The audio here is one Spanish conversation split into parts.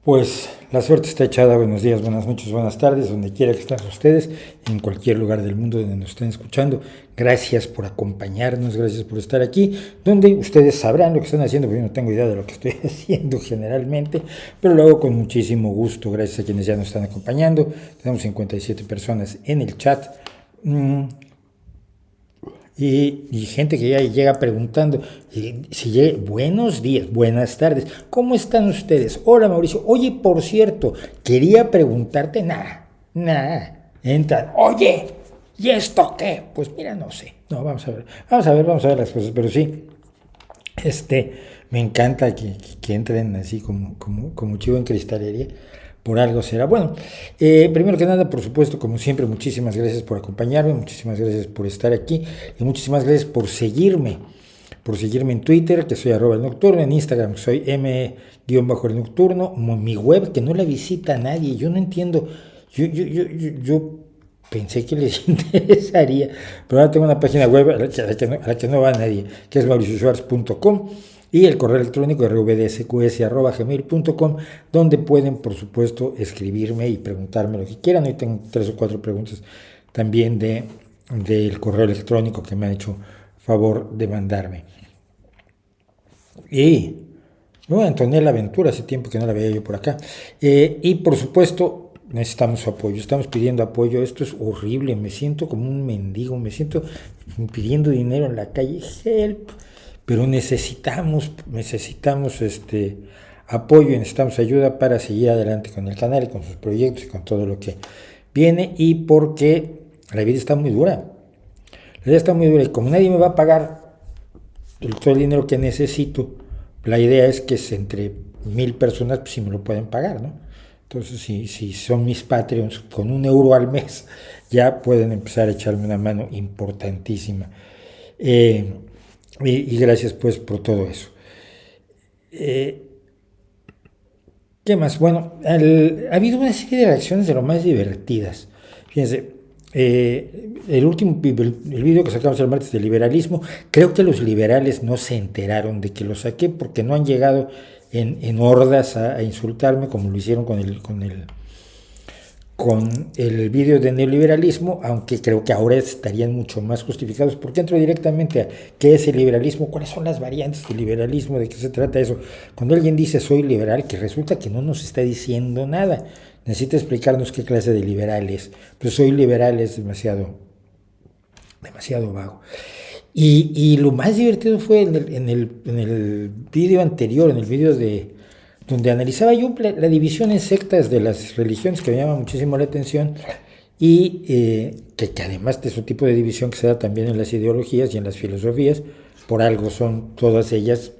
Pues la suerte está echada. Buenos días, buenas noches, buenas tardes, donde quiera que estén ustedes, en cualquier lugar del mundo donde nos estén escuchando. Gracias por acompañarnos, gracias por estar aquí, donde ustedes sabrán lo que están haciendo, porque yo no tengo idea de lo que estoy haciendo generalmente, pero lo hago con muchísimo gusto, gracias a quienes ya nos están acompañando. Tenemos 57 personas en el chat. Y gente que ya llega preguntando, buenos días, buenas tardes, ¿cómo están ustedes? Hola Mauricio, oye, por cierto, quería preguntarte, entran, oye, ¿y esto qué? Pues mira, no sé, no, vamos a ver las cosas, pero sí, me encanta que entren así como chivo en cristalería. Por algo será. Bueno, primero que nada, por supuesto, como siempre, muchísimas gracias por acompañarme, muchísimas gracias por estar aquí y muchísimas gracias por seguirme en Twitter, que soy @elnocturno, en Instagram, que soy m-el nocturno, mi web, que no la visita nadie, yo no entiendo, yo pensé que les interesaría, pero ahora tengo una página web a la que no va nadie, que es mauricioschwartz.com, y el correo electrónico rvdsqs@gmail.com, donde pueden, por supuesto, escribirme y preguntarme lo que quieran. Hoy tengo 3 o 4 preguntas también del correo electrónico que me han hecho favor de mandarme. Y Antonella Ventura, hace tiempo que no la veía yo por acá. Y por supuesto, necesitamos su apoyo, estamos pidiendo apoyo. Esto es horrible, me siento como un mendigo, me siento pidiendo dinero en la calle, help. Pero necesitamos apoyo y necesitamos ayuda para seguir adelante con el canal y con sus proyectos y con todo lo que viene, y porque la vida está muy dura. La vida está muy dura y como nadie me va a pagar todo el dinero que necesito, la idea es que entre 1000 personas, pues sí me lo pueden pagar, ¿no? Entonces, si son mis Patreons, con €1 al mes, ya pueden empezar a echarme una mano importantísima. Y gracias pues por todo eso. ¿Qué más? Bueno, ha habido una serie de reacciones de lo más divertidas. Fíjense, el video que sacamos el martes de liberalismo, creo que los liberales no se enteraron de que lo saqué, porque no han llegado en hordas a insultarme como lo hicieron con el vídeo de neoliberalismo, aunque creo que ahora estarían mucho más justificados, porque entro directamente a qué es el liberalismo, cuáles son las variantes del liberalismo, de qué se trata eso. Cuando alguien dice soy liberal, que resulta que no nos está diciendo nada, necesita explicarnos qué clase de liberal es. Pues soy liberal es demasiado vago. Y lo más divertido fue en el vídeo anterior, en el vídeo donde analizaba yo la división en sectas de las religiones, que me llama muchísimo la atención, y que además de ese tipo de división que se da también en las ideologías y en las filosofías, por algo son todas ellas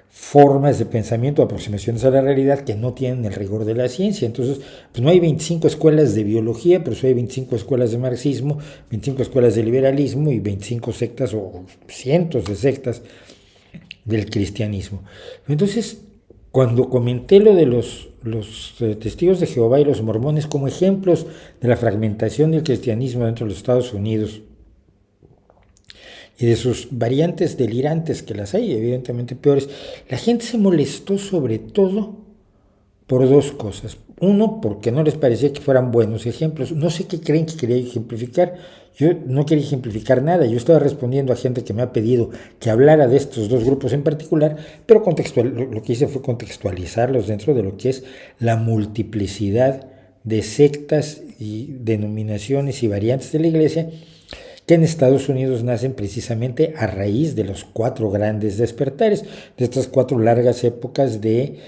formas de pensamiento, aproximaciones a la realidad que no tienen el rigor de la ciencia. Entonces, pues no hay 25 escuelas de biología, pero sí hay 25 escuelas de marxismo, 25 escuelas de liberalismo y 25 sectas o cientos de sectas del cristianismo. Entonces, cuando comenté lo de los testigos de Jehová y los mormones como ejemplos de la fragmentación del cristianismo dentro de los Estados Unidos y de sus variantes delirantes, que las hay evidentemente peores, la gente se molestó sobre todo por 2 cosas. Uno, porque no les parecía que fueran buenos ejemplos. No sé qué creen que quería ejemplificar. Yo no quería ejemplificar nada. Yo estaba respondiendo a gente que me ha pedido que hablara de estos 2 grupos en particular, pero lo que hice fue contextualizarlos dentro de lo que es la multiplicidad de sectas y denominaciones y variantes de la Iglesia, que en Estados Unidos nacen precisamente a raíz de los 4 grandes despertares, de estas 4 largas épocas de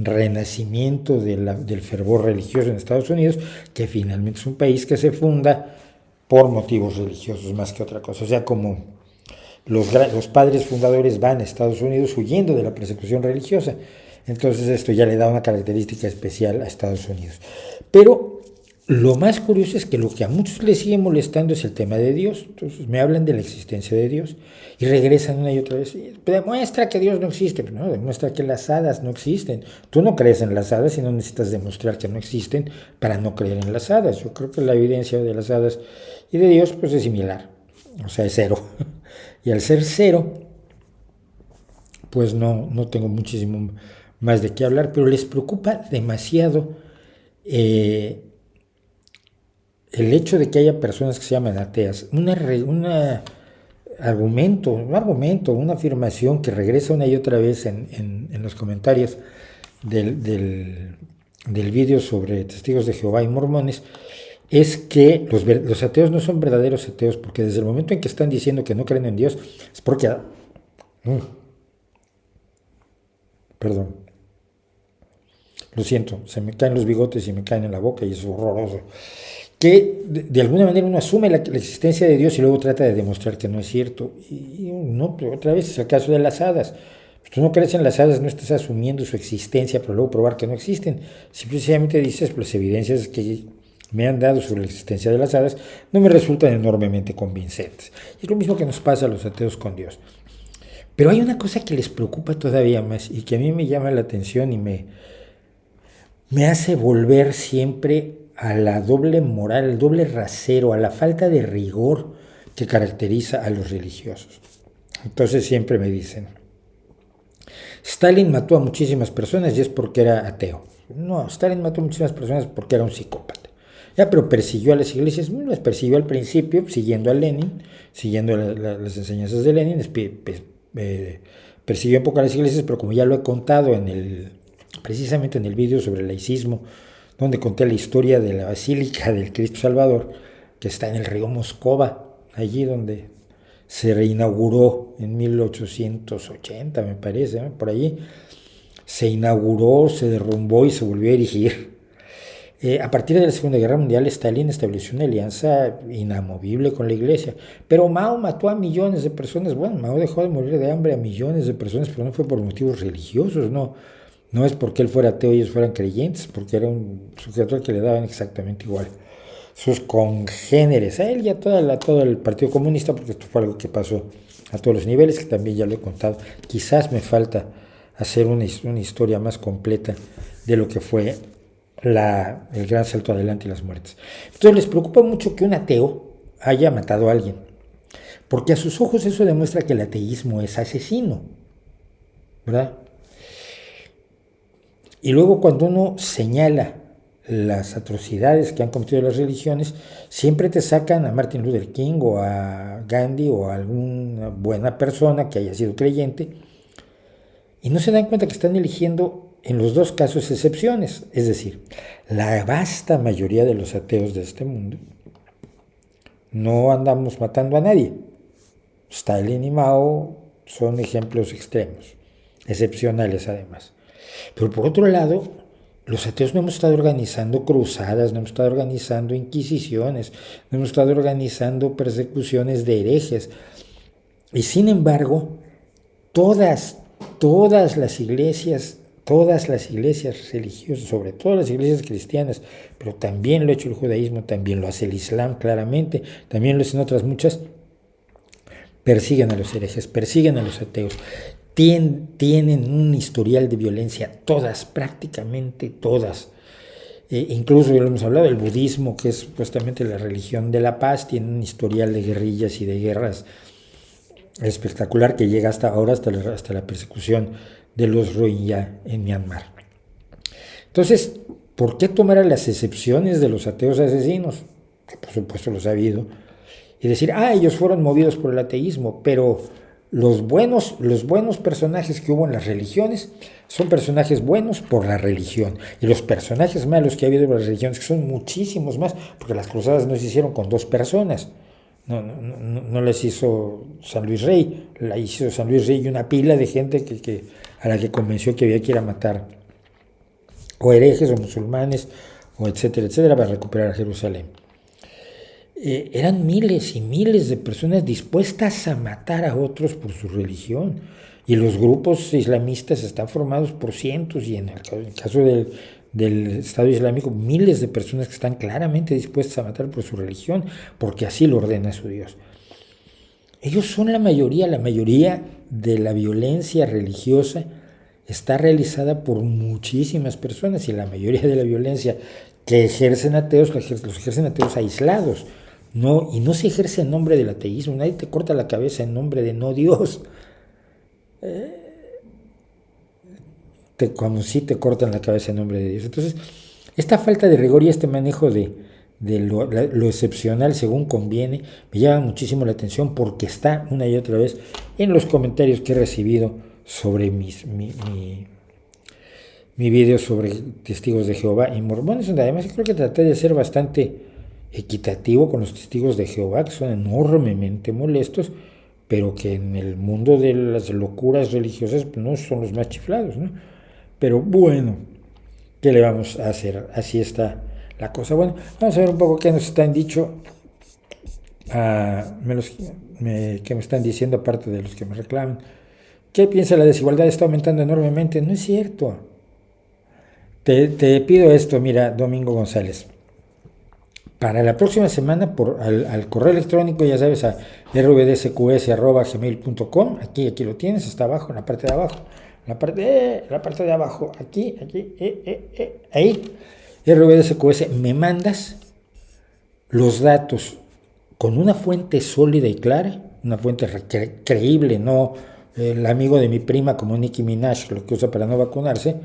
renacimiento del fervor religioso en Estados Unidos, que finalmente es un país que se funda por motivos religiosos más que otra cosa. O sea, como los padres fundadores van a Estados Unidos huyendo de la persecución religiosa, entonces esto ya le da una característica especial a Estados Unidos. Pero lo más curioso es que lo que a muchos les sigue molestando es el tema de Dios. Entonces me hablan de la existencia de Dios y regresan una y otra vez. Demuestra que Dios no existe, pero no, demuestra que las hadas no existen. Tú no crees en las hadas y no necesitas demostrar que no existen para no creer en las hadas. Yo creo que la evidencia de las hadas y de Dios pues es similar, o sea, es 0. Y al ser 0, pues no tengo más de qué hablar, pero les preocupa demasiado el hecho de que haya personas que se llaman ateas. Una una afirmación que regresa una y otra vez en los comentarios del vídeo sobre testigos de Jehová y mormones, es que los ateos no son verdaderos ateos, porque desde el momento en que están diciendo que no creen en Dios, es porque... perdón, lo siento, se me caen los bigotes y me caen en la boca y es horroroso. Que de alguna manera uno asume la existencia de Dios y luego trata de demostrar que no es cierto. Y no, pero otra vez es el caso de las hadas. Si tú no crees en las hadas, no estás asumiendo su existencia, pero luego probar que no existen. Simplemente dices, pues evidencias que me han dado sobre la existencia de las hadas no me resultan enormemente convincentes. Y es lo mismo que nos pasa a los ateos con Dios. Pero hay una cosa que les preocupa todavía más y que a mí me llama la atención y me hace volver siempre a la doble moral, al doble rasero, a la falta de rigor que caracteriza a los religiosos. Entonces siempre me dicen, Stalin mató a muchísimas personas y es porque era ateo. No, Stalin mató a muchísimas personas porque era un psicópata. Ya, pero persiguió a las iglesias, las persiguió al principio, siguiendo a Lenin, siguiendo las enseñanzas de Lenin, persiguió un poco a las iglesias, pero como ya lo he contado precisamente en el vídeo sobre el laicismo, donde conté la historia de la Basílica del Cristo Salvador, que está en el río Moscova, allí donde se reinauguró en 1880, me parece, por allí, se inauguró, se derrumbó y se volvió a erigir. A partir de la Segunda Guerra Mundial, Stalin estableció una alianza inamovible con la Iglesia, pero Mao mató a millones de personas. Bueno, Mao dejó de morir de hambre a millones de personas, pero no fue por motivos religiosos, no es porque él fuera ateo y ellos fueran creyentes, porque era un sujeto al que le daban exactamente igual sus congéneres, a él y a todo el Partido Comunista, porque esto fue algo que pasó a todos los niveles, que también ya lo he contado. Quizás me falta hacer una historia más completa de lo que fue el gran salto adelante y las muertes. Entonces les preocupa mucho que un ateo haya matado a alguien, porque a sus ojos eso demuestra que el ateísmo es asesino, ¿verdad? Y luego cuando uno señala las atrocidades que han cometido las religiones, siempre te sacan a Martin Luther King o a Gandhi o a alguna buena persona que haya sido creyente, y no se dan cuenta que están eligiendo en los dos casos excepciones. Es decir, la vasta mayoría de los ateos de este mundo no andamos matando a nadie. Stalin y Mao son ejemplos extremos, excepcionales además. Pero por otro lado, los ateos no hemos estado organizando cruzadas, no hemos estado organizando inquisiciones, no hemos estado organizando persecuciones de herejes. Y sin embargo, todas las iglesias religiosas, sobre todo las iglesias cristianas, pero también lo ha hecho el judaísmo, también lo hace el islam claramente, también lo hacen otras muchas, persiguen a los herejes, persiguen a los ateos. Tienen un historial de violencia, prácticamente todas. Incluso ya lo hemos hablado, el budismo, que es supuestamente la religión de la paz, tiene un historial de guerrillas y de guerras espectacular que llega hasta ahora, hasta la persecución de los Rohingya en Myanmar. Entonces, ¿por qué tomar a las excepciones de los ateos asesinos? Que por supuesto los ha habido. Y decir, ellos fueron movidos por el ateísmo, pero los buenos personajes que hubo en las religiones son personajes buenos por la religión. Y los personajes malos que ha habido en las religiones, que son muchísimos más, porque las cruzadas no se hicieron con 2 personas. No las hizo San Luis Rey, la hizo San Luis Rey y una pila de gente a la que convenció que había que ir a matar o herejes o musulmanes o etcétera, para recuperar a Jerusalén. Eran miles y miles de personas dispuestas a matar a otros por su religión. Y los grupos islamistas están formados por cientos, y en el caso del Estado Islámico, miles de personas que están claramente dispuestas a matar por su religión, porque así lo ordena su Dios. Ellos son la mayoría de la violencia religiosa está realizada por muchísimas personas, y la mayoría de la violencia que ejercen ateos, los ejercen ateos aislados. Y no se ejerce en nombre del ateísmo, nadie te corta la cabeza en nombre de no Dios. como si te cortan la cabeza en nombre de Dios. Entonces, esta falta de rigor y este manejo de lo excepcional según conviene me llama muchísimo la atención, porque está una y otra vez en los comentarios que he recibido sobre mi video sobre testigos de Jehová y mormones, donde además creo que traté de ser bastante equitativo con los testigos de Jehová, que son enormemente molestos, pero que en el mundo de las locuras religiosas pues, no son los más chiflados, ¿no? Pero bueno, ¿qué le vamos a hacer? Así está la cosa. Bueno, vamos a ver un poco qué nos están dicho, que me están diciendo, aparte de los que me reclaman. ¿Qué piensa? La desigualdad está aumentando enormemente. No es cierto. Te pido esto, mira, Domingo González. Para la próxima semana, al correo electrónico, ya sabes, a rvdsqs@gmail.com, aquí lo tienes, está abajo, en la parte de abajo, la parte de abajo, aquí, ahí, rvdsqs, me mandas los datos con una fuente sólida y clara, una fuente creíble, no el amigo de mi prima como Nicki Minaj, lo que usa para no vacunarse.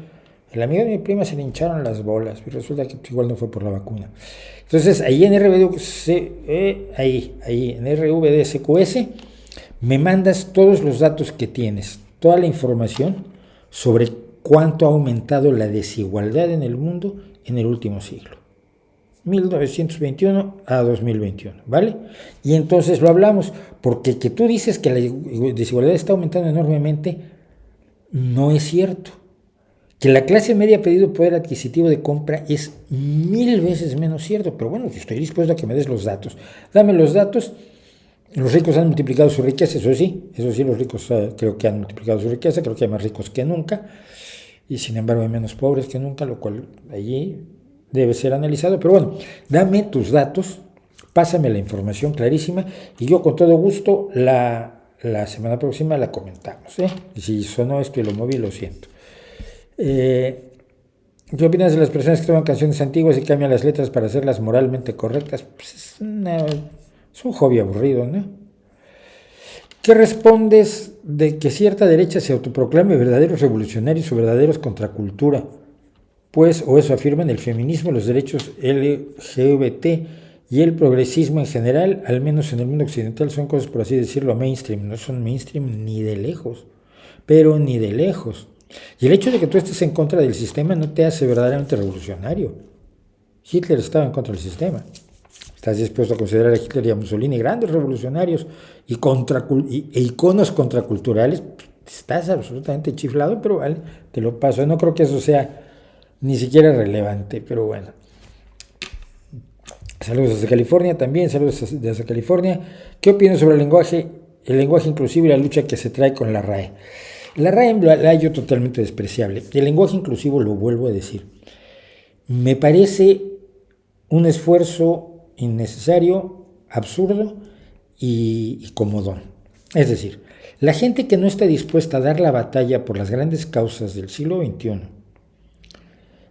El amigo de mi prima se le hincharon las bolas, pero resulta que igual no fue por la vacuna. Entonces, ahí en RVDSQS, me mandas todos los datos que tienes, toda la información sobre cuánto ha aumentado la desigualdad en el mundo en el último siglo. 1921 a 2021, ¿vale? Y entonces lo hablamos, porque que tú dices que la desigualdad está aumentando enormemente, no es cierto. Que la clase media ha pedido poder adquisitivo de compra es 1000 veces menos cierto, pero bueno, estoy dispuesto a que me des los datos. Dame los datos. Los ricos han multiplicado su riqueza, eso sí, los ricos creo que han multiplicado su riqueza, creo que hay más ricos que nunca, y sin embargo hay menos pobres que nunca, lo cual allí debe ser analizado. Pero bueno, dame tus datos, pásame la información clarísima, y yo con todo gusto la semana próxima la comentamos. Y si sonó esto y lo moví, lo siento. ¿Qué opinas de las personas que toman canciones antiguas y cambian las letras para hacerlas moralmente correctas? Pues es un hobby aburrido, ¿no? ¿Qué respondes de que cierta derecha se autoproclame verdaderos revolucionarios o verdaderos contracultura? Pues, o eso afirman, el feminismo, los derechos LGBT y el progresismo en general, al menos en el mundo occidental, son cosas, por así decirlo, mainstream. No son mainstream ni de lejos, pero ni de lejos. Y el hecho de que tú estés en contra del sistema no te hace verdaderamente revolucionario. Hitler estaba en contra del sistema. ¿Estás dispuesto a considerar a Hitler y a Mussolini grandes revolucionarios e iconos contraculturales? Estás absolutamente chiflado, pero vale, te lo paso. No creo que eso sea ni siquiera relevante, pero bueno. Saludos desde California también, saludos desde California. ¿Qué opinas sobre el lenguaje inclusivo y la lucha que se trae con la RAE? La RAE la hallo totalmente despreciable. El lenguaje inclusivo, lo vuelvo a decir, me parece un esfuerzo innecesario, absurdo y comodón. Es decir, la gente que no está dispuesta a dar la batalla por las grandes causas del siglo XXI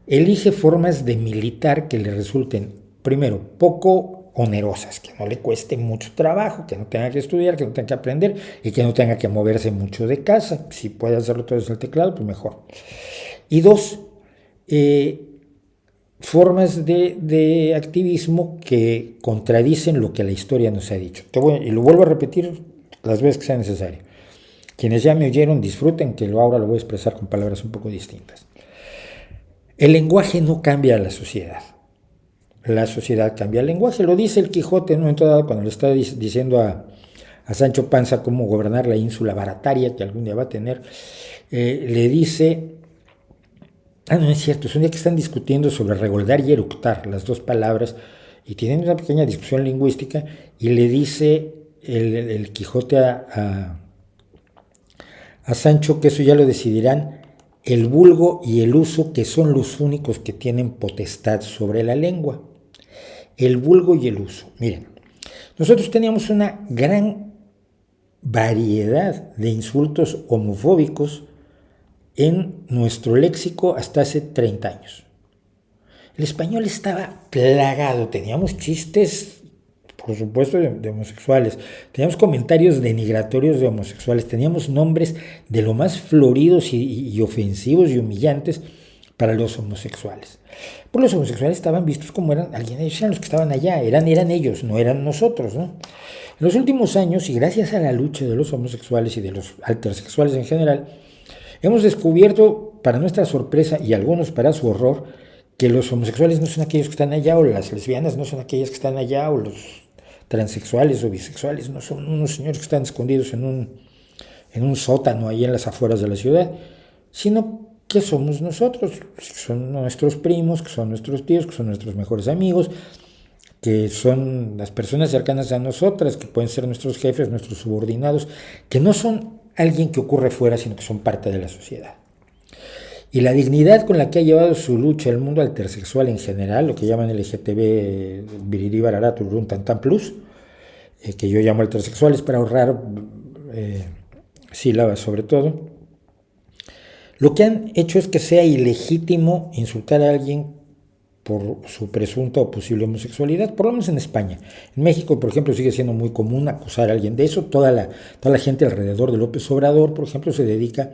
elige formas de militar que le resulten, primero, poco onerosas, que no le cueste mucho trabajo, que no tenga que estudiar, que no tenga que aprender y que no tenga que moverse mucho de casa. Si puede hacerlo todo desde el teclado, pues mejor. Y dos, formas de activismo que contradicen lo que la historia nos ha dicho. Y lo vuelvo a repetir las veces que sea necesario. Quienes ya me oyeron, disfruten, que ahora lo voy a expresar con palabras un poco distintas. El lenguaje no cambia a la sociedad. La sociedad cambia el lenguaje. Lo dice el Quijote en un momento dado cuando le está diciendo a Sancho Panza cómo gobernar la ínsula barataria que algún día va a tener. Le dice... no es cierto, es un día que están discutiendo sobre regoldar y eructar, las dos palabras, y tienen una pequeña discusión lingüística, y le dice el Quijote a Sancho que eso ya lo decidirán el vulgo y el uso, que son los únicos que tienen potestad sobre la lengua. El vulgo y el uso. Miren, nosotros teníamos una gran variedad de insultos homofóbicos en nuestro léxico hasta hace 30 años. El español estaba plagado, teníamos chistes por supuesto, de homosexuales. Teníamos comentarios denigratorios de homosexuales, teníamos nombres de lo más floridos y ofensivos y humillantes para los homosexuales. Pues los homosexuales estaban vistos como eran alguien, ellos eran los que estaban allá, eran ellos, no eran nosotros, ¿no? En los últimos años, y gracias a la lucha de los homosexuales y de los altersexuales en general, hemos descubierto, para nuestra sorpresa y algunos para su horror, que los homosexuales no son aquellos que están allá, o las lesbianas no son aquellas que están allá, o los transexuales o bisexuales no son unos señores que están escondidos en un sótano ahí en las afueras de la ciudad, sino que somos nosotros, que son nuestros primos, que son nuestros tíos, que son nuestros mejores amigos, que son las personas cercanas a nosotras, que pueden ser nuestros jefes, nuestros subordinados, que no son alguien que ocurre fuera, sino que son parte de la sociedad. Y la dignidad con la que ha llevado su lucha el mundo altersexual en general, lo que llaman LGTB, Biriri, Barará, Tururún, Tantan Plus, que yo llamo altersexuales para ahorrar sílabas sobre todo, lo que han hecho es que sea ilegítimo insultar a alguien por su presunta o posible homosexualidad, por lo menos en España. En México, por ejemplo, sigue siendo muy común acusar a alguien de eso. Toda la gente alrededor de López Obrador, por ejemplo, se dedica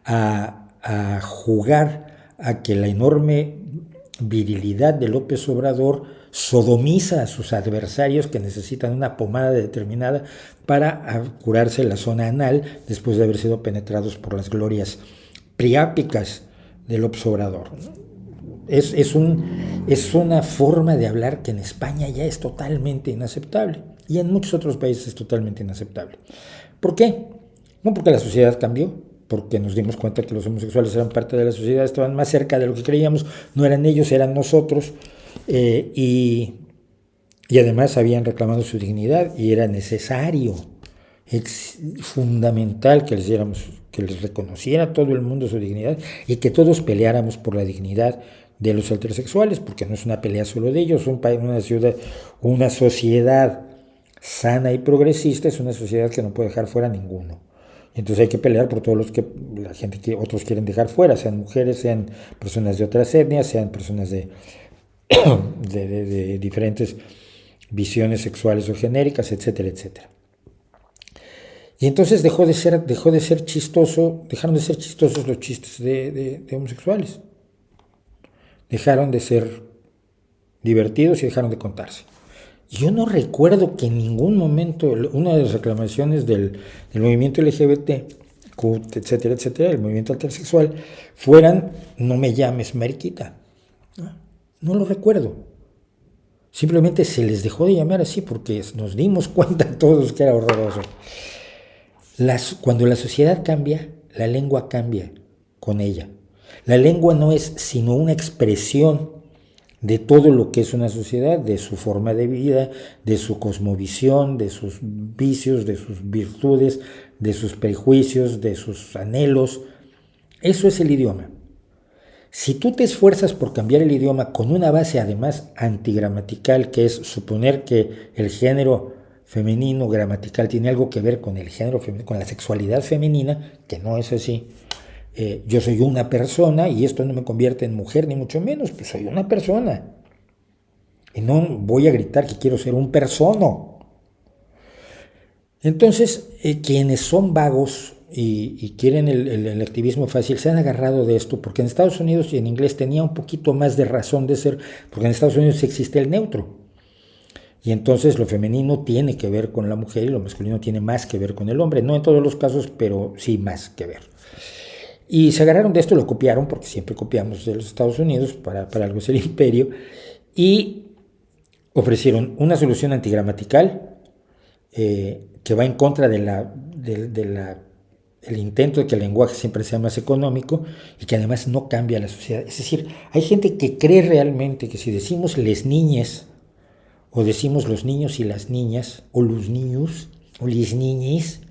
a jugar a que la enorme virilidad de López Obrador sodomiza a sus adversarios que necesitan una pomada determinada para curarse la zona anal después de haber sido penetrados por las glorias priápicas de López Obrador. Es una forma de hablar que en España ya es totalmente inaceptable y en muchos otros países es totalmente inaceptable. ¿Por qué? No porque la sociedad cambió, porque nos dimos cuenta que los homosexuales eran parte de la sociedad, estaban más cerca de lo que creíamos, no eran ellos, eran nosotros, y además habían reclamado su dignidad y era necesario, fundamental que les reconociera todo el mundo su dignidad y que todos peleáramos por la dignidad de los heterosexuales, porque no es una pelea solo de ellos, una sociedad sana y progresista es una sociedad que no puede dejar fuera a ninguno. Entonces hay que pelear por todos los que la gente que otros quieren dejar fuera, sean mujeres, sean personas de otras etnias, sean personas de diferentes visiones sexuales o genéricas, etcétera, etcétera. Y entonces dejaron de ser chistosos los chistes de homosexuales. Dejaron de ser divertidos y dejaron de contarse. Yo no recuerdo que en ningún momento una de las reclamaciones del movimiento LGBT, etcétera, etcétera, el movimiento intersexual, fueran no me llames mariquita. No lo recuerdo. Simplemente se les dejó de llamar así porque nos dimos cuenta todos que era horroroso. Cuando la sociedad cambia, la lengua cambia con ella. La lengua no es sino una expresión de todo lo que es una sociedad, de su forma de vida, de su cosmovisión, de sus vicios, de sus virtudes, de sus prejuicios, de sus anhelos. Eso es el idioma. Si tú te esfuerzas por cambiar el idioma con una base además antigramatical, que es suponer que el género femenino gramatical tiene algo que ver con el género femenino, con la sexualidad femenina, que no es así. Yo soy una persona y esto no me convierte en mujer ni mucho menos, pues soy una persona. Y no voy a gritar que quiero ser un persono. Entonces, quienes son vagos y quieren el activismo fácil se han agarrado de esto, porque en Estados Unidos y en inglés tenía un poquito más de razón de ser, porque en Estados Unidos existe el neutro. Y entonces lo femenino tiene que ver con la mujer y lo masculino tiene más que ver con el hombre. No en todos los casos, pero sí más que ver. Y se agarraron de esto, lo copiaron, porque siempre copiamos de los Estados Unidos, para algo es el imperio, y ofrecieron una solución antigramatical que va en contra del intento de que el lenguaje siempre sea más económico y que además no cambia la sociedad. Es decir, hay gente que cree realmente que si decimos les niñes, o decimos los niños y las niñas, o los niños, o les niñis,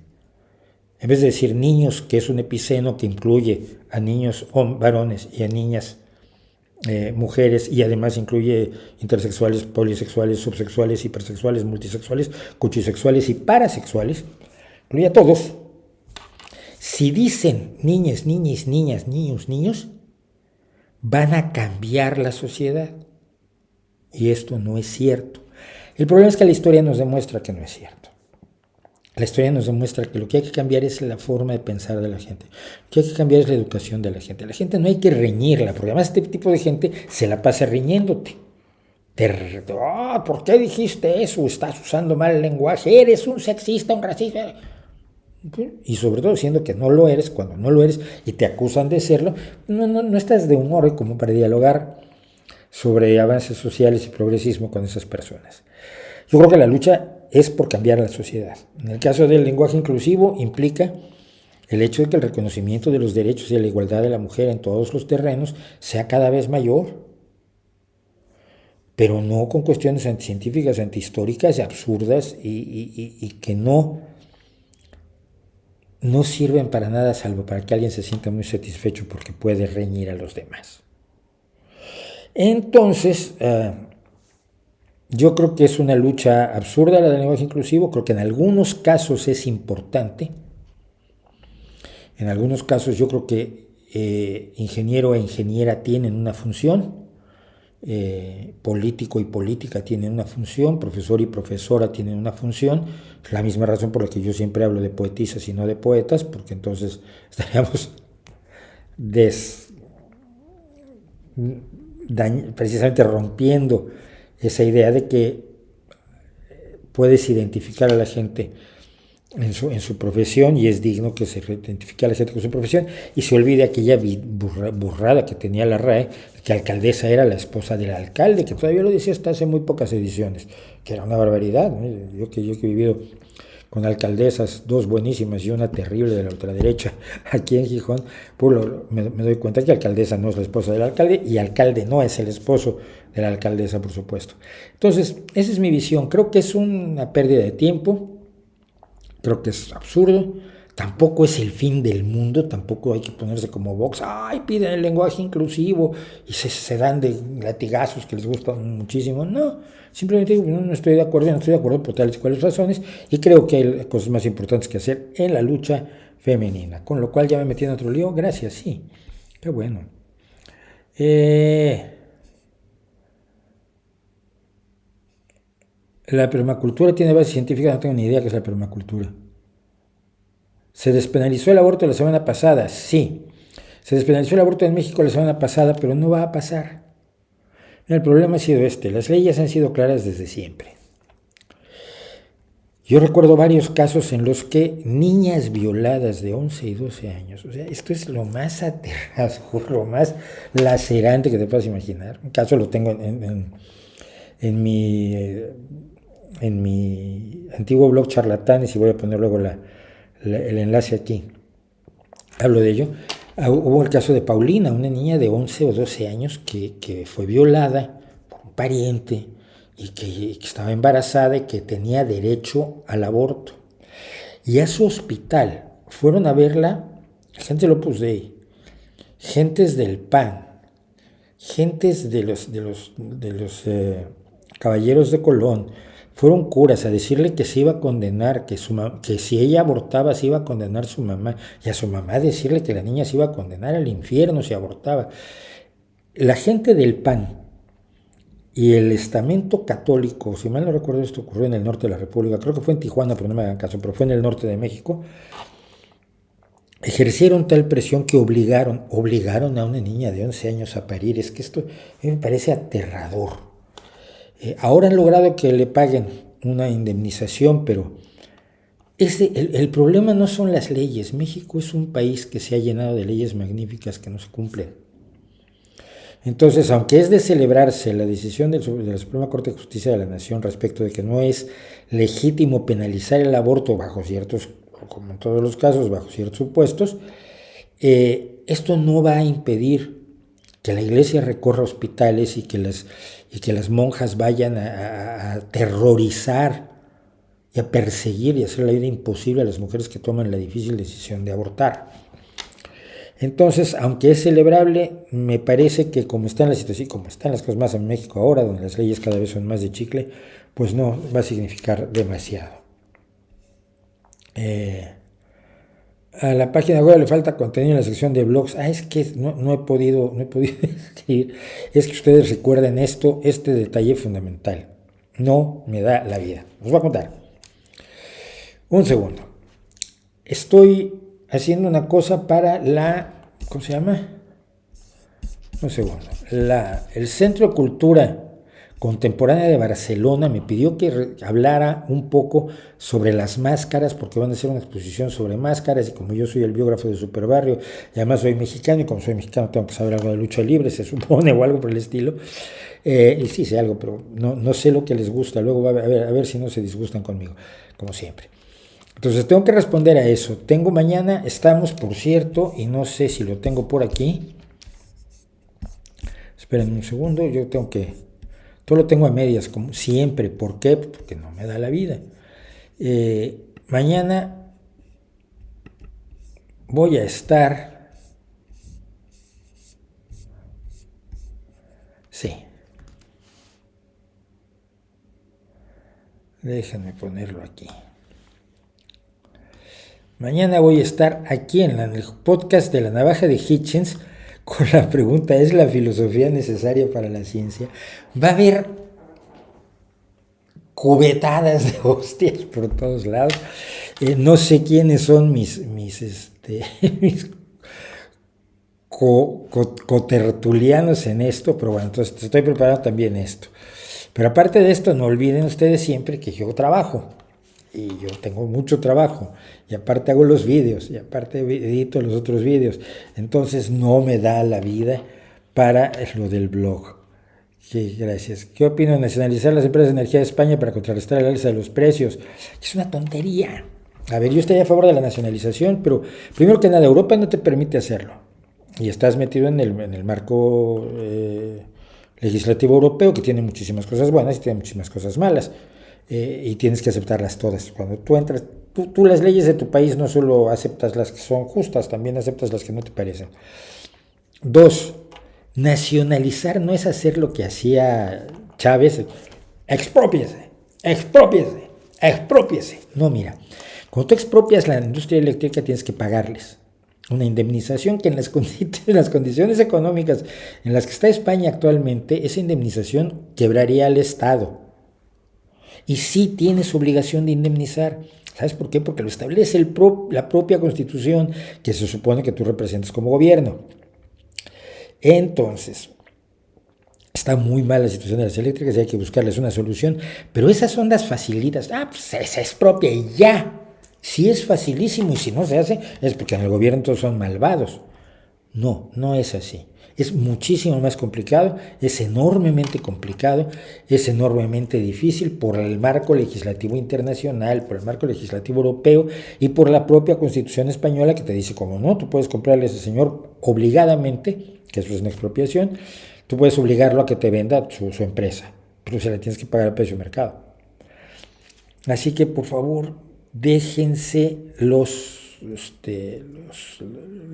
en vez de decir niños, que es un epiceno que incluye a niños varones y a niñas mujeres, y además incluye intersexuales, polisexuales, subsexuales, hipersexuales, multisexuales, cuchisexuales y parasexuales, incluye a todos. Si dicen niñas, niñis, niñas, niños, niños, van a cambiar la sociedad. Y esto no es cierto. El problema es que la historia nos demuestra que no es cierto. La historia nos demuestra que lo que hay que cambiar es la forma de pensar de la gente. Lo que hay que cambiar es la educación de la gente. La gente no hay que reñirla, porque además este tipo de gente se la pasa riñéndote. ¿Por qué dijiste eso? Estás usando mal el lenguaje, eres un sexista, un racista. Y sobre todo siendo que no lo eres, cuando no lo eres y te acusan de serlo, no estás de humor como para dialogar sobre avances sociales y progresismo con esas personas. Yo creo que la lucha es por cambiar la sociedad. En el caso del lenguaje inclusivo implica el hecho de que el reconocimiento de los derechos y de la igualdad de la mujer en todos los terrenos sea cada vez mayor, pero no con cuestiones anticientíficas, antihistóricas y absurdas y que no sirven para nada salvo para que alguien se sienta muy satisfecho porque puede reñir a los demás. Entonces, yo creo que es una lucha absurda la del lenguaje inclusivo, creo que en algunos casos es importante, en algunos casos yo creo que ingeniero e ingeniera tienen una función, político y política tienen una función, profesor y profesora tienen una función, es la misma razón por la que yo siempre hablo de poetisas y no de poetas, porque entonces estaríamos precisamente rompiendo esa idea de que puedes identificar a la gente en su profesión y es digno que se identifique a la gente con su profesión y se olvide aquella burrada que tenía la RAE, que alcaldesa era la esposa del alcalde, que todavía lo decía hasta hace muy pocas ediciones, que era una barbaridad, ¿no? Yo que he vivido con alcaldesas, dos buenísimas y una terrible de la ultraderecha aquí en Gijón, me doy cuenta que alcaldesa no es la esposa del alcalde y alcalde no es el esposo de la alcaldesa, por supuesto. Entonces, esa es mi visión. Creo que es una pérdida de tiempo, creo que es absurdo, tampoco es el fin del mundo, tampoco hay que ponerse como Vox, piden el lenguaje inclusivo y se dan de latigazos que les gustan muchísimo. No, simplemente no estoy de acuerdo, por tales y cuales razones, y creo que hay cosas más importantes que hacer en la lucha femenina, con lo cual ya me metí en otro lío. Gracias, sí, qué bueno. La permacultura tiene base científica, no tengo ni idea qué es la permacultura. ¿Se despenalizó el aborto la semana pasada? Sí. Se despenalizó el aborto en México la semana pasada, pero no va a pasar. El problema ha sido las leyes han sido claras desde siempre. Yo recuerdo varios casos en los que niñas violadas de 11 y 12 años, o sea, esto es lo más aterrador, lo más lacerante que te puedas imaginar. Un caso lo tengo en mi antiguo blog Charlatanes y voy a poner luego el enlace aquí. Hablo de ello. Hubo el caso de Paulina, una niña de 11 o 12 años que fue violada por un pariente y que estaba embarazada y que tenía derecho al aborto. Y a su hospital fueron a verla gente del Opus Dei, gentes del PAN, gentes de los caballeros de Colón, fueron curas a decirle que se iba a condenar, que si ella abortaba se iba a condenar a su mamá, y a su mamá decirle que la niña se iba a condenar al infierno si abortaba. La gente del PAN y el estamento católico, si mal no recuerdo, esto ocurrió en el norte de la República, creo que fue en Tijuana, pero no me hagan caso, pero fue en el norte de México, ejercieron tal presión que obligaron a una niña de 11 años a parir. Es que esto me parece aterrador. Ahora han logrado que le paguen una indemnización, pero el problema no son las leyes. México es un país que se ha llenado de leyes magníficas que no se cumplen. Entonces, aunque es de celebrarse la decisión de la Suprema Corte de Justicia de la Nación respecto de que no es legítimo penalizar el aborto bajo ciertos, como en todos los casos, bajo ciertos supuestos, esto no va a impedir que la iglesia recorra hospitales y que las monjas vayan a aterrorizar y a perseguir y hacer la vida imposible a las mujeres que toman la difícil decisión de abortar. Entonces, aunque es celebrable, me parece que como está en la situación, como están las cosas más en México ahora, donde las leyes cada vez son más de chicle, pues no va a significar demasiado. A la página web le falta contenido en la sección de blogs. Es que no he podido escribir. Es que ustedes recuerden este detalle fundamental. no me da la vida. Os voy a contar. Un segundo. Estoy haciendo una cosa para ¿cómo se llama? Un segundo. El Centro de Cultura Contemporánea de Barcelona me pidió que hablara un poco sobre las máscaras, porque van a hacer una exposición sobre máscaras, y como yo soy el biógrafo de Superbarrio, y además soy mexicano, y como soy mexicano tengo que saber algo de lucha libre, se supone, o algo por el estilo. Y sí sé algo, pero no sé lo que les gusta. Luego a ver si no se disgustan conmigo, como siempre. Entonces tengo que responder a eso. Estamos, por cierto, y no sé si lo tengo por aquí. Esperen un segundo, todo lo tengo a medias, como siempre. ¿Por qué? Porque no me da la vida. Mañana voy a estar... Sí. Déjenme ponerlo aquí. Mañana voy a estar aquí en el podcast de La Navaja de Hitchens con la pregunta: ¿es la filosofía necesaria para la ciencia? Va a haber cubetadas de hostias por todos lados. No sé quiénes son mis cotertulianos en esto, pero bueno, entonces estoy preparando también esto. Pero aparte de esto, no olviden ustedes siempre que yo trabajo. Y yo tengo mucho trabajo, y aparte hago los vídeos, y aparte edito los otros vídeos. Entonces no me da la vida para lo del blog. Sí, gracias. ¿Qué opino de nacionalizar las empresas de energía de España para contrarrestar el alza de los precios? Es una tontería. A ver, yo estoy a favor de la nacionalización, pero primero que nada, Europa no te permite hacerlo. Y estás metido en el marco legislativo europeo, que tiene muchísimas cosas buenas y tiene muchísimas cosas malas. Y tienes que aceptarlas todas. Cuando tú entras, tú las leyes de tu país no solo aceptas las que son justas, también aceptas las que no te parecen. 2. Nacionalizar no es hacer lo que hacía Chávez: exprópiese, exprópiese, exprópiese. No, mira, cuando tú expropias la industria eléctrica tienes que pagarles una indemnización que en las condiciones económicas en las que está España actualmente, esa indemnización quebraría al Estado. Y sí tienes obligación de indemnizar. ¿Sabes por qué? Porque lo establece la propia Constitución, que se supone que tú representas como gobierno. Entonces, está muy mal la situación de las eléctricas y hay que buscarles una solución. Pero esas son las facilitas. Pues se expropia y ya. Sí es facilísimo, y si no se hace es porque en el gobierno todos son malvados. No es así. Es muchísimo más complicado, es enormemente complicado, es enormemente difícil por el marco legislativo internacional, por el marco legislativo europeo y por la propia Constitución española, que te dice como no, tú puedes comprarle a ese señor obligadamente, que eso es una expropiación, tú puedes obligarlo a que te venda su empresa, pero se la tienes que pagar al precio de mercado. Así que por favor, déjense el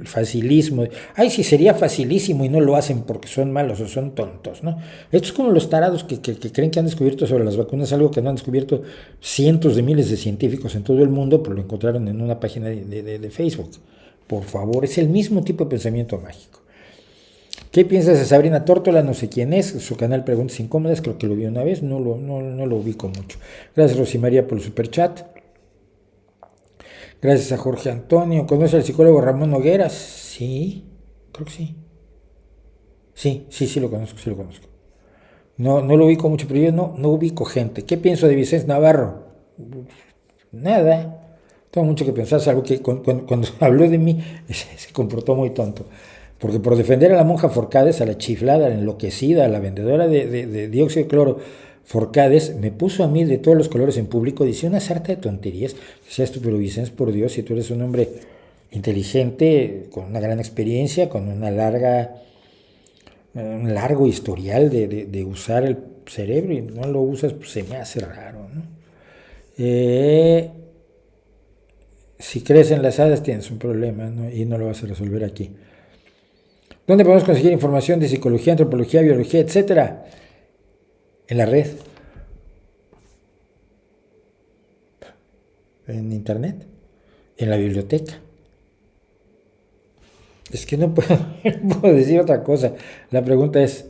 facilismo. Ay, sí, sería facilísimo y no lo hacen porque son malos o son tontos, ¿no? Esto es como los tarados que creen que han descubierto sobre las vacunas algo que no han descubierto cientos de miles de científicos en todo el mundo, pero lo encontraron en una página de Facebook. Por favor, es el mismo tipo de pensamiento mágico. ¿Qué piensas de Sabrina Tórtola? No sé quién es. Su canal Preguntas Incómodas, creo que lo vi una vez, no lo ubico mucho. Gracias, Rosimaría, por el superchat. Gracias a Jorge Antonio. ¿Conoce al psicólogo Ramón Nogueras? Sí, creo que sí. Sí lo conozco. No lo ubico mucho, pero yo no ubico gente. ¿Qué pienso de Vicente Navarro? Nada. Tengo mucho que pensar, salvo que cuando habló de mí se comportó muy tonto. Porque por defender a la monja Forcades, a la chiflada, a la enloquecida, a la vendedora de dióxido de cloro Forcades, me puso a mí de todos los colores en público, dice una sarta de tonterías. Decía esto, pero Vicens, por Dios, si tú eres un hombre inteligente, con una gran experiencia, con un largo historial de usar el cerebro, y no lo usas, pues se me hace raro, ¿no? Si crees en las hadas tienes un problema, ¿no? Y no lo vas a resolver aquí. ¿Dónde podemos conseguir información de psicología, antropología, biología, etcétera? En la red. En internet. En la biblioteca. Es que no puedo decir otra cosa. La pregunta es,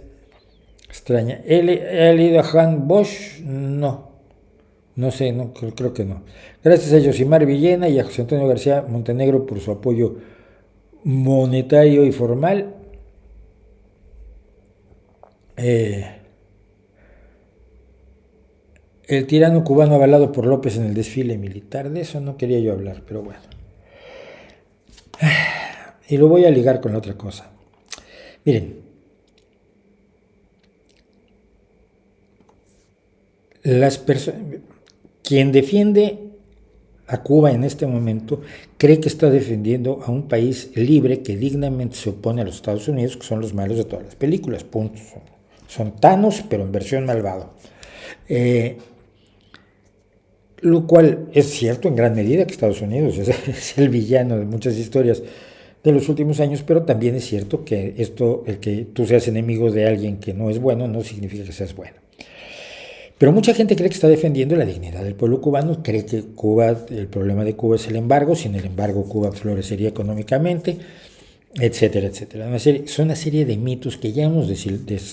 Extraña. ¿He leído a Han Bosch? No. No sé, no, creo que no. Gracias a Yosimar Villena y a José Antonio García Montenegro por su apoyo monetario y formal. El tirano cubano avalado por López en el desfile militar. De eso no quería yo hablar, pero bueno. Y lo voy a ligar con la otra cosa. Miren, quien defiende a Cuba en este momento cree que está defendiendo a un país libre que dignamente se opone a los Estados Unidos, que son los malos de todas las películas, punto. Son Thanos, pero en versión malvado. Lo cual es cierto en gran medida que Estados Unidos es el villano de muchas historias de los últimos años, pero también es cierto que el que tú seas enemigo de alguien que no es bueno, no significa que seas bueno. Pero mucha gente cree que está defendiendo la dignidad del pueblo cubano, cree que el problema de Cuba es el embargo, sin el embargo Cuba florecería económicamente, etcétera, etcétera. Son una serie de mitos que ya hemos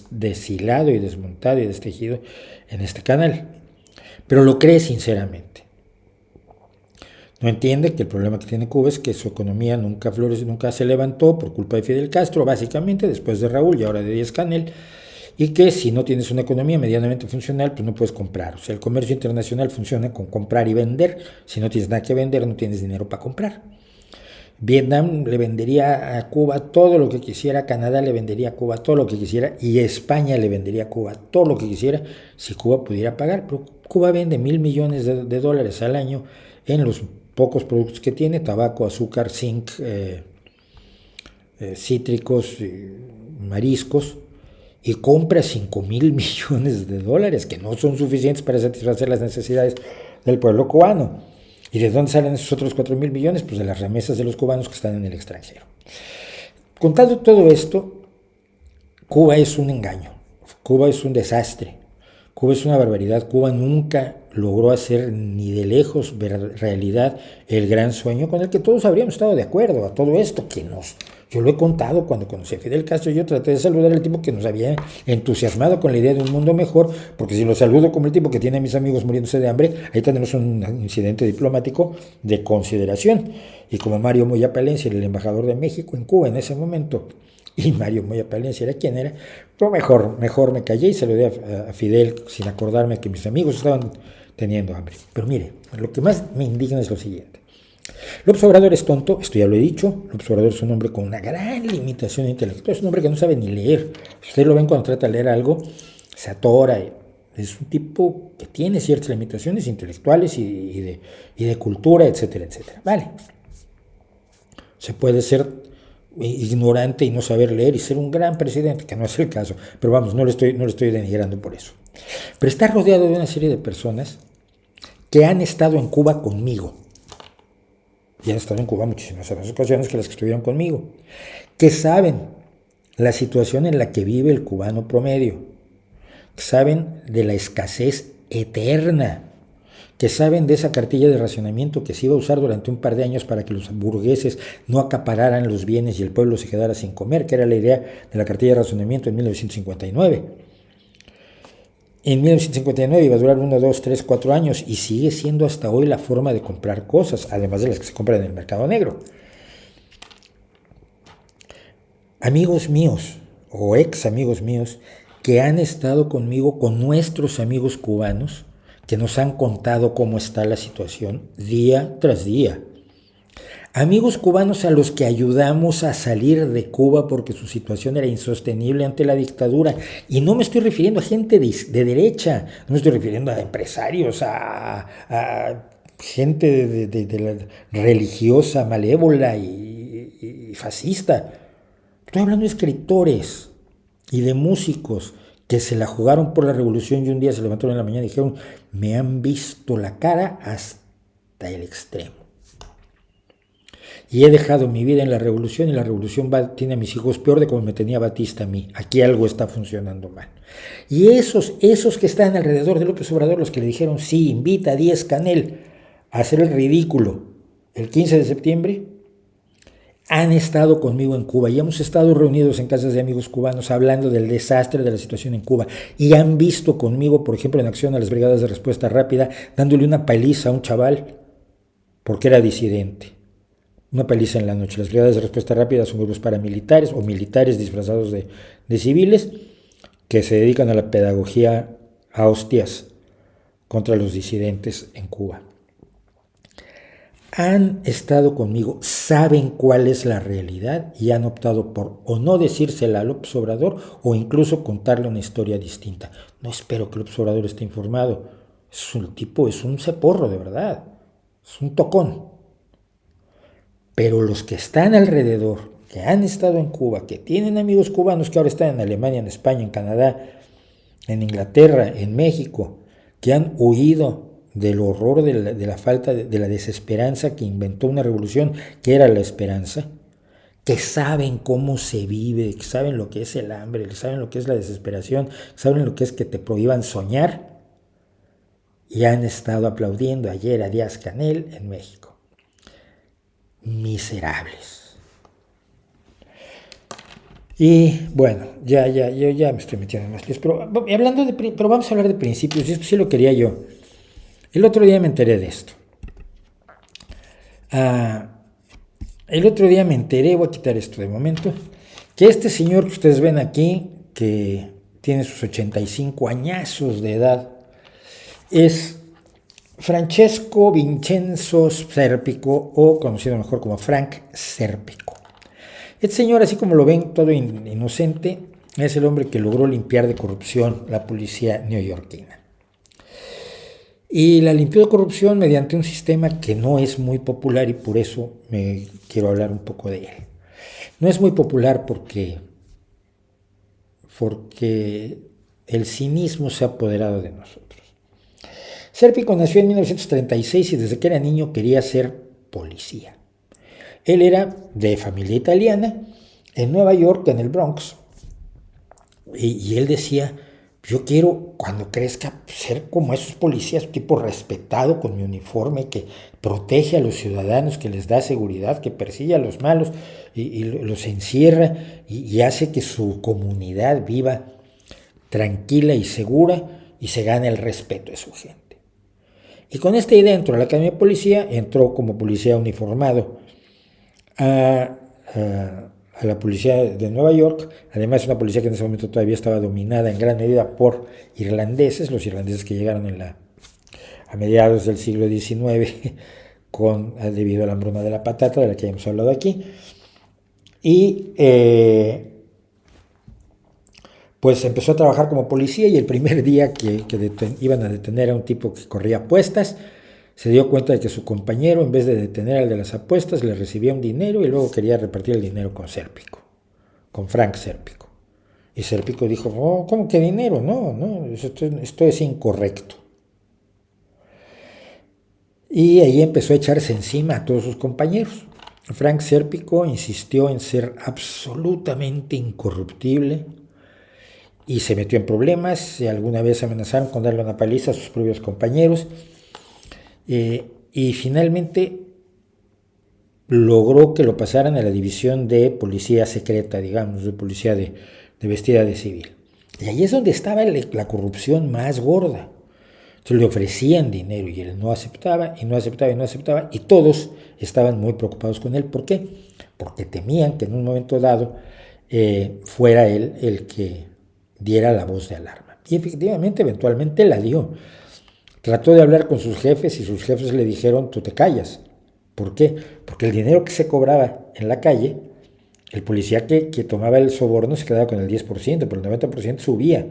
deshilado y desmontado y destejido en este canal, pero lo cree sinceramente. No entiende que el problema que tiene Cuba es que su economía nunca floreció, nunca se levantó por culpa de Fidel Castro, básicamente, después de Raúl y ahora de Díaz-Canel, y que si no tienes una economía medianamente funcional, pues no puedes comprar. O sea, el comercio internacional funciona con comprar y vender. Si no tienes nada que vender, no tienes dinero para comprar. Vietnam le vendería a Cuba todo lo que quisiera, Canadá le vendería a Cuba todo lo que quisiera y España le vendería a Cuba todo lo que quisiera si Cuba pudiera pagar. Pero Cuba vende $1,000 millones de dólares al año en los pocos productos que tiene, tabaco, azúcar, zinc, cítricos, mariscos, y compra $5,000 millones de dólares, que no son suficientes para satisfacer las necesidades del pueblo cubano. ¿Y de dónde salen esos otros $4,000 millones? Pues de las remesas de los cubanos que están en el extranjero. Contando todo esto, Cuba es un engaño, Cuba es un desastre, Cuba es una barbaridad. Cuba nunca logró hacer ni de lejos ver realidad el gran sueño con el que todos habríamos estado de acuerdo, a todo esto que yo lo he contado cuando conocí a Fidel Castro. Yo traté de saludar al tipo que nos había entusiasmado con la idea de un mundo mejor, porque si lo saludo como el tipo que tiene a mis amigos muriéndose de hambre, ahí tenemos un incidente diplomático de consideración. Y como Mario Moya Palencia era el embajador de México en Cuba en ese momento, y Mario Moya Palencia era quien era, pues mejor me callé y saludé a Fidel sin acordarme que mis amigos estaban teniendo hambre. Pero mire, lo que más me indigna es lo siguiente. López Obrador es tonto, esto ya lo he dicho. López Obrador es un hombre con una gran limitación intelectual, es un hombre que no sabe ni leer. Si ustedes lo ven cuando trata de leer algo, se atora. Es un tipo que tiene ciertas limitaciones intelectuales y de cultura, etcétera, etcétera. Vale. Se puede ser ignorante y no saber leer y ser un gran presidente, que no es el caso, pero vamos, no lo estoy denigrando por eso. Pero está rodeado de una serie de personas que han estado en Cuba conmigo, y han estado en Cuba muchísimas otras ocasiones que las que estuvieron conmigo, que saben la situación en la que vive el cubano promedio, que saben de la escasez eterna, que saben de esa cartilla de racionamiento que se iba a usar durante un par de años para que los burgueses no acapararan los bienes y el pueblo se quedara sin comer, que era la idea de la cartilla de racionamiento en 1959. En 1959 iba a durar 1, 2, 3, 4 años y sigue siendo hasta hoy la forma de comprar cosas, además de las que se compran en el mercado negro. Amigos míos o ex amigos míos que han estado conmigo, con nuestros amigos cubanos, que nos han contado cómo está la situación día tras día. Amigos cubanos a los que ayudamos a salir de Cuba porque su situación era insostenible ante la dictadura. Y no me estoy refiriendo a gente de derecha, no me estoy refiriendo a empresarios, a gente de la religiosa, malévola y fascista. Estoy hablando de escritores y de músicos que se la jugaron por la revolución y un día se levantaron en la mañana y dijeron: me han visto la cara hasta el extremo. Y he dejado mi vida en la revolución y la revolución tiene a mis hijos peor de como me tenía Batista a mí. Aquí algo está funcionando mal. Y esos que están alrededor de López Obrador, los que le dijeron sí, invita a Díaz-Canel a hacer el ridículo el 15 de septiembre, han estado conmigo en Cuba y hemos estado reunidos en casas de amigos cubanos hablando del desastre de la situación en Cuba y han visto conmigo, por ejemplo, en acción a las brigadas de respuesta rápida, dándole una paliza a un chaval porque era disidente. Una paliza en la noche. Las brigadas de respuesta rápida son grupos paramilitares o militares disfrazados de civiles que se dedican a la pedagogía a hostias contra los disidentes en Cuba. Han estado conmigo, saben cuál es la realidad y han optado por o no decírsela a López Obrador o incluso contarle una historia distinta. No espero que López Obrador esté informado. Es un tipo, es un ceporro de verdad, es un tocón. Pero los que están alrededor, que han estado en Cuba, que tienen amigos cubanos que ahora están en Alemania, en España, en Canadá, en Inglaterra, en México, que han huido del horror de la falta, de la desesperanza que inventó una revolución que era la esperanza, que saben cómo se vive, que saben lo que es el hambre, que saben lo que es la desesperación, saben lo que es que te prohíban soñar, y han estado aplaudiendo ayer a Díaz-Canel en México. Miserables. Y bueno, yo ya me estoy metiendo en más líos, pero vamos a hablar de principios, y esto sí lo quería yo. El otro día me enteré de esto. Voy a quitar esto de momento, que este señor que ustedes ven aquí, que tiene sus 85 añazos de edad, es Francesco Vincenzo Serpico, o conocido mejor como Frank Serpico. Este señor, así como lo ven, todo inocente, es el hombre que logró limpiar de corrupción la policía neoyorquina. Y la limpió de corrupción mediante un sistema que no es muy popular y por eso me quiero hablar un poco de él. No es muy popular porque el cinismo se ha apoderado de nosotros. Serpico nació en 1936 y desde que era niño quería ser policía. Él era de familia italiana, en Nueva York, en el Bronx, y él decía: yo quiero, cuando crezca, ser como esos policías, tipo respetado, con mi uniforme, que protege a los ciudadanos, que les da seguridad, que persigue a los malos y los encierra y hace que su comunidad viva tranquila y segura y se gane el respeto de su gente. Y con esta idea entró a la Academia de Policía, entró como policía uniformado a la policía de Nueva York, además una policía que en ese momento todavía estaba dominada en gran medida por irlandeses, los irlandeses que llegaron a mediados del siglo XIX debido a la hambruna de la patata, de la que ya hemos hablado aquí, y pues empezó a trabajar como policía, y el primer día que iban a detener a un tipo que corría apuestas, se dio cuenta de que su compañero, en vez de detener al de las apuestas, le recibía un dinero y luego quería repartir el dinero con Serpico, con Frank Serpico. Y Serpico dijo: oh, ¿cómo que dinero? No, esto es incorrecto. Y ahí empezó a echarse encima a todos sus compañeros. Frank Serpico insistió en ser absolutamente incorruptible y se metió en problemas. Alguna vez amenazaron con darle una paliza a sus propios compañeros. Y finalmente logró que lo pasaran a la división de policía secreta, digamos, de policía de vestida de civil. Y ahí es donde estaba la corrupción más gorda. Entonces le ofrecían dinero y él no aceptaba, y todos estaban muy preocupados con él. ¿Por qué? Porque temían que en un momento dado fuera él el que diera la voz de alarma. Y efectivamente, eventualmente la dio. Trató de hablar con sus jefes y sus jefes le dijeron: tú te callas. ¿Por qué? Porque el dinero que se cobraba en la calle, el policía que tomaba el soborno se quedaba con el 10%, pero el 90% subía.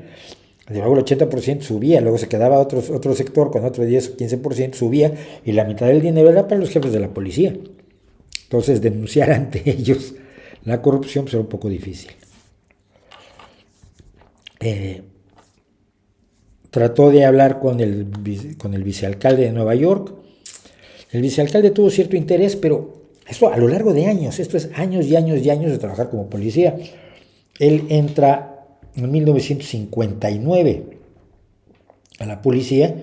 Luego el 80% subía, luego se quedaba otro sector con otro 10 o 15% subía, y la mitad del dinero era para los jefes de la policía. Entonces denunciar ante ellos la corrupción pues era un poco difícil. Trató de hablar con el vicealcalde de Nueva York. El vicealcalde tuvo cierto interés, pero esto a lo largo de años, esto es años y años y años de trabajar como policía. Él entra en 1959 a la policía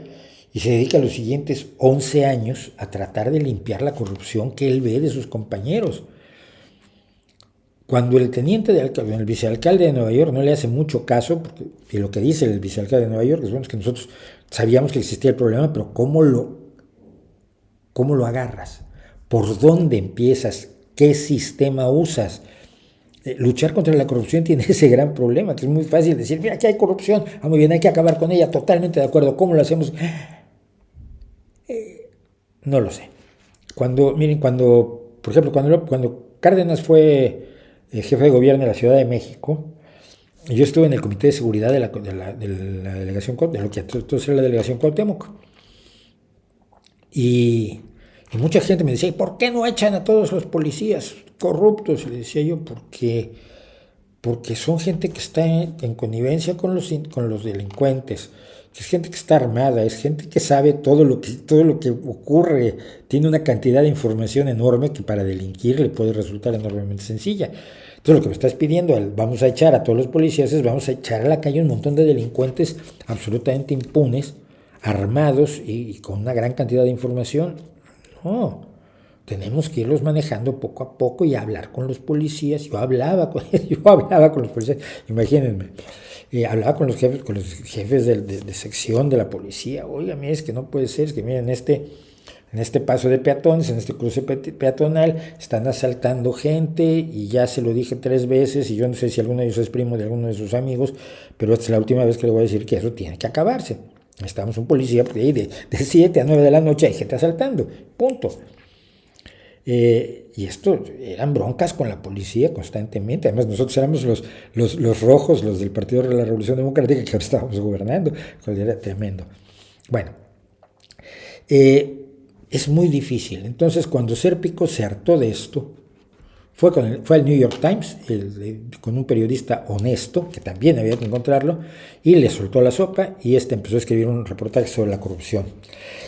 y se dedica los siguientes 11 años a tratar de limpiar la corrupción que él ve de sus compañeros. cuando el teniente de alcalde, el vicealcalde de Nueva York no le hace mucho caso, porque, y lo que dice el vicealcalde de Nueva York es bueno, es que nosotros sabíamos que existía el problema, pero ¿cómo lo agarras? ¿Por dónde empiezas? ¿Qué sistema usas? Luchar contra la corrupción tiene ese gran problema, que es muy fácil decir, mira, aquí hay corrupción, muy bien, hay que acabar con ella, totalmente de acuerdo, ¿cómo lo hacemos? No lo sé. Miren, por ejemplo, cuando Cárdenas fue jefe de gobierno de la Ciudad de México, yo estuve en el comité de seguridad de la delegación, de lo que entonces era la delegación Cuauhtémoc. Y mucha gente me decía, ¿y por qué no echan a todos los policías corruptos? Y le decía yo, porque son gente que está en connivencia con los delincuentes, que es gente que está armada, es gente que sabe todo lo que ocurre, tiene una cantidad de información enorme que para delinquir le puede resultar enormemente sencilla. Entonces lo que me estás pidiendo, vamos a echar a todos los policías, vamos a echar a la calle un montón de delincuentes absolutamente impunes, armados y con una gran cantidad de información. No, tenemos que irlos manejando poco a poco y hablar con los policías. Yo hablaba con los policías, imagínense, hablaba con los jefes de sección de la policía. Oiga, mire, es que no puede ser, es que miren, en este paso de peatones, en este cruce peatonal, están asaltando gente y ya se lo dije 3 veces y yo no sé si alguno de ellos es primo de alguno de sus amigos, pero esta es la última vez que le voy a decir que eso tiene que acabarse. Necesitamos un policía porque ahí de 7 a 9 de la noche hay gente asaltando, punto. Y esto eran broncas con la policía constantemente. Además, nosotros éramos los rojos, los del Partido de la Revolución Democrática, que ahora estábamos gobernando. Era tremendo. Bueno, es muy difícil. Entonces, cuando Sérpico se hartó de esto, fue al New York Times, con un periodista honesto, que también había que encontrarlo, y le soltó la sopa, y empezó a escribir un reportaje sobre la corrupción.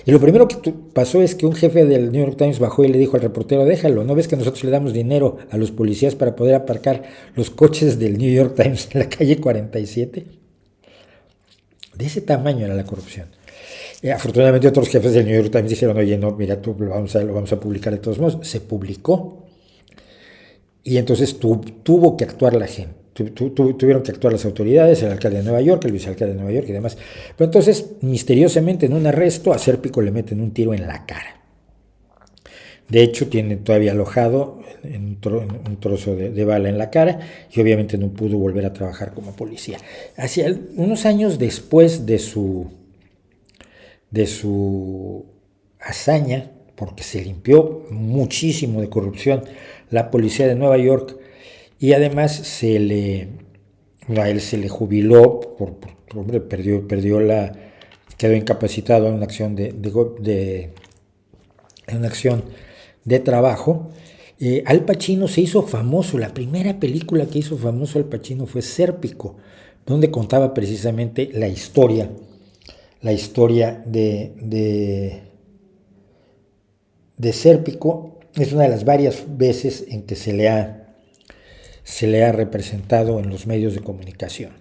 Y lo primero que pasó es que un jefe del New York Times bajó y le dijo al reportero, déjalo, ¿no ves que nosotros le damos dinero a los policías para poder aparcar los coches del New York Times en la calle 47? De ese tamaño era la corrupción. Afortunadamente otros jefes del New York Times dijeron, oye, no, mira, tú lo vamos a publicar de todos modos. Se publicó. Y entonces tuvo que actuar la gente, tuvieron que actuar las autoridades, el alcalde de Nueva York, el vicealcalde de Nueva York y demás. Pero entonces, misteriosamente, en un arresto, a Sérpico le meten un tiro en la cara. De hecho, tiene todavía alojado un trozo de bala en la cara y obviamente no pudo volver a trabajar como policía. Hacia unos años después de su hazaña, porque se limpió muchísimo de corrupción la policía de Nueva York y además a él se le jubiló, hombre, quedó incapacitado en una acción de trabajo. Al Pacino se hizo famoso, la primera película que hizo famoso Al Pacino fue Sérpico, donde contaba precisamente la historia de Sérpico. Es una de las varias veces en que se le ha representado en los medios de comunicación.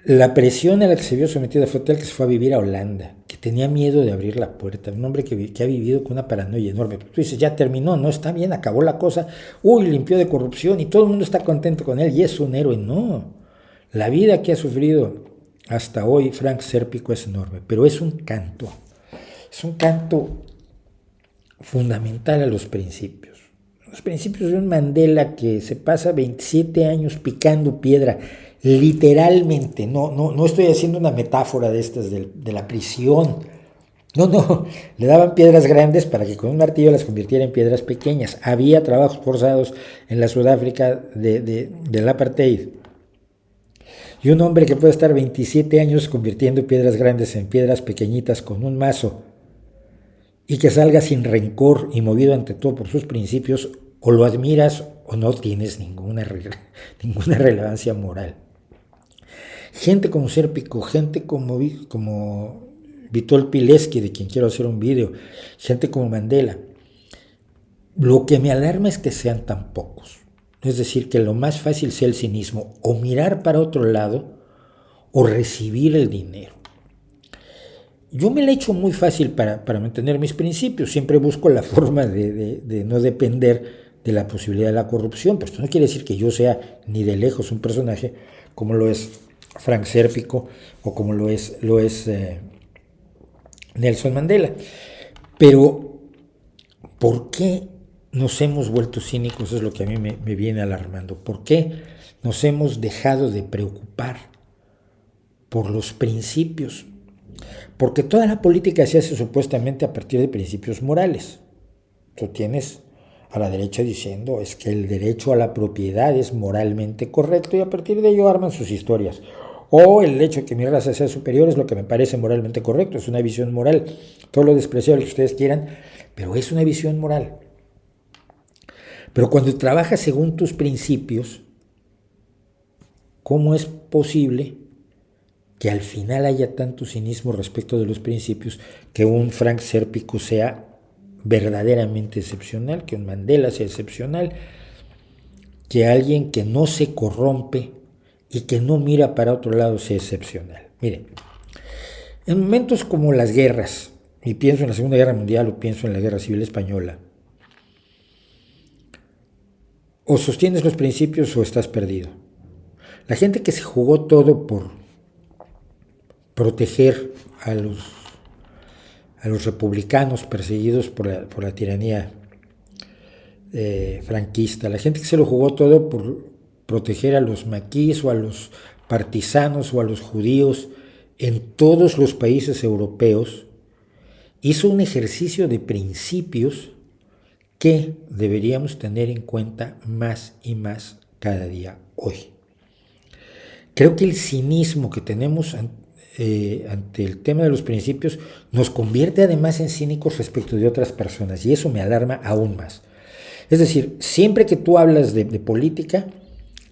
La presión a la que se vio sometida fue tal que se fue a vivir a Holanda, que tenía miedo de abrir la puerta. Un hombre que ha vivido con una paranoia enorme. Tú dices, ya terminó, no, está bien, acabó la cosa. Limpió de corrupción y todo el mundo está contento con él y es un héroe. No, la vida que ha sufrido hasta hoy Frank Sérpico es enorme, pero es un canto. Es un canto fundamental a los principios. Los principios de un Mandela que se pasa 27 años picando piedra, literalmente. No estoy haciendo una metáfora de estas de la prisión. No, le daban piedras grandes para que con un martillo las convirtiera en piedras pequeñas. Había trabajos forzados en la Sudáfrica del apartheid. Y un hombre que puede estar 27 años convirtiendo piedras grandes en piedras pequeñitas con un mazo y que salga sin rencor y movido ante todo por sus principios, o lo admiras o no tienes ninguna relevancia moral. Gente como Sérpico, gente como Witold Pilecki, de quien quiero hacer un video, gente como Mandela. Lo que me alarma es que sean tan pocos. Es decir, que lo más fácil sea el cinismo, o mirar para otro lado, o recibir el dinero. Yo me la he hecho muy fácil para mantener mis principios. Siempre busco la forma de no depender de la posibilidad de la corrupción, pero esto no quiere decir que yo sea ni de lejos un personaje como lo es Frank Sérpico o como lo es Nelson Mandela. Pero, ¿por qué nos hemos vuelto cínicos? Es lo que a mí me viene alarmando. ¿Por qué nos hemos dejado de preocupar por los principios? Porque toda la política se hace supuestamente a partir de principios morales. Tú tienes a la derecha diciendo es que el derecho a la propiedad es moralmente correcto y a partir de ello arman sus historias. O el hecho de que mi raza sea superior es lo que me parece moralmente correcto, es una visión moral. Todo lo despreciable que ustedes quieran, pero es una visión moral. Pero cuando trabajas según tus principios, ¿cómo es posible que al final haya tanto cinismo respecto de los principios, que un Frank Sérpico sea verdaderamente excepcional, que un Mandela sea excepcional, que alguien que no se corrompe y que no mira para otro lado sea excepcional? Miren, en momentos como las guerras, y pienso en la Segunda Guerra Mundial o pienso en la Guerra Civil Española, o sostienes los principios o estás perdido. La gente que se jugó todo por proteger a los republicanos perseguidos por la tiranía franquista, la gente que se lo jugó todo por proteger a los maquis o a los partisanos o a los judíos en todos los países europeos, hizo un ejercicio de principios que deberíamos tener en cuenta más y más cada día hoy. Creo que el cinismo que tenemos ante el tema de los principios nos convierte además en cínicos respecto de otras personas, y eso me alarma aún más. Es decir, siempre que tú hablas de política,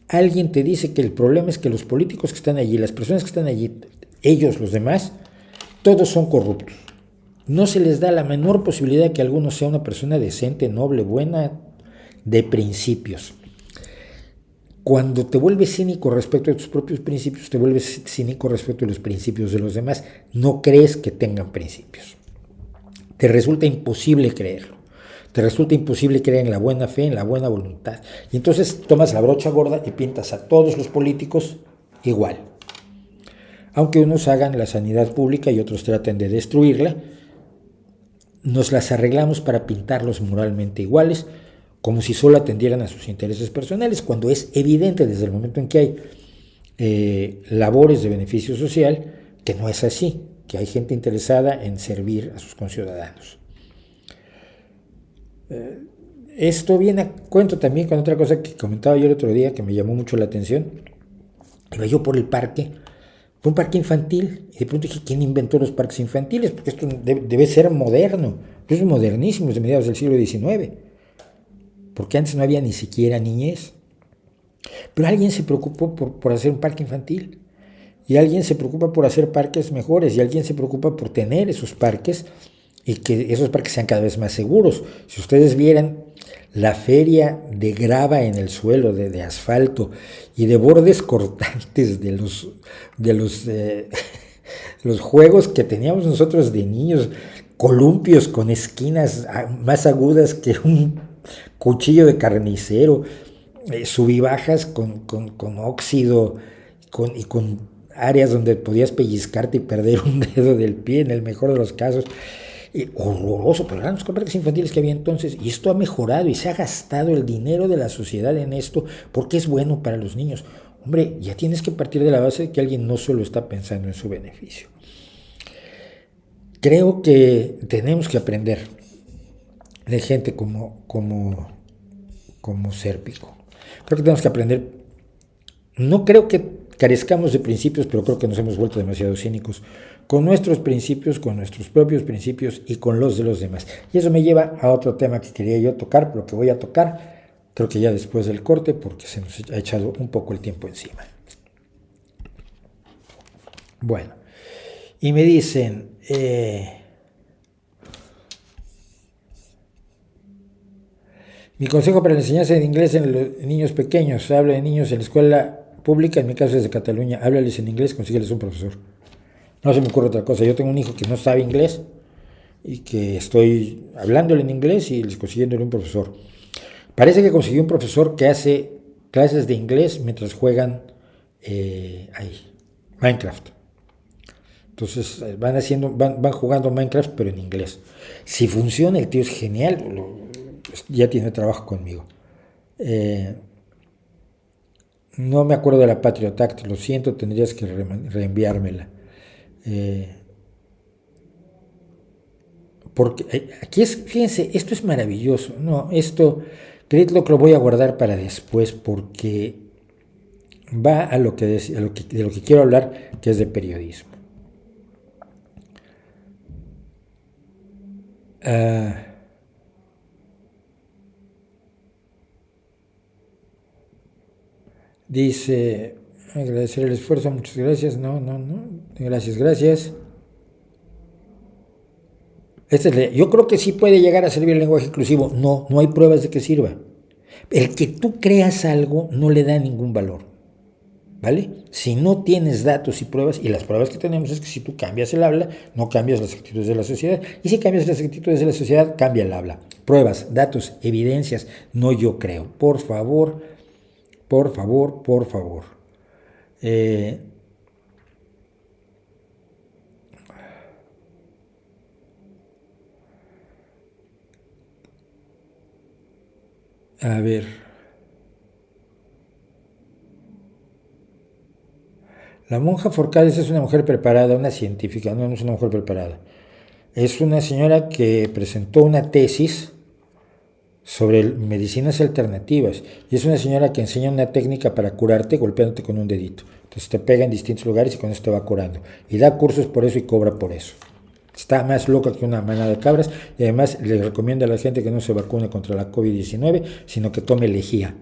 alguien te dice que el problema es que los políticos que están allí, las personas que están allí, ellos, los demás, todos son corruptos. No se les da la menor posibilidad de que alguno sea una persona decente, noble, buena, de principios. Cuando te vuelves cínico respecto a tus propios principios, te vuelves cínico respecto a los principios de los demás. No crees que tengan principios. Te resulta imposible creerlo. Te resulta imposible creer en la buena fe, en la buena voluntad. Y entonces tomas la brocha gorda y pintas a todos los políticos igual. Aunque unos hagan la sanidad pública y otros traten de destruirla, nos las arreglamos para pintarlos moralmente iguales, como si solo atendieran a sus intereses personales, cuando es evidente desde el momento en que hay labores de beneficio social que no es así, que hay gente interesada en servir a sus conciudadanos. Esto viene a cuento también con otra cosa que comentaba yo el otro día que me llamó mucho la atención. Iba yo por el parque, fue un parque infantil, y de pronto dije, ¿quién inventó los parques infantiles? Porque esto debe ser moderno, es modernísimo, es de mediados del siglo XIX, porque antes no había ni siquiera niñez. Pero alguien se preocupó por hacer un parque infantil, y alguien se preocupa por hacer parques mejores, y alguien se preocupa por tener esos parques, y que esos parques sean cada vez más seguros. Si ustedes vieran la feria de grava en el suelo, de asfalto, y de bordes cortantes de los juegos que teníamos nosotros de niños, columpios con esquinas más agudas que un cuchillo de carnicero, subibajas con óxido y con áreas donde podías pellizcarte y perder un dedo del pie en el mejor de los casos. Horroroso, pero eran los parques infantiles que había entonces, y esto ha mejorado y se ha gastado el dinero de la sociedad en esto porque es bueno para los niños. Hombre, ya tienes que partir de la base de que alguien no solo está pensando en su beneficio. Creo que tenemos que aprender de gente como Sérpico. Creo que tenemos que aprender. No creo que carezcamos de principios, pero creo que nos hemos vuelto demasiado cínicos con nuestros principios, con nuestros propios principios y con los de los demás. Y eso me lleva a otro tema que quería yo tocar, pero que voy a tocar, creo que ya después del corte, porque se nos ha echado un poco el tiempo encima. Bueno, y me dicen, mi consejo para la enseñanza de inglés en los niños pequeños, se habla de niños en la escuela pública, en mi caso es de Cataluña, háblales en inglés, consígueles un profesor. No se me ocurre otra cosa. Yo tengo un hijo que no sabe inglés y que estoy hablándole en inglés y les consiguiéndole un profesor. Parece que consiguió un profesor que hace clases de inglés mientras juegan ahí, Minecraft. Entonces van jugando Minecraft pero en inglés. Si funciona, el tío es genial, ya tiene trabajo conmigo. No me acuerdo de la Patriot Act, lo siento, tendrías que reenviármela. Porque aquí fíjense, esto es maravilloso. No, esto, Gridlock lo voy a guardar para después porque va a lo que, de lo que quiero hablar, que es de periodismo. Dice, agradecer el esfuerzo, muchas gracias. No, gracias. Yo creo que sí puede llegar a servir el lenguaje inclusivo. No hay pruebas de que sirva. El que tú creas algo no le da ningún valor. ¿Vale? Si no tienes datos y pruebas, y las pruebas que tenemos es que si tú cambias el habla, no cambias las actitudes de la sociedad. Y si cambias las actitudes de la sociedad, cambia el habla. Pruebas, datos, evidencias, no yo creo. Por favor. A ver. La monja Forcades es una mujer preparada, una científica, no es una mujer preparada. Es una señora que presentó una tesis sobre medicinas alternativas y es una señora que enseña una técnica para curarte golpeándote con un dedito. Entonces te pega en distintos lugares y con eso te va curando. Y da cursos por eso y cobra por eso. Está más loca que una manada de cabras y además le recomienda a la gente que no se vacune contra la COVID-19, sino que tome lejía.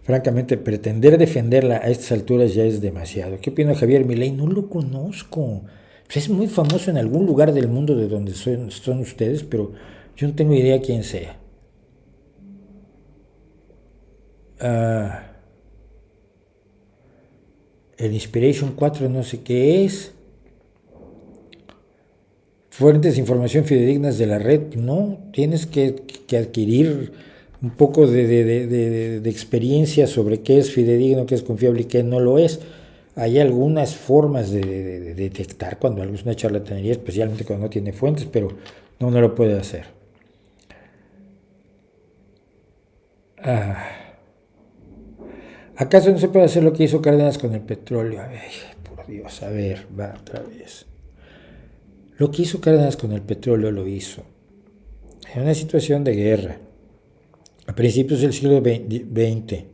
Francamente, pretender defenderla a estas alturas ya es demasiado. ¿Qué opina Javier Milei? No lo conozco. Pues es muy famoso en algún lugar del mundo de donde son ustedes, pero yo no tengo idea quién sea. El Inspiration 4 no sé qué es. Fuentes de información fidedignas de la red. No, tienes que adquirir un poco de experiencia sobre qué es fidedigno, qué es confiable y qué no lo es. Hay algunas formas de detectar cuando algo es una charlatanería, especialmente cuando no tiene fuentes, pero no lo puede hacer. ¿Acaso no se puede hacer lo que hizo Cárdenas con el petróleo? Ay, por Dios, a ver, va otra vez. Lo que hizo Cárdenas con el petróleo lo hizo en una situación de guerra, a principios del siglo XX,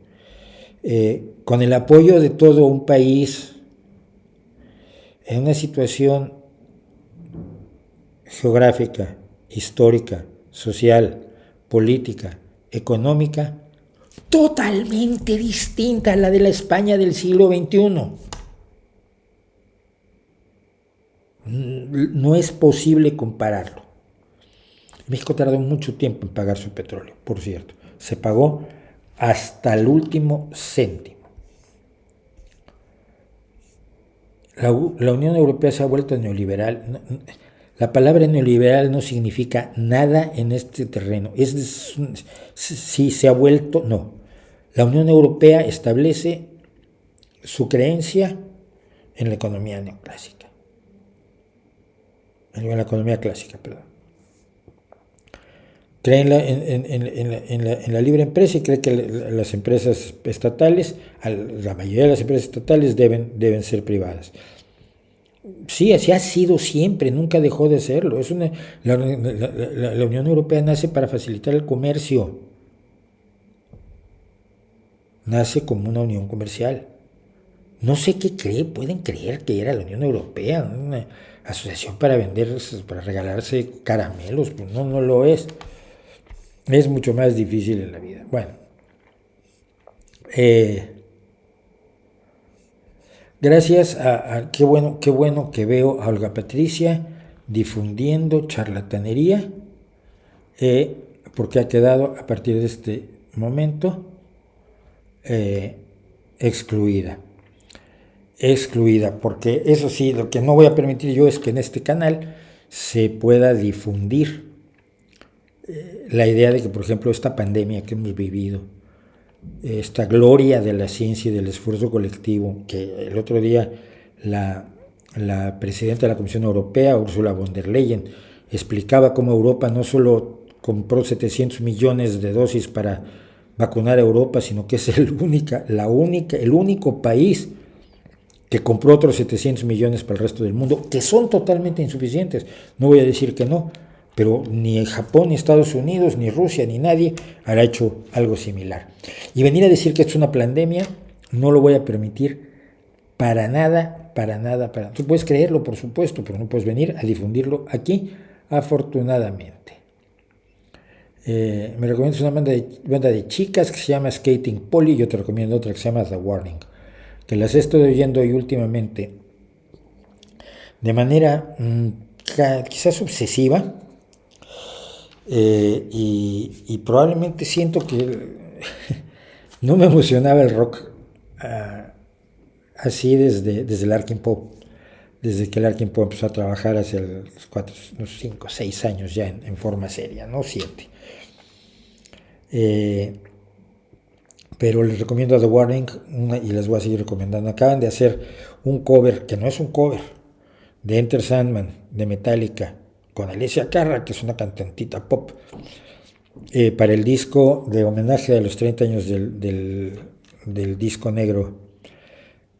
con el apoyo de todo un país, en una situación geográfica, histórica, social, política, económica, totalmente distinta a la de la España del siglo XXI. No es posible compararlo. México tardó mucho tiempo en pagar su petróleo, por cierto. Se pagó hasta el último céntimo. La Unión Europea se ha vuelto neoliberal. La palabra neoliberal no significa nada en este terreno. Si se ha vuelto, no. La Unión Europea establece su creencia en la economía neoclásica. En la economía clásica, perdón. Cree en la libre empresa y cree que las empresas estatales, la mayoría de las empresas estatales deben ser privadas. Sí, así ha sido siempre, nunca dejó de serlo. La Unión Europea nace para facilitar el comercio. Nace como una unión comercial. No sé qué pueden creer que era la Unión Europea, una asociación para vender, para regalarse caramelos. Pues no lo es. Es mucho más difícil en la vida. Bueno. Gracias a qué bueno que veo a Olga Patricia difundiendo charlatanería, porque ha quedado a partir de este momento excluida, porque eso sí, lo que no voy a permitir yo es que en este canal se pueda difundir la idea de que, por ejemplo, esta pandemia que hemos vivido, esta gloria de la ciencia y del esfuerzo colectivo, que el otro día la presidenta de la Comisión Europea, Ursula von der Leyen, explicaba cómo Europa no solo compró 700 millones de dosis para vacunar a Europa, sino que es el único país que compró otros 700 millones para el resto del mundo, que son totalmente insuficientes. No voy a decir que no, pero ni Japón, ni Estados Unidos, ni Rusia, ni nadie habrá hecho algo similar. Y venir a decir que esto es una pandemia, no lo voy a permitir para nada, para nada, para nada. Tú puedes creerlo, por supuesto, pero no puedes venir a difundirlo aquí, afortunadamente. Me recomiendas una banda de chicas que se llama Skating Polly. Yo te recomiendo otra que se llama The Warning, que las he estado oyendo hoy últimamente de manera quizás obsesiva, y probablemente siento que no me emocionaba el rock así desde el Larkin Poe, desde que el Larkin Poe empezó a trabajar hace los 5, 6 años ya en forma seria, no 7. Pero les recomiendo a The Warning, y les voy a seguir recomendando. Acaban de hacer un cover, que no es un cover, de Enter Sandman, de Metallica, con Alicia Cara, que es una cantantita pop, para el disco de homenaje a los 30 años del disco negro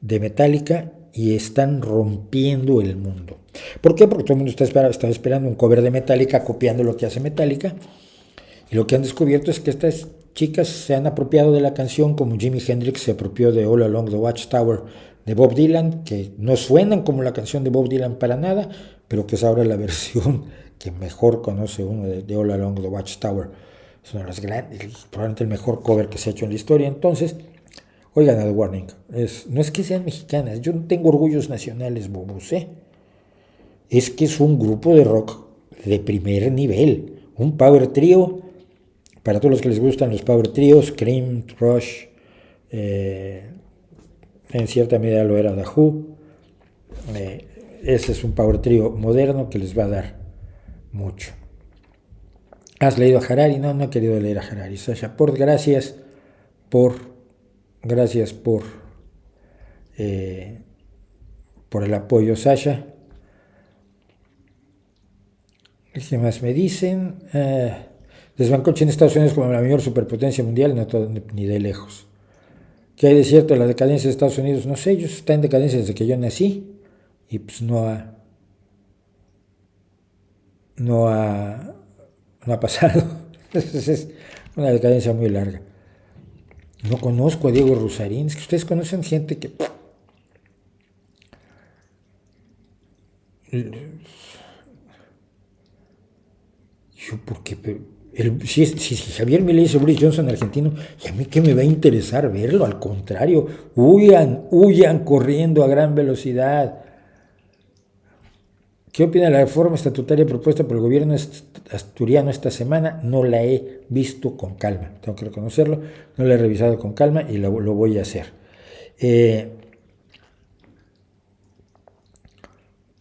de Metallica, y están rompiendo el mundo. ¿Por qué? Porque todo el mundo estaba esperando un cover de Metallica, copiando lo que hace Metallica, y lo que han descubierto es que estas chicas se han apropiado de la canción, como Jimi Hendrix se apropió de All Along the Watchtower de Bob Dylan, que no suenan como la canción de Bob Dylan para nada, pero que es ahora la versión que mejor conoce uno de All Along the Watchtower. Es una de las grandes, probablemente el mejor cover que se ha hecho en la historia. Entonces, oigan a The Warning. No es que sean mexicanas, yo no tengo orgullos nacionales, bobos, es que es un grupo de rock de primer nivel, un power trio. Para todos los que les gustan los power tríos, Cream, Rush, en cierta medida lo era The Who, ese es un power trío moderno que les va a dar mucho. ¿Has leído a Harari? No he querido leer a Harari. Sasha Port, gracias por el apoyo, Sasha. ¿Qué más me dicen? Desbancó China Estados Unidos como la mayor superpotencia mundial, no todo, ni de lejos. ¿Qué hay de cierto de la decadencia de Estados Unidos? No sé, ellos están en decadencia desde que yo nací, y pues no ha pasado. Entonces es una decadencia muy larga. No conozco a Diego Rusarín. Es que ustedes conocen gente que... Yo, porque... Si Javier Milei dice Boris Johnson argentino, ¿y a mí qué me va a interesar verlo? Al contrario, huyan corriendo a gran velocidad. ¿Qué opina de la reforma estatutaria propuesta por el gobierno asturiano esta semana? No la he visto con calma, tengo que reconocerlo, no la he revisado con calma y lo voy a hacer.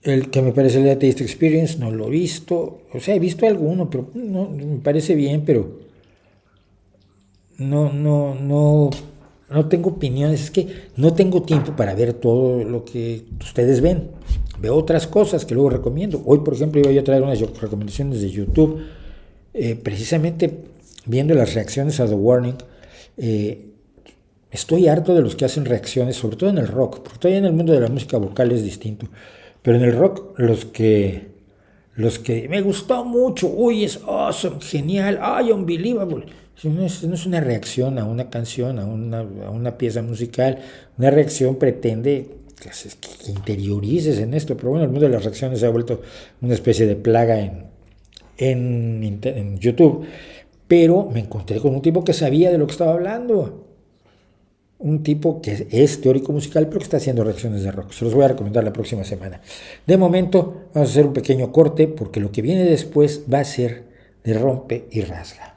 El que me parece el Atheist Experience no lo he visto, o sea, he visto alguno, pero no me parece bien, pero no tengo opiniones, es que no tengo tiempo para ver todo lo que ustedes ven. Veo otras cosas que luego recomiendo. Hoy, por ejemplo, iba a traer unas recomendaciones de YouTube, precisamente viendo las reacciones a The Warning. Estoy harto de los que hacen reacciones, sobre todo en el rock, porque todavía en el mundo de la música vocal es distinto. Pero en el rock, los que me gustó mucho, uy, es awesome, genial, ay, unbelievable. No es una reacción a una canción, a una pieza musical. Una reacción pretende que interiorices en esto. Pero bueno, el mundo de las reacciones se ha vuelto una especie de plaga en YouTube. Pero me encontré con un tipo que sabía de lo que estaba hablando. Un tipo que es teórico musical, pero que está haciendo reacciones de rock. Se los voy a recomendar la próxima semana. De momento, vamos a hacer un pequeño corte, porque lo que viene después va a ser de rompe y rasga.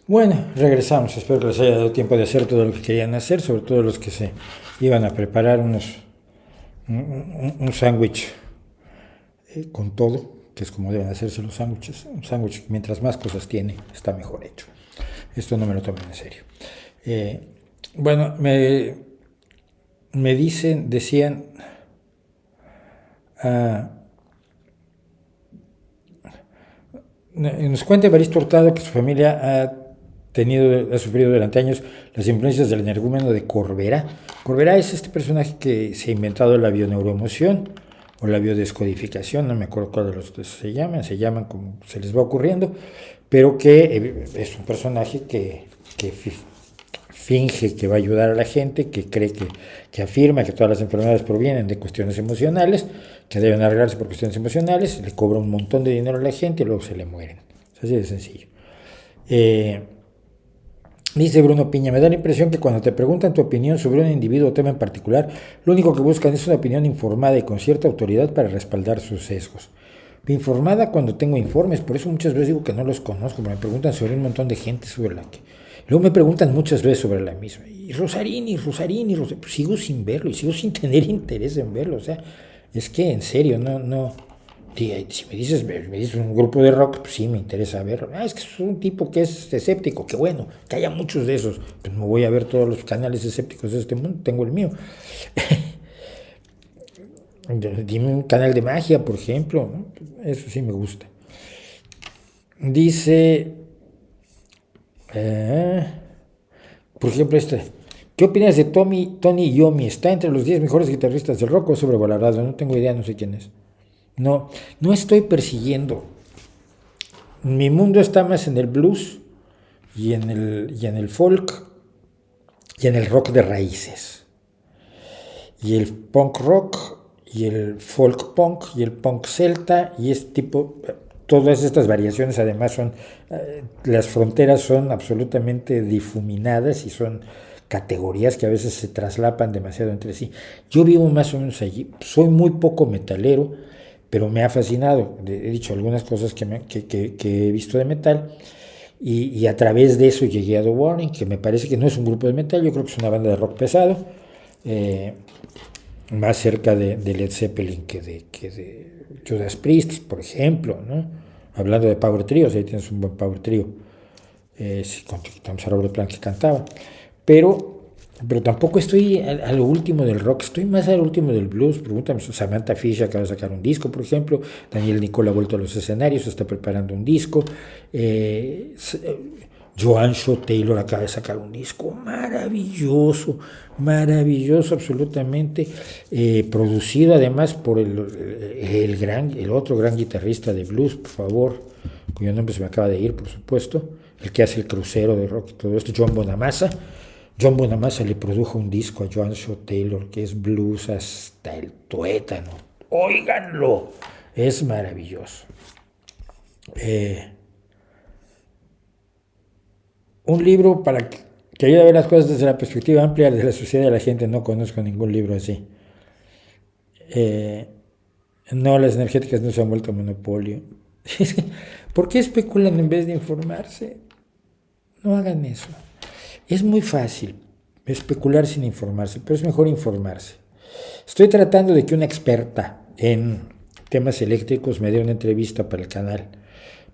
Bueno, regresamos. Espero que les haya dado tiempo de hacer todo lo que querían hacer, sobre todo los que se iban a preparar un sándwich con todo, que es como deben hacerse los sándwiches. Un sándwich, mientras más cosas tiene, está mejor hecho. Esto no me lo tomen en serio. Bueno, me decían, nos cuenta Evaristo Hurtado que su familia ha sufrido durante años las influencias del energúmeno de Corbera. Corbera es este personaje que se ha inventado la bioneuroemoción o la biodescodificación, no me acuerdo cuál de los dos se llaman como se les va ocurriendo, pero que es un personaje que finge que va a ayudar a la gente, que cree que afirma que todas las enfermedades provienen de cuestiones emocionales, que deben arreglarse por cuestiones emocionales, le cobra un montón de dinero a la gente y luego se le mueren. Es así de sencillo. Dice Bruno Piña, me da la impresión que cuando te preguntan tu opinión sobre un individuo o tema en particular, lo único que buscan es una opinión informada y con cierta autoridad para respaldar sus sesgos. Informada cuando tengo informes, por eso muchas veces digo que no los conozco, me preguntan sobre un montón de gente sobre la que... Luego me preguntan muchas veces sobre la misma. Y Rosarini, pues sigo sin verlo y sigo sin tener interés en verlo. O sea, es que en serio, no. Si me dices un grupo de rock, pues sí me interesa verlo. Es que es un tipo que es escéptico, que bueno, que haya muchos de esos. Pues me voy a ver todos los canales escépticos de este mundo, tengo el mío. Dime un canal de magia, por ejemplo, ¿no? Eso sí me gusta. Dice, por ejemplo, ¿qué opinas de Tony Iommi? ¿Está entre los 10 mejores guitarristas del rock o sobrevalorado? No tengo idea, no sé quién es. No estoy persiguiendo. Mi mundo está más en el blues y en el folk y en el rock de raíces. Y el punk rock y el folk punk y el punk celta y este tipo, todas estas variaciones además son, las fronteras son absolutamente difuminadas y son categorías que a veces se traslapan demasiado entre sí. Yo vivo más o menos allí, soy muy poco metalero, pero me ha fascinado. He dicho algunas cosas que he visto de metal y a través de eso llegué a The Warning, que me parece que no es un grupo de metal, yo creo que es una banda de rock pesado, más cerca de Led Zeppelin que de Judas Priest, por ejemplo, ¿no? Hablando de power tríos, ahí tienes un buen power trío, si quitamos a Robert Plant que cantaba, pero tampoco estoy a lo último del rock, estoy más al último del blues. Pregúntame, Samantha Fish acaba de sacar un disco, por ejemplo, Daniel Nicole ha vuelto a los escenarios, está preparando un disco, Joancho Taylor acaba de sacar un disco maravilloso absolutamente, producido además por el otro gran guitarrista de blues, por favor, cuyo nombre se me acaba de ir, por supuesto, el que hace el crucero de rock y todo esto, John Bonamassa. John Bonamassa le produjo un disco a Joancho Taylor que es blues hasta el tuétano. ¡Óiganlo! Es maravilloso. Un libro para que ayude a ver las cosas desde la perspectiva amplia de la sociedad de la gente. No conozco ningún libro así. No, las energéticas no se han vuelto monopolio. ¿Por qué especulan en vez de informarse? No hagan eso. Es muy fácil especular sin informarse, pero es mejor informarse. Estoy tratando de que una experta en temas eléctricos me dé una entrevista para el canal,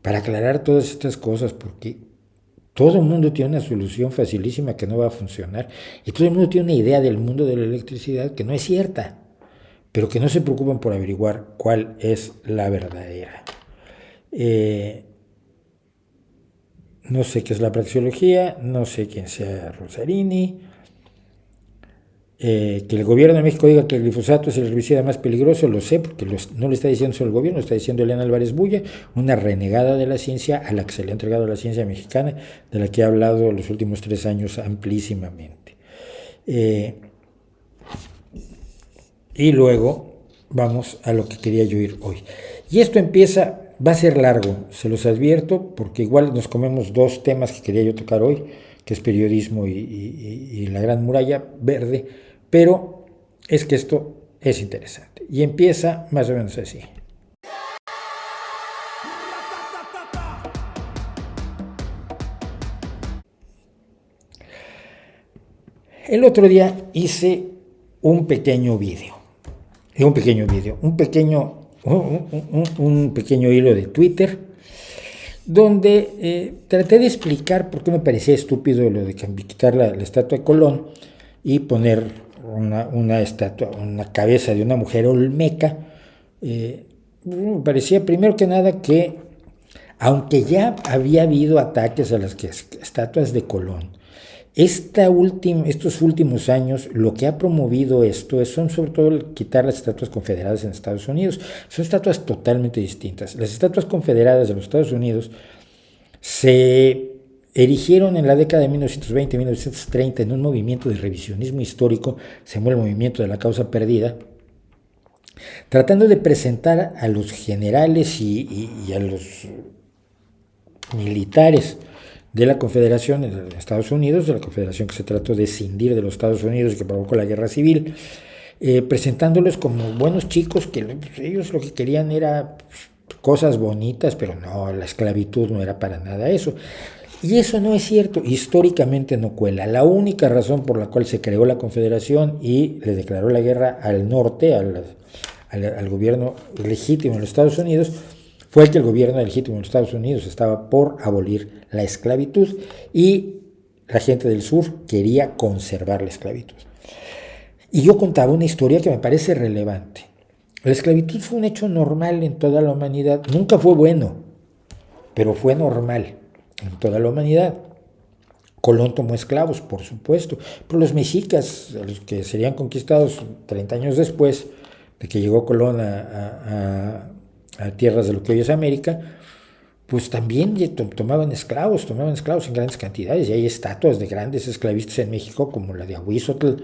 para aclarar todas estas cosas, porque todo el mundo tiene una solución facilísima que no va a funcionar, y todo el mundo tiene una idea del mundo de la electricidad que no es cierta, pero que no se preocupan por averiguar cuál es la verdadera. No sé qué es la praxeología, no sé quién sea Rosarini. Que el gobierno de México diga que el glifosato es el herbicida más peligroso, lo sé, porque no lo está diciendo solo el gobierno, lo está diciendo Elena Álvarez Bulla, una renegada de la ciencia a la que se le ha entregado la ciencia mexicana, de la que he hablado los últimos 3 años amplísimamente. Y luego vamos a lo que quería yo ir hoy. Y esto va a ser largo, se los advierto, porque igual nos comemos 2 temas que quería yo tocar hoy, que es periodismo y la Gran Muralla Verde, pero es que esto es interesante. Y empieza más o menos así. El otro día hice un pequeño video, un pequeño hilo de Twitter, donde traté de explicar por qué me parecía estúpido lo de quitar la estatua de Colón y poner una estatua, una cabeza de una mujer olmeca. Me parecía primero que nada que, aunque ya había habido ataques a las estatuas de Colón, estos últimos años lo que ha promovido esto son sobre todo el quitar las estatuas confederadas en Estados Unidos. Son estatuas totalmente distintas. Las estatuas confederadas de los Estados Unidos se erigieron en la década de 1920 y 1930 en un movimiento de revisionismo histórico, se llamó el movimiento de la causa perdida, tratando de presentar a los generales y a los militares de la Confederación de Estados Unidos, de la Confederación que se trató de escindir de los Estados Unidos y que provocó la guerra civil, presentándolos como buenos chicos que ellos lo que querían era cosas bonitas, pero no, la esclavitud no era para nada eso. Y eso no es cierto, históricamente no cuela. La única razón por la cual se creó la Confederación y le declaró la guerra al norte, al gobierno legítimo de los Estados Unidos, fue que el gobierno legítimo de los Estados Unidos estaba por abolir la esclavitud y la gente del sur quería conservar la esclavitud. Y yo contaba una historia que me parece relevante. La esclavitud fue un hecho normal en toda la humanidad. Nunca fue bueno, pero fue normal en toda la humanidad. Colón tomó esclavos, por supuesto, pero los mexicas, los que serían conquistados 30 años después de que llegó Colón a tierras de lo que hoy es América, pues también tomaban esclavos en grandes cantidades, y hay estatuas de grandes esclavistas en México, como la de Ahuizotl,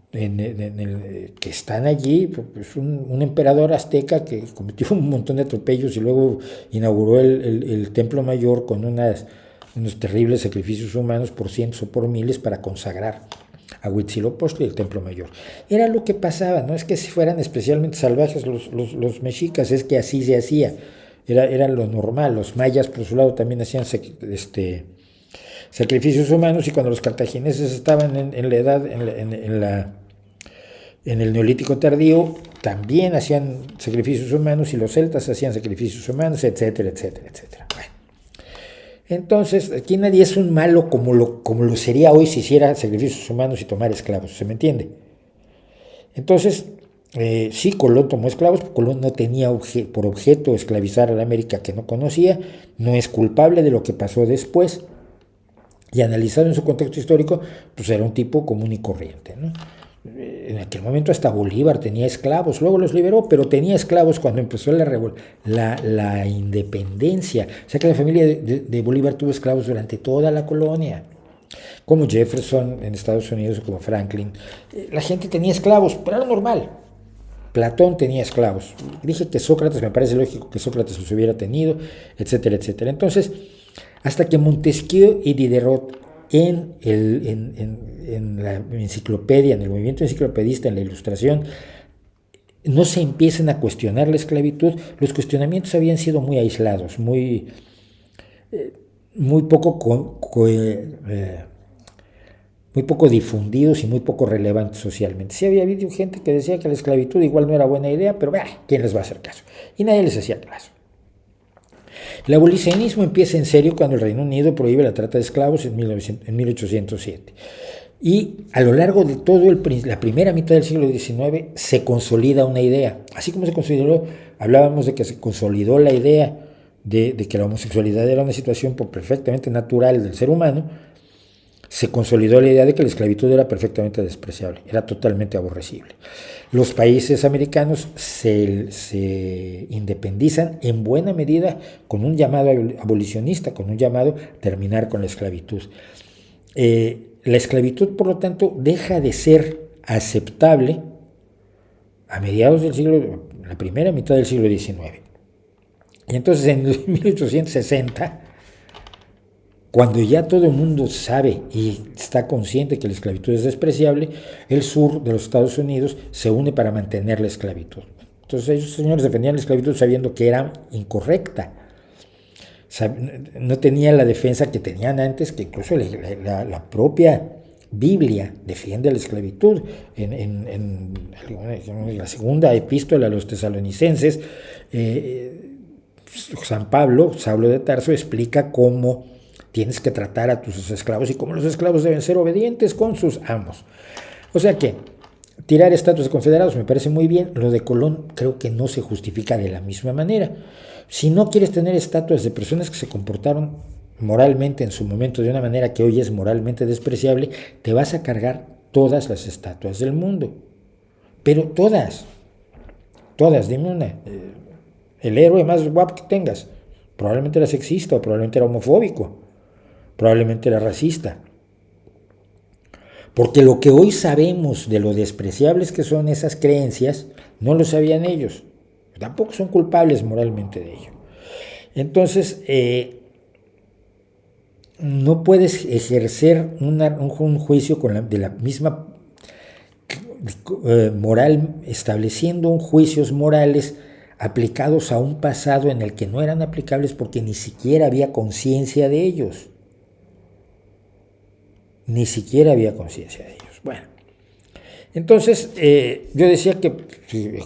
que están allí, pues un emperador azteca que cometió un montón de atropellos y luego inauguró el Templo Mayor con unos terribles sacrificios humanos por cientos o por miles para consagrar a Huitzilopochtli el Templo Mayor. Era lo que pasaba, no es que fueran especialmente salvajes los mexicas, es que así se hacía, era lo normal. Los mayas por su lado también hacían sacrificios humanos, y cuando los cartagineses estaban en la edad, en el Neolítico tardío, también hacían sacrificios humanos, y los celtas hacían sacrificios humanos, etcétera, etcétera, etcétera. Bueno. Entonces, aquí nadie es un malo como lo sería hoy si hiciera sacrificios humanos y tomar esclavos, ¿se me entiende? Entonces, sí, Colón tomó esclavos, Colón no tenía por objeto esclavizar a la América que no conocía, no es culpable de lo que pasó después, y analizado en su contexto histórico, pues era un tipo común y corriente, ¿no? En aquel momento hasta Bolívar tenía esclavos, luego los liberó, pero tenía esclavos cuando empezó la independencia. O sea que la familia de Bolívar tuvo esclavos durante toda la colonia, como Jefferson en Estados Unidos o como Franklin. La gente tenía esclavos, pero era normal. Platón tenía esclavos. Dije que Sócrates, me parece lógico que Sócrates los hubiera tenido, etcétera, etcétera. Entonces, hasta que Montesquieu y Diderot en la enciclopedia, en el movimiento enciclopedista, en la Ilustración, no se empiezan a cuestionar la esclavitud, los cuestionamientos habían sido muy aislados, muy poco difundidos y muy poco relevantes socialmente. Sí había habido gente que decía que la esclavitud igual no era buena idea, pero ¿quién les va a hacer caso? Y nadie les hacía caso. El abolicionismo empieza en serio cuando el Reino Unido prohíbe la trata de esclavos en 1807. Y a lo largo de toda la primera mitad del siglo XIX se consolida una idea. Así como se consolidó, hablábamos de que se consolidó la idea de que la homosexualidad era una situación perfectamente natural del ser humano, se consolidó la idea de que la esclavitud era perfectamente despreciable, era totalmente aborrecible. Los países americanos se independizan en buena medida con un llamado abolicionista, con un llamado a terminar con la esclavitud. La esclavitud, por lo tanto, deja de ser aceptable a mediados del siglo, la primera mitad del siglo XIX. Y entonces en 1860, cuando ya todo el mundo sabe y está consciente que la esclavitud es despreciable, el sur de los Estados Unidos se une para mantener la esclavitud. Entonces ellos, señores, defendían la esclavitud sabiendo que era incorrecta. No tenía la defensa que tenían antes, que incluso la propia Biblia defiende la esclavitud. En la segunda epístola a los tesalonicenses, San Pablo, Saulo de Tarso, explica cómo tienes que tratar a tus esclavos y cómo los esclavos deben ser obedientes con sus amos. O sea que tirar estatuas de confederados me parece muy bien. Lo de Colón creo que no se justifica de la misma manera. Si no quieres tener estatuas de personas que se comportaron moralmente en su momento de una manera que hoy es moralmente despreciable, te vas a cargar todas las estatuas del mundo. Pero todas, dime una. El héroe más guapo que tengas, probablemente era sexista, o probablemente era homofóbico, probablemente era racista. Porque lo que hoy sabemos de lo despreciables que son esas creencias, no lo sabían ellos. Tampoco son culpables moralmente de ello. Entonces, no puedes ejercer un juicio de la misma moral, estableciendo juicios morales aplicados a un pasado en el que no eran aplicables porque ni siquiera había conciencia de ellos. Ni siquiera había conciencia de ellos. Bueno, entonces yo decía que,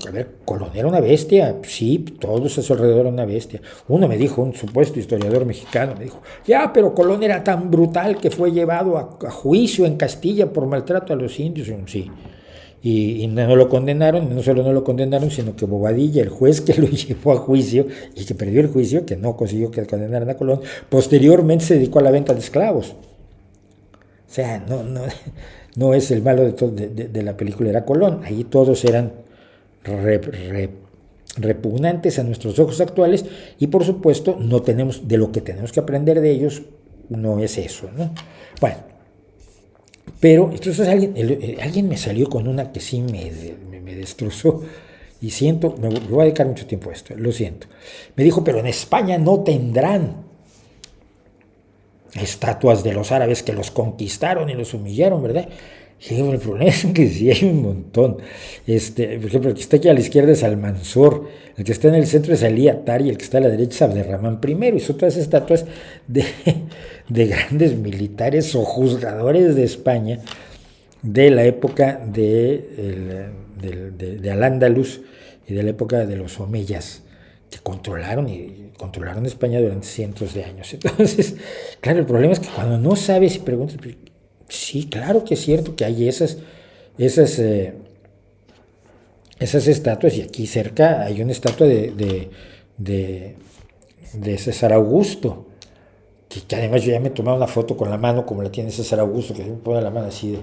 a ver, Colón era una bestia. Sí, todos a su alrededor eran una bestia. Uno me dijo, un supuesto historiador mexicano, me dijo, ya, pero Colón era tan brutal que fue llevado a juicio en Castilla por maltrato a los indios. Sí. Y no lo condenaron, no solo no lo condenaron, sino que Bobadilla, el juez que lo llevó a juicio y que perdió el juicio, que no consiguió que condenaran a Colón, posteriormente se dedicó a la venta de esclavos. O sea, no es el malo de la película, era Colón. Ahí todos eran repugnantes a nuestros ojos actuales y por supuesto no tenemos, de lo que tenemos que aprender de ellos no es eso, ¿no? Bueno, pero entonces alguien me salió con una que sí me destrozó y siento, me voy a dedicar mucho tiempo a esto, lo siento. Me dijo, pero en España no tendrán estatuas de los árabes que los conquistaron y los humillaron, ¿verdad? Y digo, el problema es que sí hay un montón. Por ejemplo, el que está aquí a la izquierda es Almanzor, el que está en el centro es Ali Attar y el que está a la derecha es Abderramán I. Y son todas estatuas de grandes militares o juzgadores de España de la época de Al-Ándalus y de la época de los omeyas, que controlaron España durante cientos de años. Entonces, claro, el problema es que cuando no sabes y preguntas, sí, claro que es cierto que hay esas estatuas, y aquí cerca hay una estatua de César Augusto, que además yo ya me tomaba una foto con la mano como la tiene César Augusto, que se me pone la mano así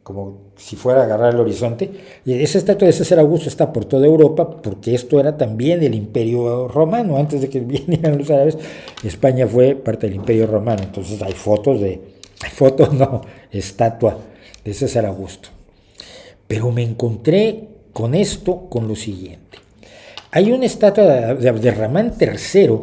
como si fuera a agarrar el horizonte. Y esa estatua de César Augusto está por toda Europa, porque esto era también el Imperio Romano. Antes de que vinieran los árabes, España fue parte del Imperio Romano. Entonces estatua de César Augusto. Pero me encontré con esto, con lo siguiente. Hay una estatua de Abderramán III,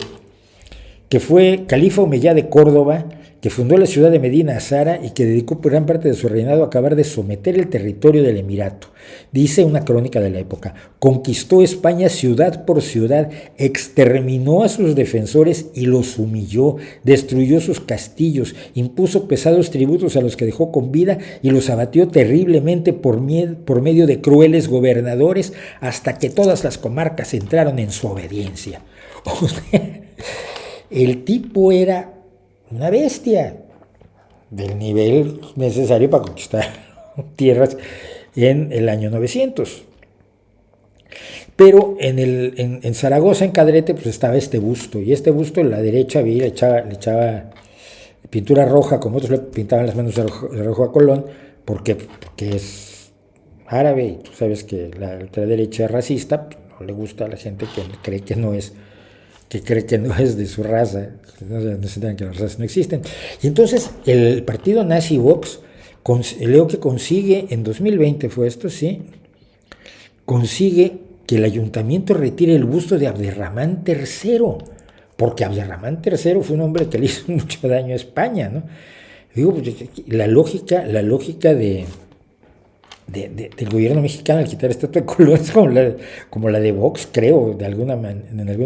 que fue califa omeyá de Córdoba, que fundó la ciudad de Medina Azara y que dedicó gran parte de su reinado a acabar de someter el territorio del emirato. Dice una crónica de la época: conquistó España ciudad por ciudad, exterminó a sus defensores y los humilló, destruyó sus castillos, impuso pesados tributos a los que dejó con vida y los abatió terriblemente por medio de crueles gobernadores, hasta que todas las comarcas entraron en su obediencia. O sea, el tipo era una bestia del nivel necesario para conquistar tierras en el año 900. Pero en Zaragoza, en Cadrete, pues estaba este busto, y este busto en la derecha le echaba pintura roja, como otros le pintaban las manos de rojo a Colón, porque es árabe, y tú sabes que la ultraderecha es racista, pues no le gusta a la gente que cree que no es de su raza, no se que las razas no existen. Y entonces el partido nazi Vox, leo que consigue, en 2020 fue esto, sí, consigue que el ayuntamiento retire el busto de Abderramán III, porque Abderramán III fue un hombre que le hizo mucho daño a España, ¿no? Digo, la lógica de del gobierno mexicano al quitar estatua de Colón es como la de Vox, creo, en alguna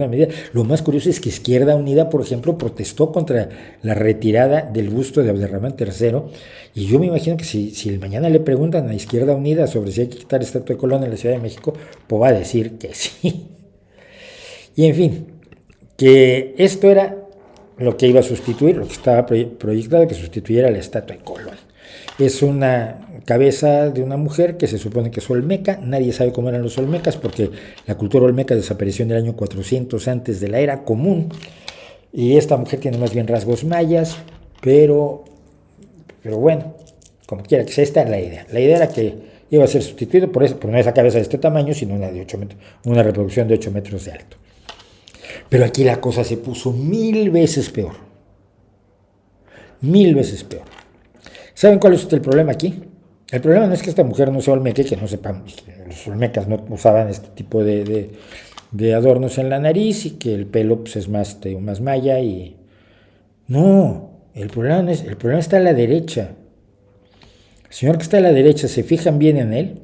medida. Lo más curioso es que Izquierda Unida, por ejemplo, protestó contra la retirada del busto de Abderramán III, y yo me imagino que si mañana le preguntan a Izquierda Unida sobre si hay que quitar estatua de Colón en la Ciudad de México, pues va a decir que sí. Y en fin, que esto era lo que iba a sustituir, lo que estaba proyectado, que sustituyera la estatua de Colón. Es una cabeza de una mujer que se supone que es olmeca. Nadie sabe cómo eran los olmecas porque la cultura olmeca desapareció en el año 400 antes de la era común, y esta mujer tiene más bien rasgos mayas, pero bueno, como quiera que sea, esta era la idea. La idea era que iba a ser sustituido por no esa cabeza de este tamaño, sino una de 8 metros, una reproducción de 8 metros de alto. Pero aquí la cosa se puso 1000 veces peor. 1000 veces peor. ¿Saben cuál es el problema aquí? El problema no es que esta mujer no sea olmeca, que no sepamos, los olmecas no usaban este tipo de adornos en la nariz, y que el pelo pues, es más maya. Y no, el problema está a la derecha. El señor que está a la derecha, ¿se fijan bien en él?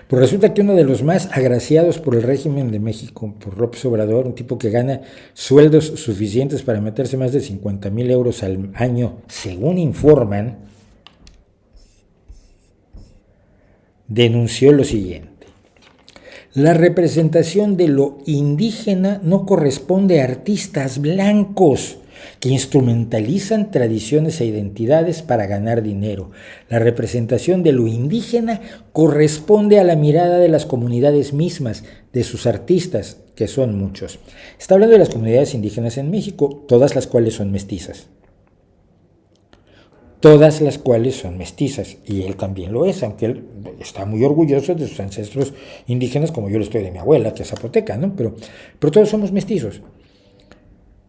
Pues resulta que uno de los más agraciados por el régimen de México, por López Obrador, un tipo que gana sueldos suficientes para meterse más de 50,000 euros al año, según informan, denunció lo siguiente: la representación de lo indígena no corresponde a artistas blancos que instrumentalizan tradiciones e identidades para ganar dinero. La representación de lo indígena corresponde a la mirada de las comunidades mismas, de sus artistas, que son muchos. Está hablando de las comunidades indígenas en México, todas las cuales son mestizas. Todas las cuales son mestizas, y él también lo es, aunque él está muy orgulloso de sus ancestros indígenas, como yo lo estoy de mi abuela, que es zapoteca, ¿no? Pero todos somos mestizos.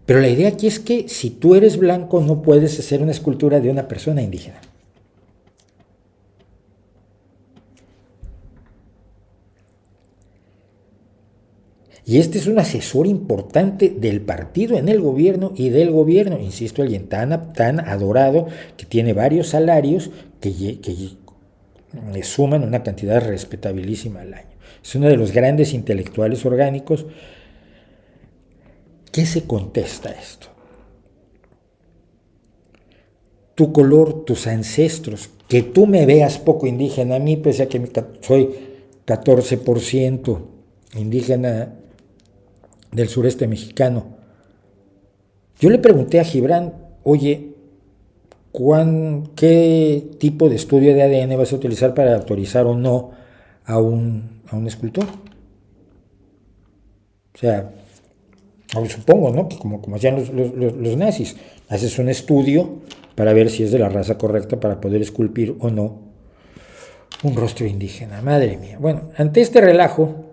Pero la idea aquí es que si tú eres blanco no puedes hacer una escultura de una persona indígena. Y este es un asesor importante del partido en el gobierno y del gobierno, insisto, alguien tan adorado, que tiene varios salarios que le suman una cantidad respetabilísima al año. Es uno de los grandes intelectuales orgánicos. ¿Qué se contesta a esto? Tu color, tus ancestros, que tú me veas poco indígena a mí, pese a que soy 14% indígena del sureste mexicano. Yo le pregunté a Gibran, oye, ¿qué tipo de estudio de ADN vas a utilizar para autorizar o no a un escultor? O sea, supongo, ¿no? Que como hacían los nazis, haces un estudio para ver si es de la raza correcta para poder esculpir o no un rostro indígena. Madre mía. Bueno, ante este relajo,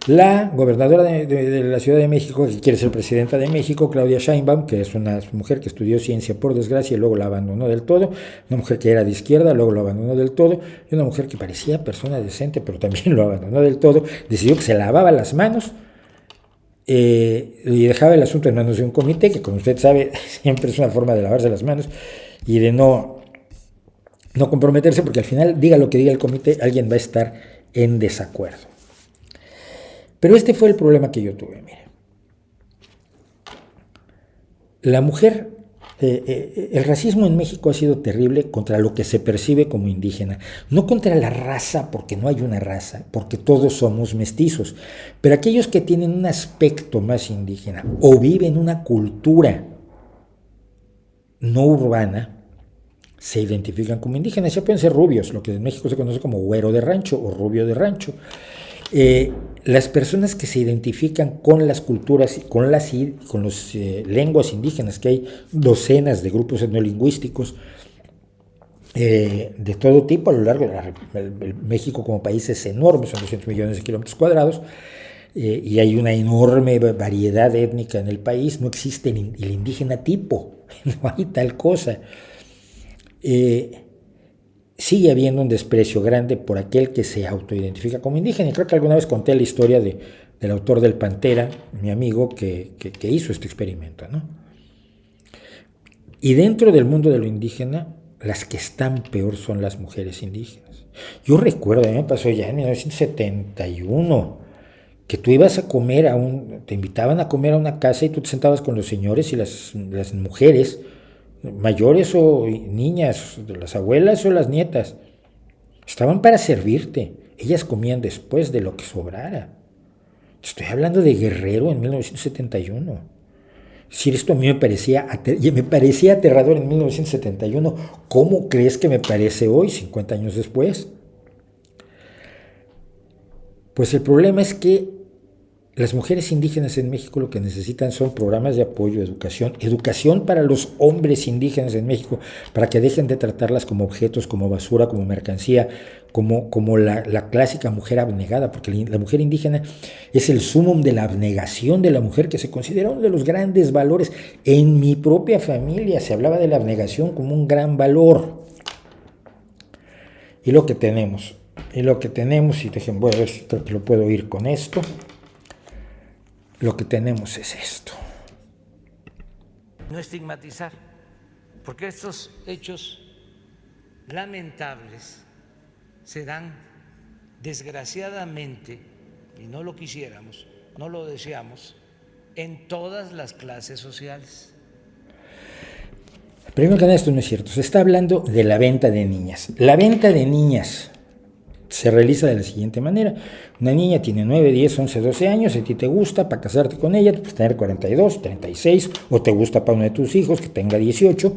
la gobernadora de la Ciudad de México, que quiere ser presidenta de México, Claudia Sheinbaum, que es una mujer que estudió ciencia por desgracia y luego la abandonó del todo, una mujer que era de izquierda, luego lo abandonó del todo, y una mujer que parecía persona decente, pero también lo abandonó del todo, decidió que se lavaba las manos y dejaba el asunto en manos de un comité, que como usted sabe siempre es una forma de lavarse las manos y de no comprometerse, porque al final, diga lo que diga el comité, alguien va a estar en desacuerdo. Pero este fue el problema que yo tuve, mire. La mujer, el racismo en México ha sido terrible contra lo que se percibe como indígena, no contra la raza, porque no hay una raza, porque todos somos mestizos, pero aquellos que tienen un aspecto más indígena o viven una cultura no urbana, se identifican como indígenas. Ya pueden ser rubios, lo que en México se conoce como güero de rancho o rubio de rancho. Las personas que se identifican con las culturas, con las lenguas indígenas, que hay docenas de grupos etnolingüísticos de todo tipo a lo largo de México como país es enorme, son 200 millones de kilómetros cuadrados, y hay una enorme variedad étnica en el país. No existe el indígena tipo, no hay tal cosa. Sigue habiendo un desprecio grande por aquel que se autoidentifica como indígena. Y creo que alguna vez conté la historia del autor del Pantera, mi amigo, que hizo este experimento, ¿no? Y dentro del mundo de lo indígena, las que están peor son las mujeres indígenas. Yo recuerdo, a mí me pasó ya en 1971, que tú ibas a comer te invitaban a comer a una casa y tú te sentabas con los señores y las mujeres, mayores o niñas, las abuelas o las nietas, estaban para servirte. Ellas comían después de lo que sobrara. Estoy hablando de Guerrero en 1971. Si esto a mí me parecía aterrador en 1971, ¿cómo crees que me parece hoy, 50 años después? Pues el problema es que las mujeres indígenas en México lo que necesitan son programas de apoyo, educación para los hombres indígenas en México, para que dejen de tratarlas como objetos, como basura, como mercancía, como la clásica mujer abnegada, porque la mujer indígena es el sumum de la abnegación de la mujer, que se considera uno de los grandes valores. En mi propia familia se hablaba de la abnegación como un gran valor. Y lo que tenemos, y dejen, voy a ver si creo que lo puedo ir con esto. Lo que tenemos es esto. No estigmatizar, porque estos hechos lamentables se dan desgraciadamente, y no lo quisiéramos, no lo deseamos, en todas las clases sociales. Primero que nada, esto no es cierto. Se está hablando de la venta de niñas. La venta de niñas se realiza de la siguiente manera. Una niña tiene 9, 10, 11, 12 años, a ti te gusta para casarte con ella, puedes tener 42, 36, o te gusta para uno de tus hijos que tenga 18,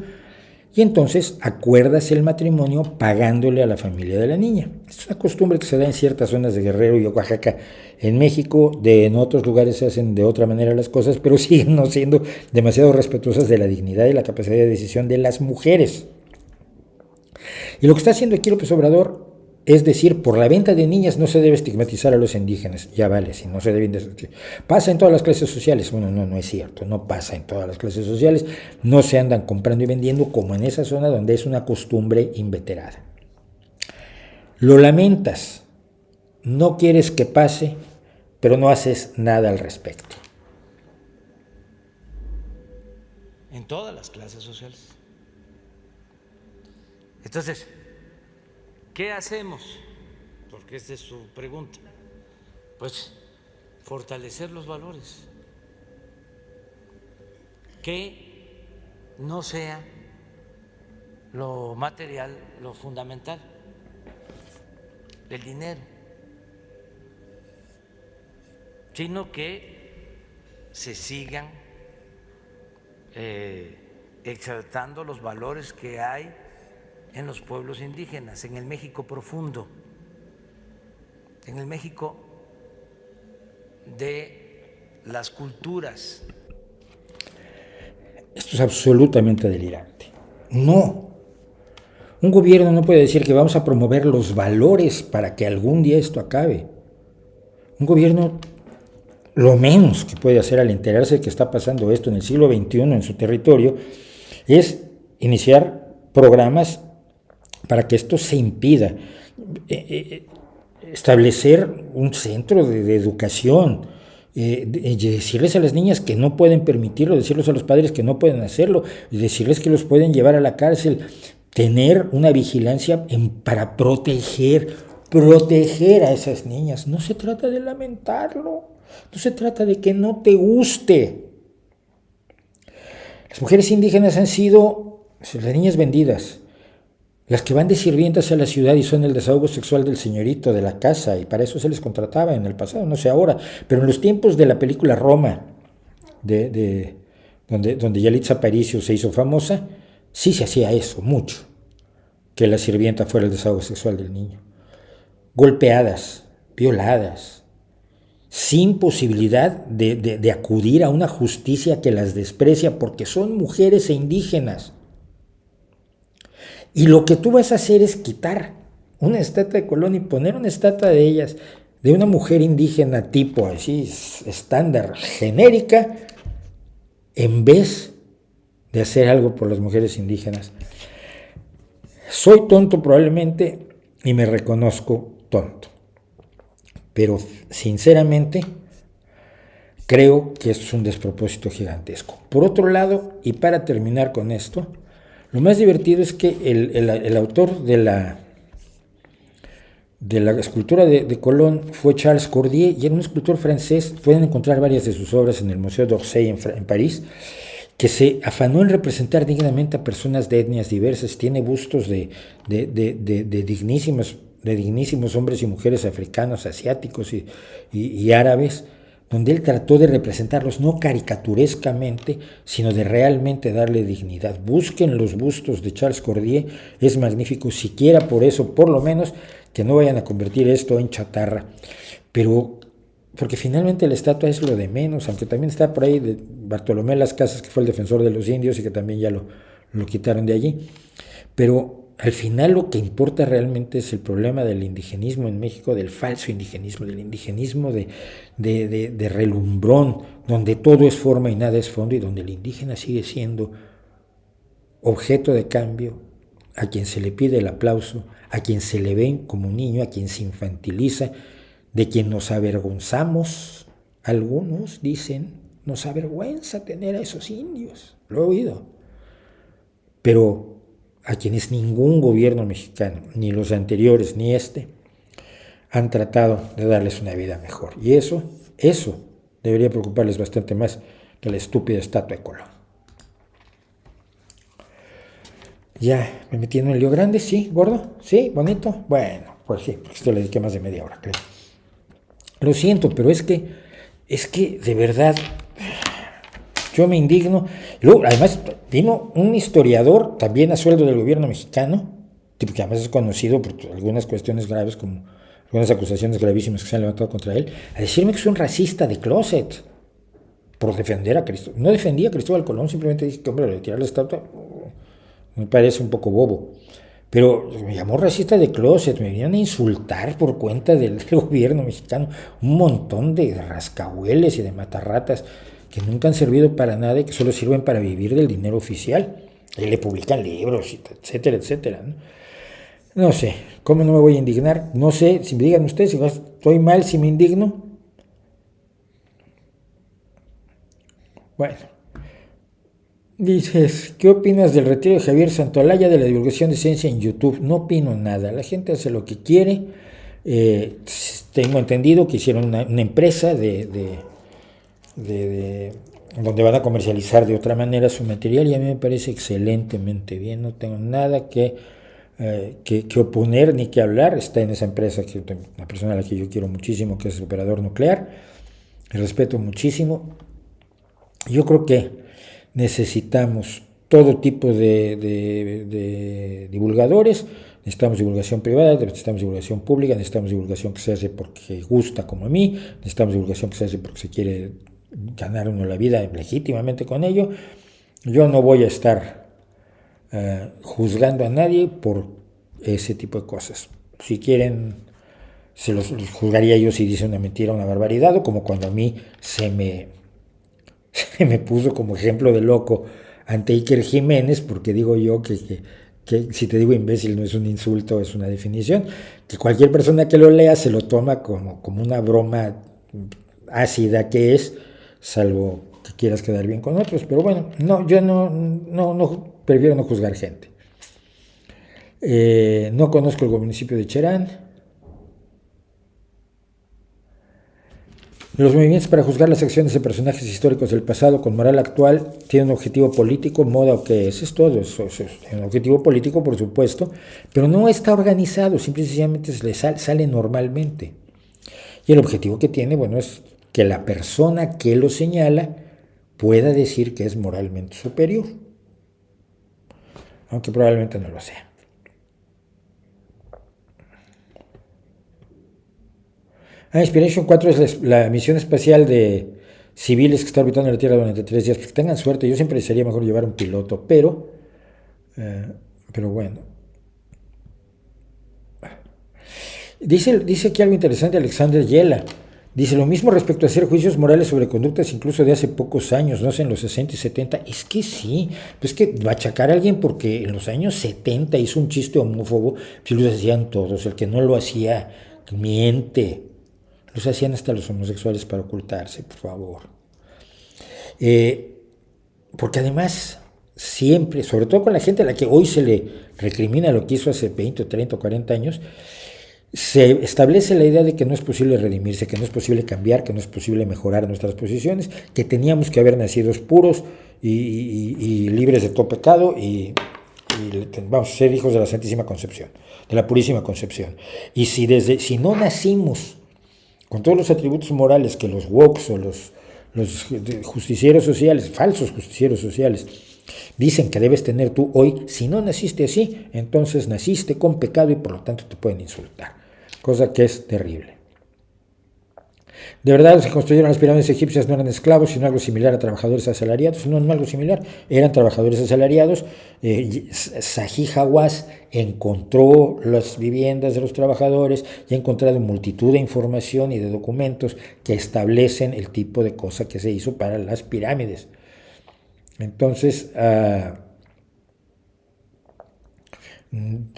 y entonces acuerdas el matrimonio pagándole a la familia de la niña. Es una costumbre que se da en ciertas zonas de Guerrero y Oaxaca en México. En otros lugares se hacen de otra manera las cosas, pero siguen no siendo demasiado respetuosas de la dignidad y la capacidad de decisión de las mujeres. Y lo que está haciendo aquí López Obrador es decir, por la venta de niñas no se debe estigmatizar a los indígenas. Ya vale, si no se deben de... Pasa en todas las clases sociales. Bueno, no es cierto, no pasa en todas las clases sociales. No se andan comprando y vendiendo como en esa zona donde es una costumbre inveterada. Lo lamentas, no quieres que pase, pero no haces nada al respecto. En todas las clases sociales. Entonces, ¿qué hacemos? Porque esta es su pregunta. Pues fortalecer los valores. Que no sea lo material, lo fundamental, el dinero, sino que se sigan exaltando los valores que hay en los pueblos indígenas, en el México profundo, en el México de las culturas. Esto es absolutamente delirante. No. Un gobierno no puede decir que vamos a promover los valores para que algún día esto acabe. Un gobierno, lo menos que puede hacer al enterarse de que está pasando esto en el siglo XXI en su territorio, es iniciar programas para que esto se impida, establecer un centro de educación, decirles a las niñas que no pueden permitirlo, decirles a los padres que no pueden hacerlo, decirles que los pueden llevar a la cárcel, tener una vigilancia para proteger a esas niñas. No se trata de lamentarlo, no se trata de que no te guste. Las mujeres indígenas han sido las niñas vendidas, las que van de sirvientas a la ciudad y son el desahogo sexual del señorito de la casa, y para eso se les contrataba en el pasado, no sé ahora, pero en los tiempos de la película Roma, donde Yalitza Aparicio se hizo famosa, sí se hacía eso, mucho, que la sirvienta fuera el desahogo sexual del niño. Golpeadas, violadas, sin posibilidad de acudir a una justicia que las desprecia porque son mujeres e indígenas. Y lo que tú vas a hacer es quitar una estatua de Colón y poner una estatua de ellas, de una mujer indígena tipo así, estándar, genérica, en vez de hacer algo por las mujeres indígenas. Soy tonto probablemente y me reconozco tonto, pero sinceramente creo que esto es un despropósito gigantesco. Por otro lado, y para terminar con esto, Lo más divertido es que el autor de la escultura de Colón fue Charles Cordier, y era un escultor francés. Pueden encontrar varias de sus obras en el Museo d'Orsay en París, que se afanó en representar dignamente a personas de etnias diversas. Tiene bustos de dignísimos hombres y mujeres africanos, asiáticos y árabes, donde él trató de representarlos no caricaturescamente, sino de realmente darle dignidad. Busquen los bustos de Charles Cordier, es magnífico, siquiera por eso, por lo menos, que no vayan a convertir esto en chatarra. Pero, porque finalmente la estatua es lo de menos, aunque también está por ahí de Bartolomé Las Casas, que fue el defensor de los indios y que también ya lo quitaron de allí. Pero al final lo que importa realmente es el problema del indigenismo en México, del falso indigenismo, del indigenismo de relumbrón, donde todo es forma y nada es fondo, y donde el indígena sigue siendo objeto de cambio, a quien se le pide el aplauso, a quien se le ve como un niño, a quien se infantiliza, de quien nos avergonzamos. Algunos dicen, nos avergüenza tener a esos indios, lo he oído, pero a quienes ningún gobierno mexicano, ni los anteriores ni este, han tratado de darles una vida mejor. Y eso debería preocuparles bastante más que la estúpida estatua de Colón. Ya me metí en un lío grande, sí, gordo, sí, bonito. Bueno, pues sí, porque esto le dediqué más de media hora, creo. Lo siento, pero es que de verdad yo me indigno. Luego, además, vino un historiador también a sueldo del gobierno mexicano, que además es conocido por algunas cuestiones graves, como algunas acusaciones gravísimas que se han levantado contra él, a decirme que soy un racista de closet por defender a Cristóbal. No defendía a Cristóbal Colón, simplemente dije que, hombre, retirar la estatua me parece un poco bobo. Pero me llamó racista de closet, me vinieron a insultar por cuenta del gobierno mexicano, un montón de rascahueles y de matarratas que nunca han servido para nada y que solo sirven para vivir del dinero oficial. Y le publican libros, etcétera, etcétera, ¿no? No sé, ¿cómo no me voy a indignar? No sé, si me digan ustedes si estoy mal, si me indigno. Bueno, dices, ¿qué opinas del retiro de Javier Santolaya de la divulgación de ciencia en YouTube? No opino nada, la gente hace lo que quiere. Tengo entendido que hicieron una empresa donde van a comercializar de otra manera su material, y a mí me parece excelentemente bien, no tengo nada que oponer ni que hablar. Está en esa empresa, una persona a la que yo quiero muchísimo, que es el operador nuclear, respeto muchísimo. Yo creo que necesitamos todo tipo de divulgadores. Necesitamos divulgación privada, necesitamos divulgación pública, necesitamos divulgación que se hace porque gusta, como a mí, necesitamos divulgación que se hace porque se quiere ganar uno la vida legítimamente con ello. Yo no voy a estar juzgando a nadie por ese tipo de cosas. Si quieren, se los juzgaría yo si dice una mentira, una barbaridad, o como cuando a mí se me puso como ejemplo de loco ante Iker Jiménez, porque digo yo que si te digo imbécil no es un insulto, es una definición, que cualquier persona que lo lea se lo toma como una broma ácida que es, salvo que quieras quedar bien con otros. Pero bueno, no, yo no prefiero no juzgar gente. No conozco el municipio de Cherán. Los movimientos para juzgar las acciones de personajes históricos del pasado con moral actual tienen un objetivo político, moda o qué es todo. Eso es un objetivo político, por supuesto, pero no está organizado, simple y sencillamente sale normalmente. Y el objetivo que tiene, bueno, es que la persona que lo señala pueda decir que es moralmente superior, aunque probablemente no lo sea. Inspiration 4 es la misión espacial de civiles que está orbitando la Tierra durante 3 días. Pues que tengan suerte, yo siempre sería mejor llevar un piloto, pero bueno. Dice aquí algo interesante Alexander Yela. Dice lo mismo respecto a hacer juicios morales sobre conductas incluso de hace pocos años, no sé, en los 60 y 70. Es que sí, pues que machacar a alguien porque en los años 70 hizo un chiste homófobo, pues lo hacían todos, el que no lo hacía miente. Los hacían hasta los homosexuales para ocultarse, por favor. Porque además, siempre, sobre todo con la gente a la que hoy se le recrimina lo que hizo hace 20, 30 o 40 años, se establece la idea de que no es posible redimirse, que no es posible cambiar, que no es posible mejorar nuestras posiciones, que teníamos que haber nacido puros y libres de todo pecado y vamos a ser hijos de la Santísima Concepción, de la Purísima Concepción. Y si no nacimos con todos los atributos morales que los wokes o los justicieros sociales, falsos justicieros sociales, dicen que debes tener tú hoy, si no naciste así, entonces naciste con pecado y por lo tanto te pueden insultar, cosa que es terrible. De verdad, los que construyeron las pirámides egipcias no eran esclavos, sino algo similar a trabajadores asalariados. No algo similar, eran trabajadores asalariados. Zahi Hawass encontró las viviendas de los trabajadores y ha encontrado multitud de información y de documentos que establecen el tipo de cosa que se hizo para las pirámides. Entonces,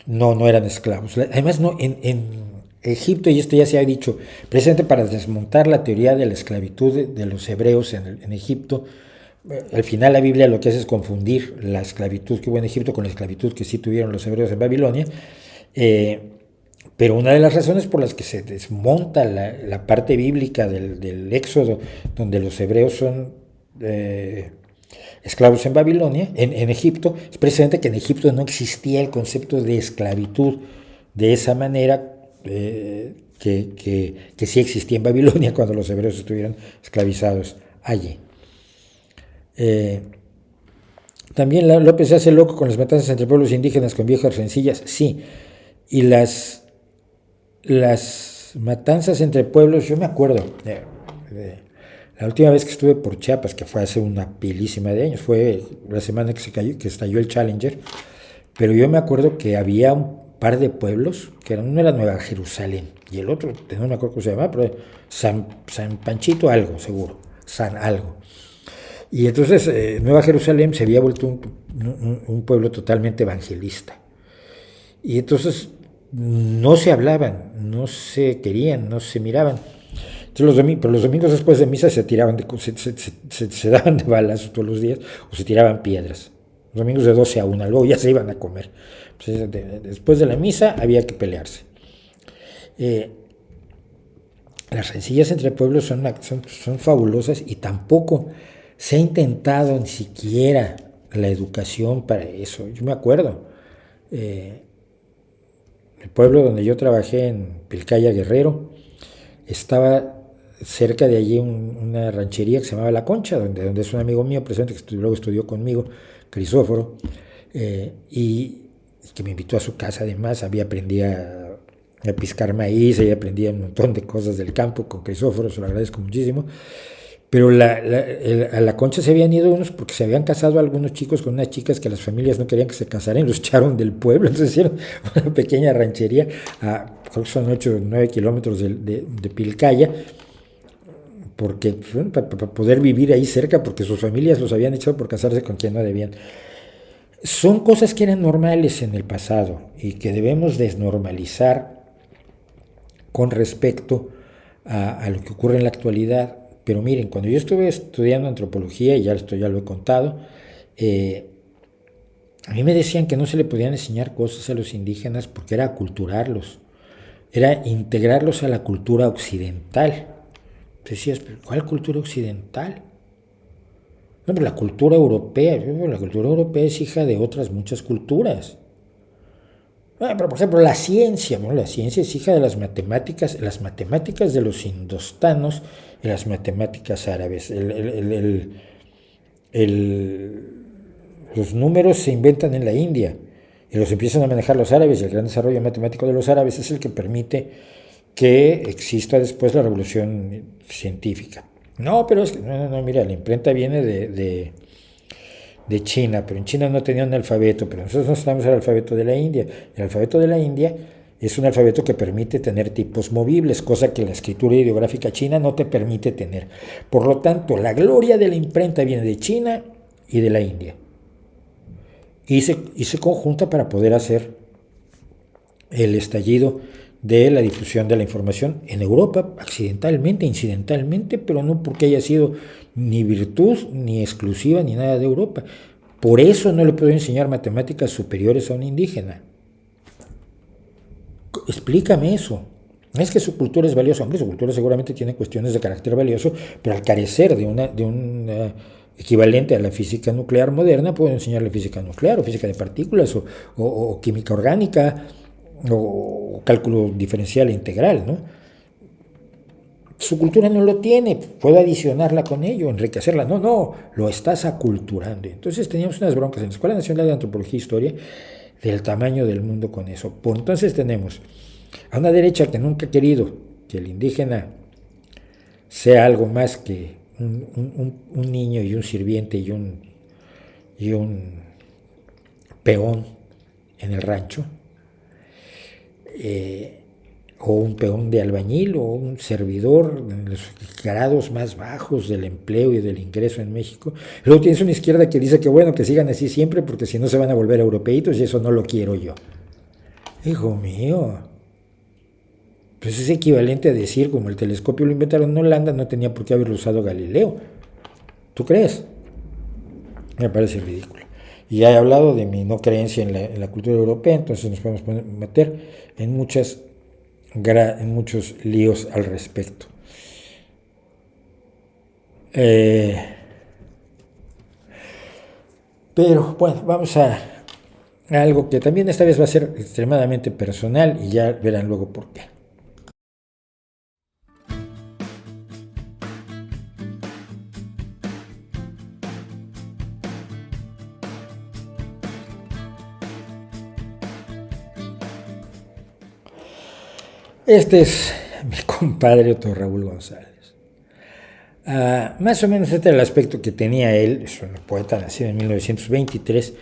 no eran esclavos. Además, no, en Egipto, y esto ya se ha dicho, precisamente para desmontar la teoría de la esclavitud de los hebreos en Egipto, al final la Biblia lo que hace es confundir la esclavitud que hubo en Egipto con la esclavitud que sí tuvieron los hebreos en Babilonia, pero una de las razones por las que se desmonta la parte bíblica del Éxodo, donde los hebreos son esclavos en Babilonia, en Egipto, es precisamente que en Egipto no existía el concepto de esclavitud de esa manera que sí existía en Babilonia cuando los hebreos estuvieron esclavizados allí. También López se hace loco con las matanzas entre pueblos indígenas con viejas rencillas, sí, y las matanzas entre pueblos, yo me acuerdo la última vez que estuve por Chiapas, que fue hace una pilísima de años, fue la semana que estalló el Challenger, pero yo me acuerdo que había un par de pueblos, que uno era Nueva Jerusalén, y el otro, no me acuerdo cómo se llamaba, pero San Panchito algo, seguro, San algo. Y entonces Nueva Jerusalén se había vuelto un pueblo totalmente evangelista. Y entonces no se hablaban, no se querían, no se miraban. Entonces pero los domingos después de misa se tiraban se daban de balazos todos los días, o se tiraban piedras. Los domingos de 12 a 1, luego ya se iban a comer. Entonces, después de la misa había que pelearse. Las rencillas entre pueblos son fabulosas y tampoco se ha intentado ni siquiera la educación para eso. Yo me acuerdo, el pueblo donde yo trabajé en Pilcaya, Guerrero, estaba cerca de allí una ranchería que se llamaba La Concha, donde es un amigo mío presente que luego estudió conmigo, Crisóforo, y que me invitó a su casa. Además, aprendía a piscar maíz, y aprendía un montón de cosas del campo con Crisóforo, se lo agradezco muchísimo. Pero a La Concha se habían ido unos porque se habían casado algunos chicos con unas chicas que las familias no querían que se casaran, los echaron del pueblo. Entonces hicieron una pequeña ranchería, creo que son 8 o 9 kilómetros de Pilcaya, porque para poder vivir ahí cerca, porque sus familias los habían echado por casarse con quien no debían. Son cosas que eran normales en el pasado y que debemos desnormalizar con respecto a lo que ocurre en la actualidad. Pero miren, cuando yo estuve estudiando antropología, y esto ya lo he contado, a mí me decían que no se le podían enseñar cosas a los indígenas porque era aculturarlos, era integrarlos a la cultura occidental. Decías, ¿pero cuál cultura occidental? No, pero la cultura europea es hija de otras muchas culturas. Pero por ejemplo, la ciencia es hija de las matemáticas de los indostanos y las matemáticas árabes. Los números se inventan en la India y los empiezan a manejar los árabes, y el gran desarrollo matemático de los árabes es el que permite que exista después la revolución científica. No, pero es que, mira, la imprenta viene de China, pero en China no tenían alfabeto, pero nosotros nos tenemos el alfabeto de la India. El alfabeto de la India es un alfabeto que permite tener tipos movibles, cosa que la escritura ideográfica china no te permite tener. Por lo tanto, la gloria de la imprenta viene de China y de la India. Y se conjunta para poder hacer el estallido de la difusión de la información en Europa, accidentalmente, incidentalmente, pero no porque haya sido ni virtud, ni exclusiva, ni nada de Europa. Por eso no le puedo enseñar matemáticas superiores a un indígena. Explícame eso. Es que su cultura es valiosa. Hombre, su cultura seguramente tiene cuestiones de carácter valioso, pero al carecer de un equivalente a la física nuclear moderna, puedo enseñarle física nuclear, o física de partículas, o química orgánica, o cálculo diferencial e integral, ¿no? Su cultura no lo tiene, puedo adicionarla con ello, enriquecerla. No, lo estás aculturando. Entonces teníamos unas broncas en la Escuela Nacional de Antropología e Historia del tamaño del mundo con eso. Por entonces tenemos a una derecha que nunca ha querido que el indígena sea algo más que un niño y un sirviente y un peón en el rancho, o un peón de albañil, o un servidor en los grados más bajos del empleo y del ingreso en México. Luego tienes una izquierda que dice que bueno, que sigan así siempre, porque si no se van a volver europeitos, y eso no lo quiero yo. Hijo mío, pues es equivalente a decir, como el telescopio lo inventaron en Holanda, no tenía por qué haberlo usado Galileo. ¿Tú crees? Me parece ridículo. Y ya he hablado de mi no creencia en la cultura europea, entonces nos podemos meter en muchos líos al respecto. Pero bueno, vamos a algo que también esta vez va a ser extremadamente personal, y ya verán luego por qué. Este es mi compadre Otto Raúl González. Más o menos este era el aspecto que tenía él, es un poeta nacido en 1923,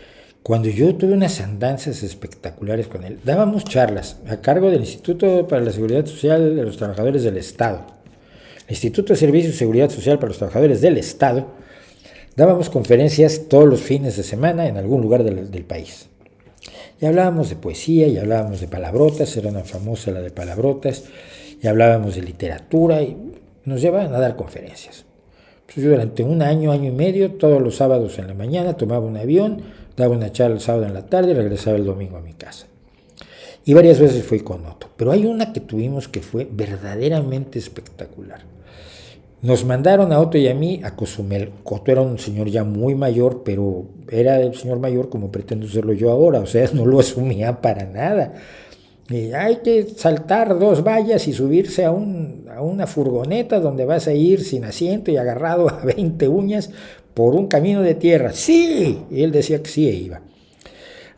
cuando yo tuve unas andanzas espectaculares con él. Dábamos charlas a cargo del Instituto para la Seguridad Social de los Trabajadores del Estado, el Instituto de Servicios de Seguridad Social para los Trabajadores del Estado. Dábamos conferencias todos los fines de semana en algún lugar del país. Y hablábamos de poesía, y hablábamos de palabrotas, era una famosa la de palabrotas, y hablábamos de literatura, y nos llevaban a dar conferencias. Pues yo durante un año y medio, todos los sábados en la mañana, tomaba un avión, daba una charla el sábado en la tarde y regresaba el domingo a mi casa. Y varias veces fui con Otto. Pero hay una que tuvimos que fue verdaderamente espectacular. Nos mandaron a Otto y a mí a Cozumel. Otto era un señor ya muy mayor, pero era el señor mayor como pretendo serlo yo ahora, o sea, no lo asumía para nada. Y hay que saltar 2 vallas y subirse a una furgoneta donde vas a ir sin asiento y agarrado a 20 uñas por un camino de tierra. ¡Sí! Y él decía que sí, e iba.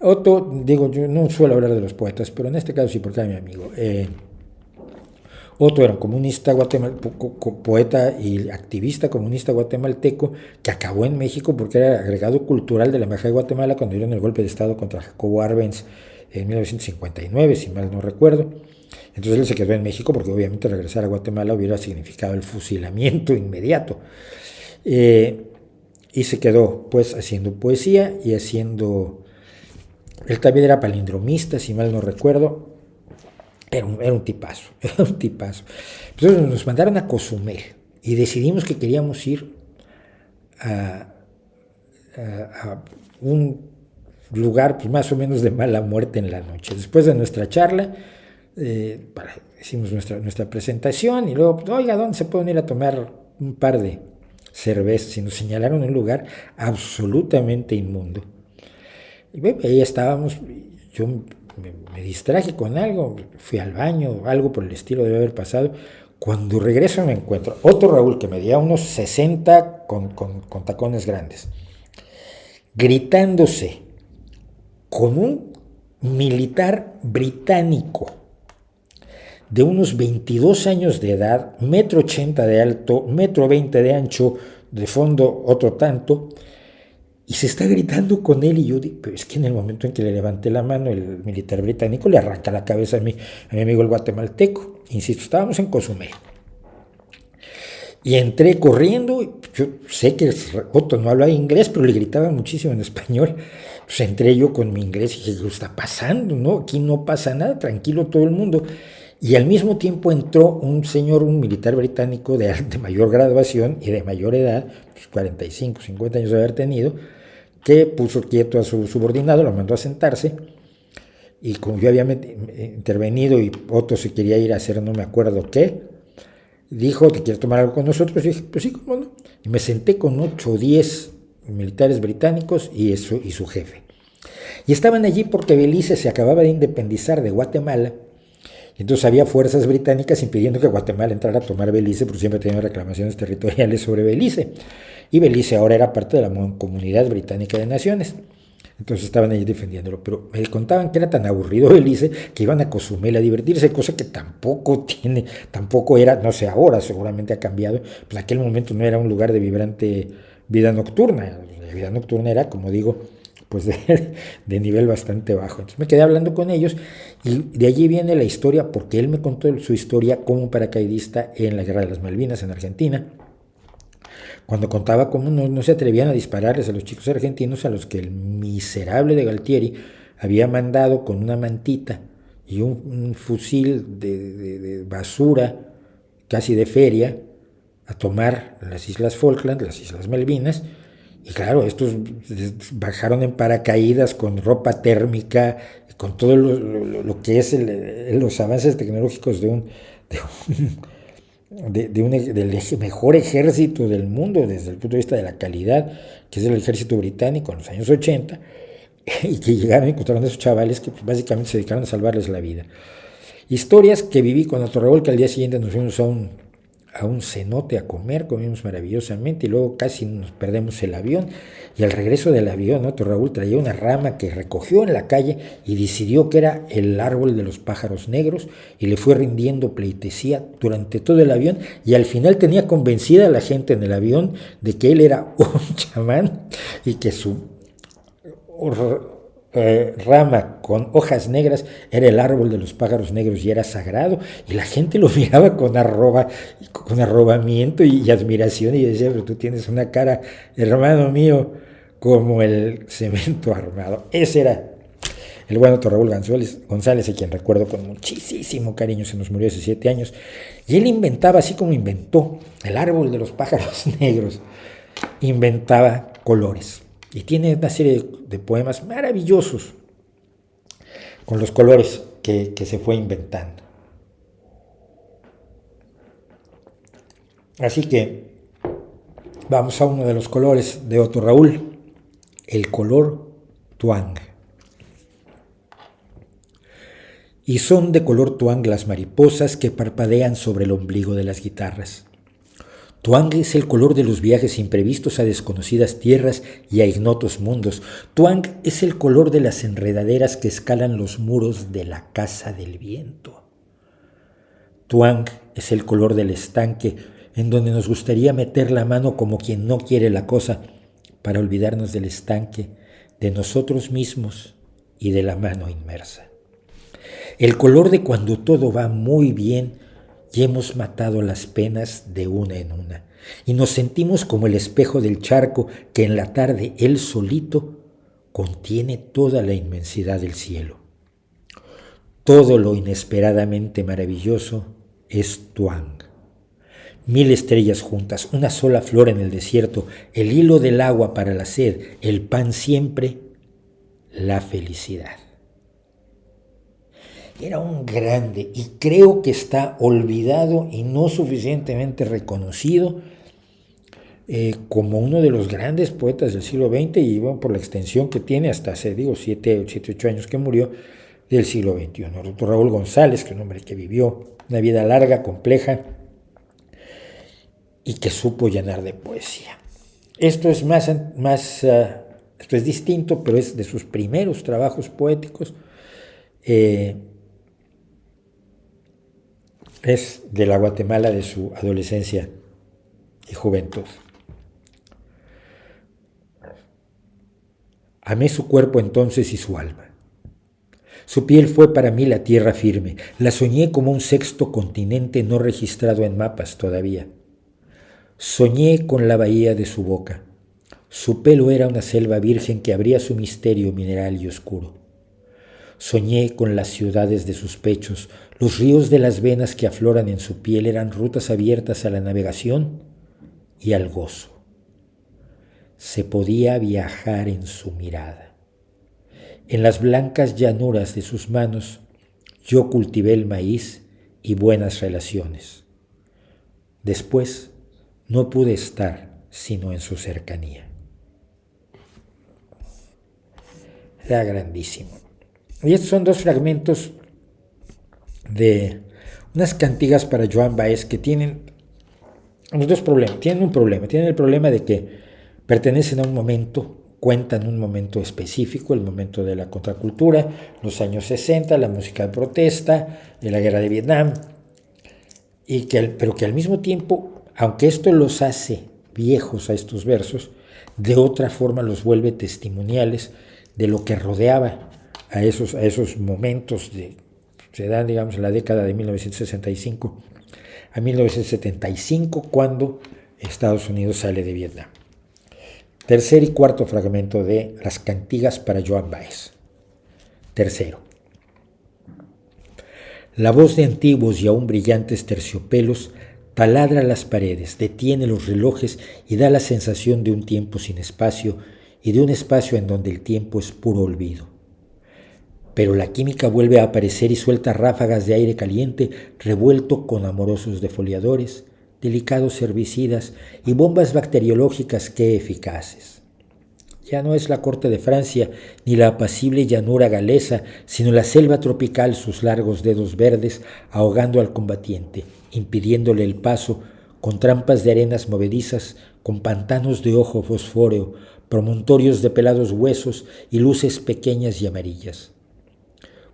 Otto, digo, yo no suelo hablar de los poetas, pero en este caso sí, porque era mi amigo. Otto era un comunista poeta y activista comunista guatemalteco que acabó en México porque era agregado cultural de la Embajada de Guatemala cuando dieron el golpe de Estado contra Jacobo Arbenz en 1959, si mal no recuerdo. Entonces él se quedó en México porque obviamente regresar a Guatemala hubiera significado el fusilamiento inmediato. Y se quedó pues haciendo poesía y haciendo... Él también era palindromista, si mal no recuerdo. Era un tipazo, era un tipazo. Entonces nos mandaron a Cozumel y decidimos que queríamos ir a un lugar pues, más o menos de mala muerte en la noche. Después de nuestra charla, hicimos nuestra presentación y luego, pues, oiga, ¿dónde se pueden ir a tomar un par de cervezas? Y nos señalaron un lugar absolutamente inmundo. Y bueno, ahí estábamos, yo me distraje con algo, fui al baño, algo por el estilo debe haber pasado. Cuando regreso me encuentro otro Raúl que medía unos 60 con tacones grandes, gritándose con un militar británico de unos 22 años de edad, 1,80 m de alto, 1,20 m de ancho, de fondo otro tanto, y se está gritando con él, y yo digo, pero es que en el momento en que le levanté la mano, el militar británico le arranca la cabeza a mi amigo el guatemalteco. Insisto, estábamos en Cozumel. Y entré corriendo, yo sé que Otto no hablaba inglés, pero le gritaba muchísimo en español. Pues entré yo con mi inglés y dije, ¿qué está pasando? ¿No? Aquí no pasa nada, tranquilo todo el mundo. Y al mismo tiempo entró un señor, un militar británico de mayor graduación y de mayor edad, pues 45, 50 años de haber tenido, que puso quieto a su subordinado, lo mandó a sentarse, y como yo había intervenido y Otto se quería ir a hacer no me acuerdo qué, dijo, ¿te quieres tomar algo con nosotros? Y dije, pues sí, cómo no. Y me senté con 8 o 10 militares británicos y su jefe. Y estaban allí porque Belice se acababa de independizar de Guatemala. Entonces había fuerzas británicas impidiendo que Guatemala entrara a tomar Belice, porque siempre tenía reclamaciones territoriales sobre Belice. Y Belice ahora era parte de la Comunidad Británica de Naciones. Entonces estaban allí defendiéndolo, pero me contaban que era tan aburrido Belice que iban a Cozumel a divertirse, cosa que tampoco era, no sé, ahora seguramente ha cambiado, pues en aquel momento no era un lugar de vibrante vida nocturna, la vida nocturna era, como digo, pues de nivel bastante bajo. Entonces me quedé hablando con ellos y de allí viene la historia, porque él me contó su historia como paracaidista en la Guerra de las Malvinas en Argentina, cuando contaba cómo no se atrevían a dispararles a los chicos argentinos a los que el miserable de Galtieri había mandado con una mantita y un fusil de basura, casi de feria, a tomar las Islas Falkland, las Islas Malvinas. Y claro, estos bajaron en paracaídas con ropa térmica, con todo lo que es los avances tecnológicos del mejor ejército del mundo desde el punto de vista de la calidad, que es el ejército británico en los años 80, y que llegaron y encontraron a esos chavales que básicamente se dedicaron a salvarles la vida. Historias que viví con Otto Raúl, que al día siguiente nos fuimos a un cenote a comer, comimos maravillosamente y luego casi nos perdemos el avión, y al regreso del avión Otto Raúl traía una rama que recogió en la calle y decidió que era el árbol de los pájaros negros y le fue rindiendo pleitesía durante todo el avión, y al final tenía convencida a la gente en el avión de que él era un chamán y que su rama con hojas negras era el árbol de los pájaros negros y era sagrado, y la gente lo miraba con arrobamiento y admiración, y decía, pero tú tienes una cara, hermano mío, como el cemento armado. Ese era el buen Otto Raúl González, a quien recuerdo con muchísimo cariño, se nos murió hace 7 años, y él inventaba, así como inventó el árbol de los pájaros negros, inventaba colores. Y tiene una serie de poemas maravillosos con los colores que se fue inventando. Así que vamos a uno de los colores de Otto Raúl, el color tuang. Y son de color tuang las mariposas que parpadean sobre el ombligo de las guitarras. Tuang es el color de los viajes imprevistos a desconocidas tierras y a ignotos mundos. Tuang es el color de las enredaderas que escalan los muros de la casa del viento. Tuang es el color del estanque en donde nos gustaría meter la mano como quien no quiere la cosa para olvidarnos del estanque, de nosotros mismos y de la mano inmersa. El color de cuando todo va muy bien y hemos matado las penas de una en una, y nos sentimos como el espejo del charco que en la tarde él solito contiene toda la inmensidad del cielo. Todo lo inesperadamente maravilloso es Tuang. 1000 estrellas juntas, una sola flor en el desierto, el hilo del agua para la sed, el pan siempre, la felicidad. Era un grande y creo que está olvidado y no suficientemente reconocido como uno de los grandes poetas del siglo XX, y bueno, por la extensión que tiene hasta hace 7, 8 años que murió, del siglo XXI. Otto Raúl González, que es un hombre que vivió una vida larga, compleja y que supo llenar de poesía. Esto es esto es distinto, pero es de sus primeros trabajos poéticos. Es de la Guatemala de su adolescencia y juventud. Amé su cuerpo entonces y su alma. Su piel fue para mí la tierra firme. La soñé como un sexto continente no registrado en mapas todavía. Soñé con la bahía de su boca. Su pelo era una selva virgen que abría su misterio mineral y oscuro. Soñé con las ciudades de sus pechos. Los ríos de las venas que afloran en su piel eran rutas abiertas a la navegación y al gozo. se podía viajar en su mirada. En las blancas llanuras de sus manos yo cultivé el maíz y buenas relaciones. Después no pude estar sino en su cercanía. Era grandísimo. Y estos son dos fragmentos de unas cantigas para Joan Baez que tienen los dos problemas. Tienen un problema. Tienen el problema de que pertenecen a un momento, cuentan un momento específico, el momento de la contracultura, los años 60, la música de protesta, de la guerra de Vietnam, pero que al mismo tiempo, aunque esto los hace viejos a estos versos, de otra forma los vuelve testimoniales de lo que rodeaba a esos momentos se dan, digamos, en la década de 1965 a 1975, cuando Estados Unidos sale de Vietnam. Tercer y cuarto fragmento de las cantigas para Joan Baez. Tercero. La voz de antiguos y aún brillantes terciopelos taladra las paredes, detiene los relojes y da la sensación de un tiempo sin espacio y de un espacio en donde el tiempo es puro olvido. Pero la química vuelve a aparecer y suelta ráfagas de aire caliente revuelto con amorosos defoliadores, delicados herbicidas y bombas bacteriológicas que eficaces. Ya no es la corte de Francia ni la apacible llanura galesa, sino la selva tropical, sus largos dedos verdes ahogando al combatiente, impidiéndole el paso, con trampas de arenas movedizas, con pantanos de ojo fosfóreo, promontorios de pelados huesos y luces pequeñas y amarillas.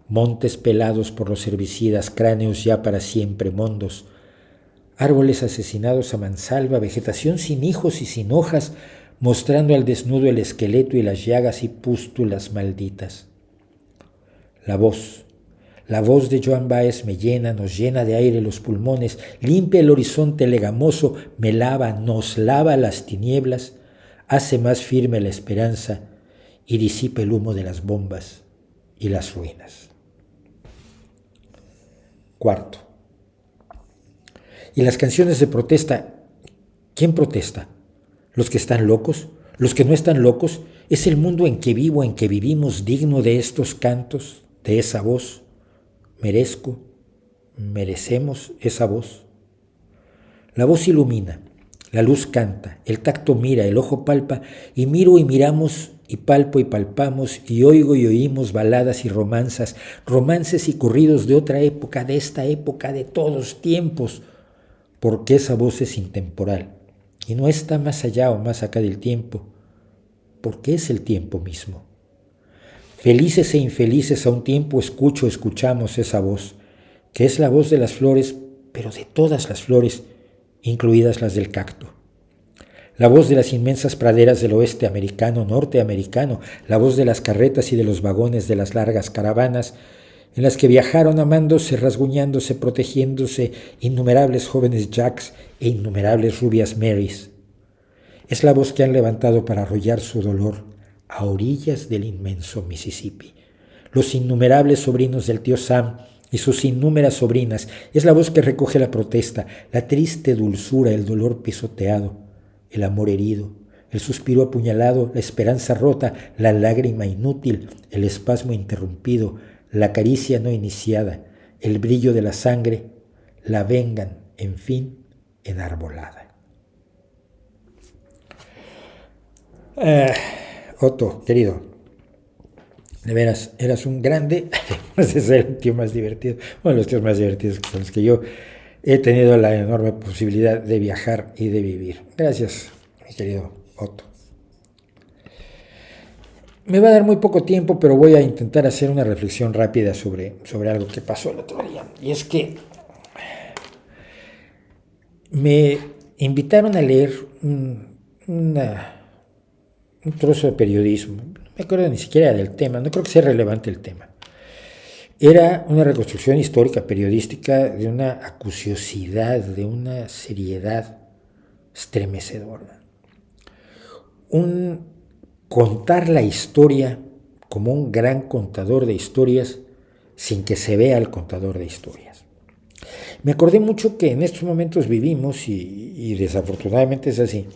Montes pelados por los herbicidas, cráneos ya para siempre mondos, árboles asesinados a mansalva, vegetación sin hijos y sin hojas, mostrando al desnudo el esqueleto y las llagas y pústulas malditas. La voz de Joan Baez me llena, nos llena de aire los pulmones, limpia el horizonte legamoso, me lava, nos lava las tinieblas, hace más firme la esperanza y disipa el humo de las bombas y las ruinas. Cuarto. Y las canciones de protesta, ¿quién protesta? ¿Los que están locos? ¿Los que no están locos? ¿Es el mundo en que vivo, en que vivimos, digno de estos cantos, de esa voz? ¿Merezco? ¿Merecemos esa voz? La voz ilumina, la luz canta, el tacto mira, el ojo palpa, y miro y miramos, y palpo y palpamos, y oigo y oímos baladas y romanzas, romances y corridos de otra época, de esta época, de todos tiempos, porque esa voz es intemporal, y no está más allá o más acá del tiempo, porque es el tiempo mismo. Felices e infelices a un tiempo escuchamos esa voz, que es la voz de las flores, pero de todas las flores, incluidas las del cacto. La voz de las inmensas praderas del oeste americano, norteamericano, la voz de las carretas y de los vagones de las largas caravanas, en las que viajaron amándose, rasguñándose, protegiéndose innumerables jóvenes Jacks e innumerables rubias Marys. Es la voz que han levantado para arrollar su dolor a orillas del inmenso Mississippi. Los innumerables sobrinos del tío Sam y sus innúmeras sobrinas, es la voz que recoge la protesta, la triste dulzura, el dolor pisoteado, el amor herido, el suspiro apuñalado, la esperanza rota, la lágrima inútil, el espasmo interrumpido, la caricia no iniciada, el brillo de la sangre, la vengan, en fin, enarbolada. Otto, querido, de veras, eras un grande, además de ser el tío más divertido, uno de los tíos más divertidos con los que yo he tenido la enorme posibilidad de viajar y de vivir. Gracias, mi querido Otto. Me va a dar muy poco tiempo, pero voy a intentar hacer una reflexión rápida sobre algo que pasó el otro día. Y es que me invitaron a leer un trozo de periodismo. No me acuerdo ni siquiera del tema, no creo que sea relevante el tema. Era una reconstrucción histórica, periodística, de una acuciosidad, de una seriedad estremecedora. Contar la historia como un gran contador de historias sin que se vea el contador de historias. Me acordé mucho que en estos momentos vivimos, y desafortunadamente es así,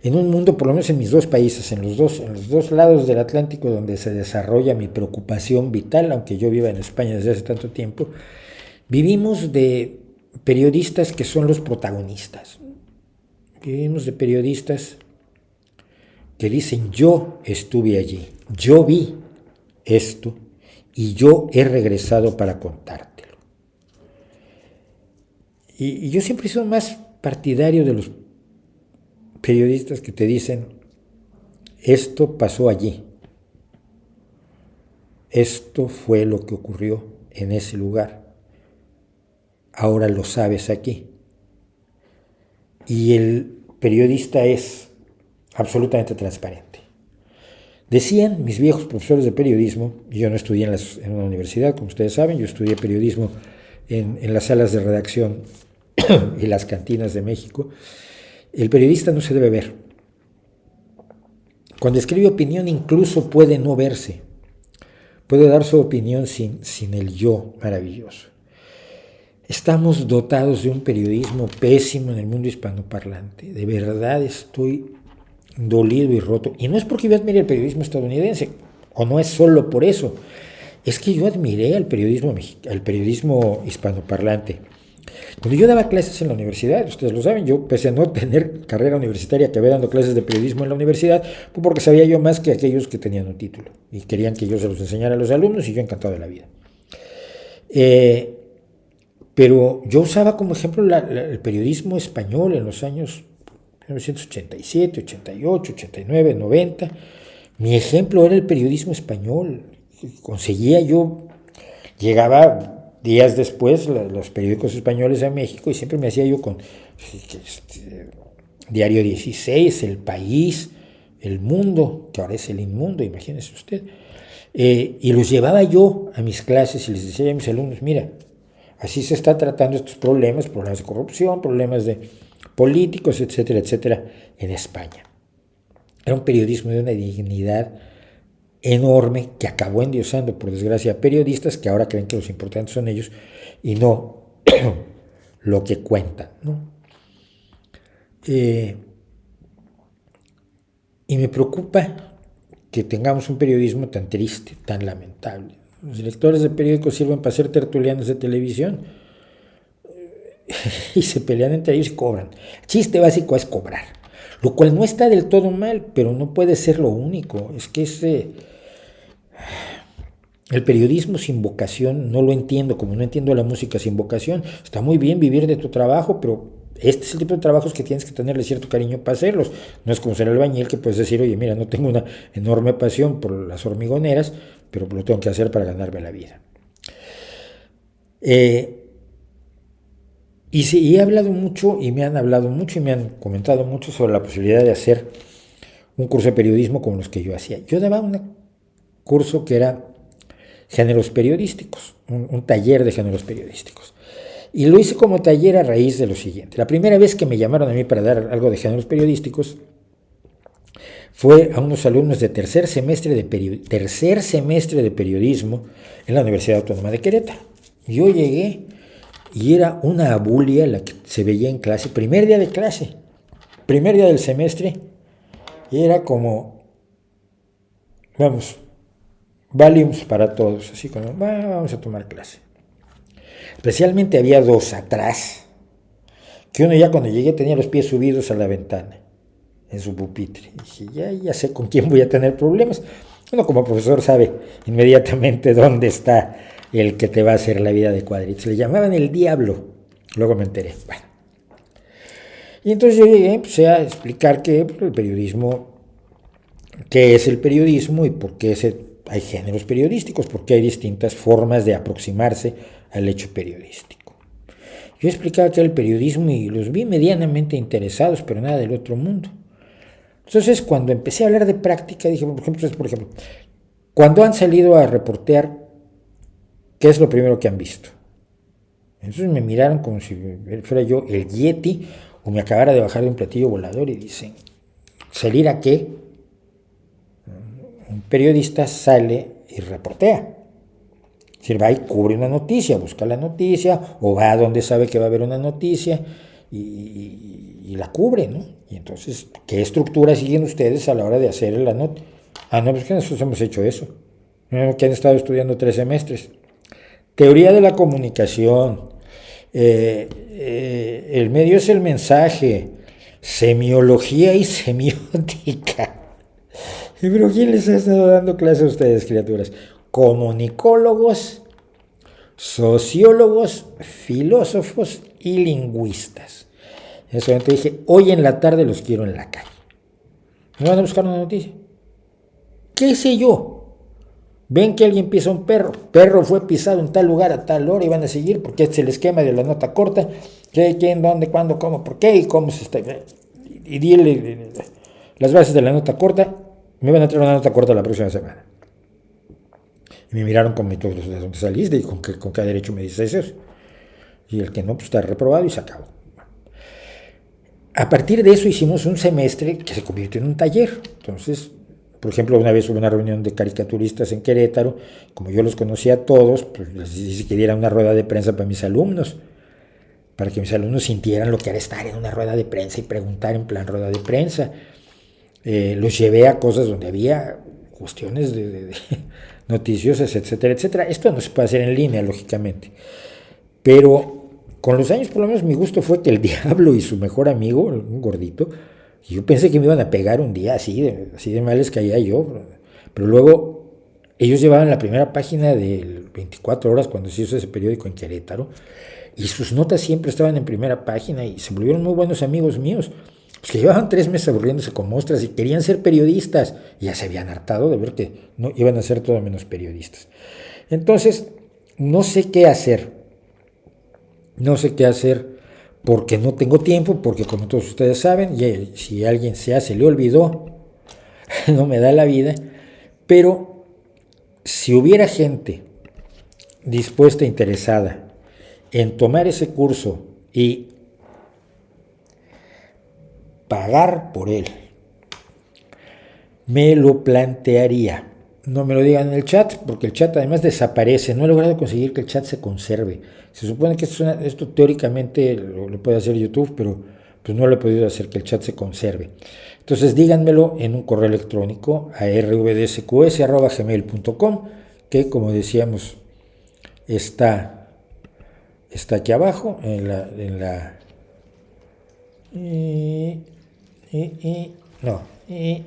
en un mundo, por lo menos en mis dos países, en los dos lados del Atlántico donde se desarrolla mi preocupación vital, aunque yo viva en España desde hace tanto tiempo, vivimos de periodistas que son los protagonistas. Vivimos de periodistas que dicen: yo estuve allí, yo vi esto y yo he regresado para contártelo. Y yo siempre he sido más partidario de los periodistas que te dicen: esto pasó allí, esto fue lo que ocurrió en ese lugar, ahora lo sabes aquí. Y el periodista es absolutamente transparente. Decían mis viejos profesores de periodismo, y yo no estudié en una universidad, como ustedes saben, yo estudié periodismo en las salas de redacción y las cantinas de México. El periodista no se debe ver. Cuando escribe opinión incluso puede no verse, puede dar su opinión sin el yo maravilloso. Estamos dotados de un periodismo pésimo en el mundo hispanoparlante. De verdad estoy dolido y roto. Y no es porque yo admire el periodismo estadounidense, o no es solo por eso. Es que yo admiré al periodismo hispanoparlante. Cuando yo daba clases en la universidad, ustedes lo saben, yo pese a no tener carrera universitaria, acabé dando clases de periodismo en la universidad, pues porque sabía yo más que aquellos que tenían un título y querían que yo se los enseñara a los alumnos, y yo encantado de la vida. Pero yo usaba como ejemplo el periodismo español en los años 1987, 88, 89, 90. Mi ejemplo era el periodismo español. Conseguía yo, llegaba días después los periódicos españoles a México, y siempre me hacía yo con Diario 16, El País, El Mundo, que ahora es El Inmundo, imagínese usted. Y los llevaba yo a mis clases y les decía a mis alumnos: mira, así se está tratando estos problemas de corrupción, problemas de políticos, etcétera, etcétera, en España. Era un periodismo de una dignidad enorme que acabó endiosando, por desgracia, a periodistas que ahora creen que los importantes son ellos y no lo que cuentan, ¿no? Y me preocupa que tengamos un periodismo tan triste, tan lamentable. Los directores de periódicos sirven para ser tertulianos de televisión y se pelean entre ellos y cobran. El chiste básico es cobrar, lo cual no está del todo mal, pero no puede ser lo único. Es que el periodismo sin vocación no lo entiendo, como no entiendo la música sin vocación. Está muy bien vivir de tu trabajo, pero este es el tipo de trabajos que tienes que tenerle cierto cariño para hacerlos. No es como ser albañil, que puedes decir: oye, mira, no tengo una enorme pasión por las hormigoneras, pero lo tengo que hacer para ganarme la vida. Y he hablado mucho, y me han hablado mucho, y me han comentado mucho sobre la posibilidad de hacer un curso de periodismo como los que yo hacía. Yo daba un curso que era géneros periodísticos, un taller de géneros periodísticos. Y lo hice como taller a raíz de lo siguiente. La primera vez que me llamaron a mí para dar algo de géneros periodísticos fue a unos alumnos de tercer semestre de periodismo en la Universidad Autónoma de Querétaro. Yo llegué y era una abulia la que se veía en clase, primer día de clase, primer día del semestre, y era como, vamos, Valiums para todos, así como, vamos a tomar clase. Especialmente había dos atrás, que uno ya cuando llegué tenía los pies subidos a la ventana, en su pupitre. Y dije, ya sé con quién voy a tener problemas. Uno como profesor sabe inmediatamente dónde está el que te va a hacer la vida de cuadritos. Le llamaban el diablo, luego me enteré. Bueno. Y entonces yo llegué, empecé a explicar que el periodismo, qué es el periodismo y por qué hay géneros periodísticos, porque hay distintas formas de aproximarse al hecho periodístico. Yo explicaba que era el periodismo y los vi medianamente interesados, pero nada del otro mundo. Entonces, cuando empecé a hablar de práctica, dije, por ejemplo, cuando han salido a reportear, ¿qué es lo primero que han visto? Entonces me miraron como si fuera yo el Yeti o me acabara de bajar de un platillo volador y dicen, ¿salir a qué? Un periodista sale y reportea. Es decir, va y cubre una noticia, busca la noticia, o va a donde sabe que va a haber una noticia, y la cubre, ¿no? Y entonces, ¿qué estructura siguen ustedes a la hora de hacer la nota? Ah, no, pues que nosotros hemos hecho eso. Que han estado estudiando 3 semestres. Teoría de la comunicación. El medio es el mensaje. Semiología y semiótica. ¿Pero quién les ha estado dando clase a ustedes, criaturas? Comunicólogos, sociólogos, filósofos y lingüistas. Eso te dije, hoy en la tarde los quiero en la calle. ¿Me van a buscar una noticia? ¿Qué sé yo? Ven que alguien pisa un perro fue pisado en tal lugar a tal hora y van a seguir porque este es el esquema de la nota corta, qué, quién, dónde, cuándo, cómo, por qué y cómo se está. Y dile las bases de la nota corta, me van a traer una nota corta la próxima semana. Y me miraron como, ¿de dónde saliste? Y con qué derecho me dices eso. Y el que no, pues está reprobado y se acabó. A partir de eso hicimos un semestre que se convirtió en un taller. Entonces, por ejemplo, una vez hubo una reunión de caricaturistas en Querétaro, como yo los conocía a todos, pues les dije que diera una rueda de prensa para mis alumnos, para que mis alumnos sintieran lo que era estar en una rueda de prensa y preguntar en plan rueda de prensa. Los llevé a cosas donde había cuestiones de noticiosas, etcétera, etcétera. Esto no se puede hacer en línea, lógicamente. Pero con los años, por lo menos, mi gusto fue que el diablo y su mejor amigo, un gordito, y yo pensé que me iban a pegar un día, así de mal les caía yo. Pero luego, ellos llevaban la primera página del 24 horas cuando se hizo ese periódico en Querétaro, y sus notas siempre estaban en primera página, y se volvieron muy buenos amigos míos, pues que llevaban 3 meses aburriéndose como ostras y querían ser periodistas, y ya se habían hartado de ver que no iban a ser todo menos periodistas. Entonces, no sé qué hacer porque no tengo tiempo, porque como todos ustedes saben, si alguien se le olvidó, no me da la vida, pero si hubiera gente dispuesta, interesada en tomar ese curso y pagar por él, me lo plantearía. No me lo digan en el chat, porque el chat además desaparece. No he logrado conseguir que el chat se conserve. Se supone que esto teóricamente lo puede hacer YouTube, pero pues no lo he podido hacer que el chat se conserve. Entonces díganmelo en un correo electrónico a rvdsqs@gmail.com, que como decíamos está aquí abajo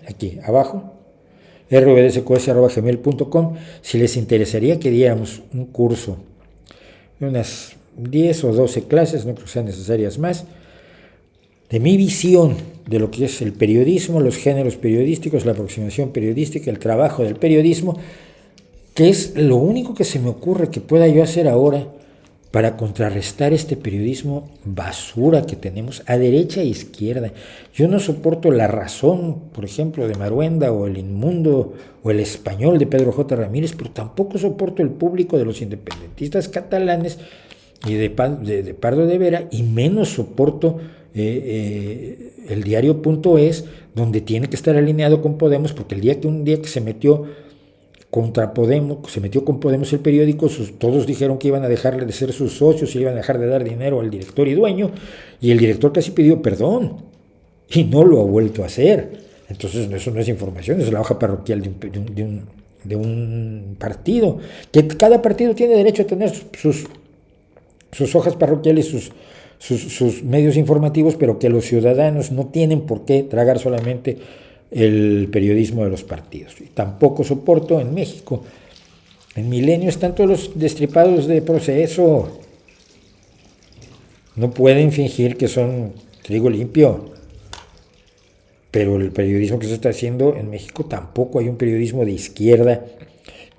aquí abajo, rvdsqs@gmail.com. Si les interesaría que diéramos un curso de unas 10 o 12 clases, no creo que sean necesarias más, de mi visión de lo que es el periodismo, los géneros periodísticos, la aproximación periodística, el trabajo del periodismo, que es lo único que se me ocurre que pueda yo hacer ahora para contrarrestar este periodismo basura que tenemos a derecha e izquierda. Yo no soporto La Razón, por ejemplo, de Maruenda, o El Inmundo, o El Español de Pedro J. Ramírez, pero tampoco soporto el Público de los independentistas catalanes y de Pardo de Vera, y menos soporto el diario.es, donde tiene que estar alineado con Podemos, porque un día que se metió contra Podemos, se metió con Podemos el periódico, todos dijeron que iban a dejarle de ser sus socios y iban a dejar de dar dinero al director y dueño, y el director casi pidió perdón y no lo ha vuelto a hacer. Entonces eso no es información, es la hoja parroquial de un partido, que cada partido tiene derecho a tener sus hojas parroquiales, sus medios informativos, pero que los ciudadanos no tienen por qué tragar solamente el periodismo de los partidos. Y tampoco soporto en México. En Milenio están todos los destripados de Proceso. No pueden fingir que son trigo limpio. Pero el periodismo que se está haciendo en México, tampoco hay un periodismo de izquierda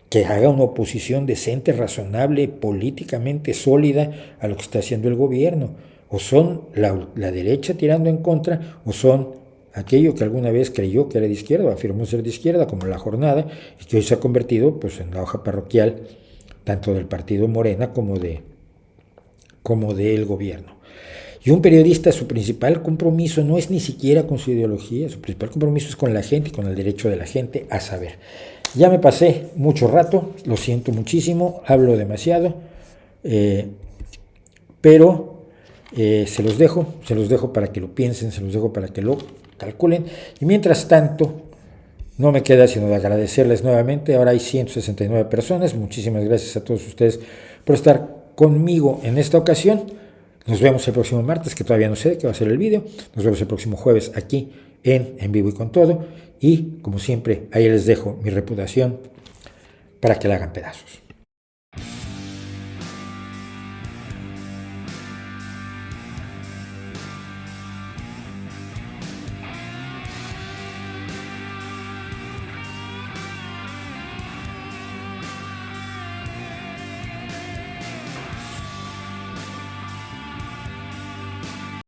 que haga una oposición decente, razonable, políticamente sólida a lo que está haciendo el gobierno. O son la derecha tirando en contra, o son aquello que alguna vez creyó que era de izquierda, o afirmó ser de izquierda, como La Jornada, y que hoy se ha convertido pues en la hoja parroquial tanto del partido Morena como del gobierno. Y un periodista, su principal compromiso no es ni siquiera con su ideología, su principal compromiso es con la gente y con el derecho de la gente a saber. Ya me pasé mucho rato, lo siento muchísimo, hablo demasiado, pero Se los dejo para que lo piensen, se los dejo para que lo calculen. Y mientras tanto, no me queda sino de agradecerles nuevamente. Ahora hay 169 personas. Muchísimas gracias a todos ustedes por estar conmigo en esta ocasión. Nos vemos el próximo martes, que todavía no sé de qué va a ser el video. Nos vemos el próximo jueves aquí en Vivo y Con Todo. Y como siempre, ahí les dejo mi reputación para que la hagan pedazos.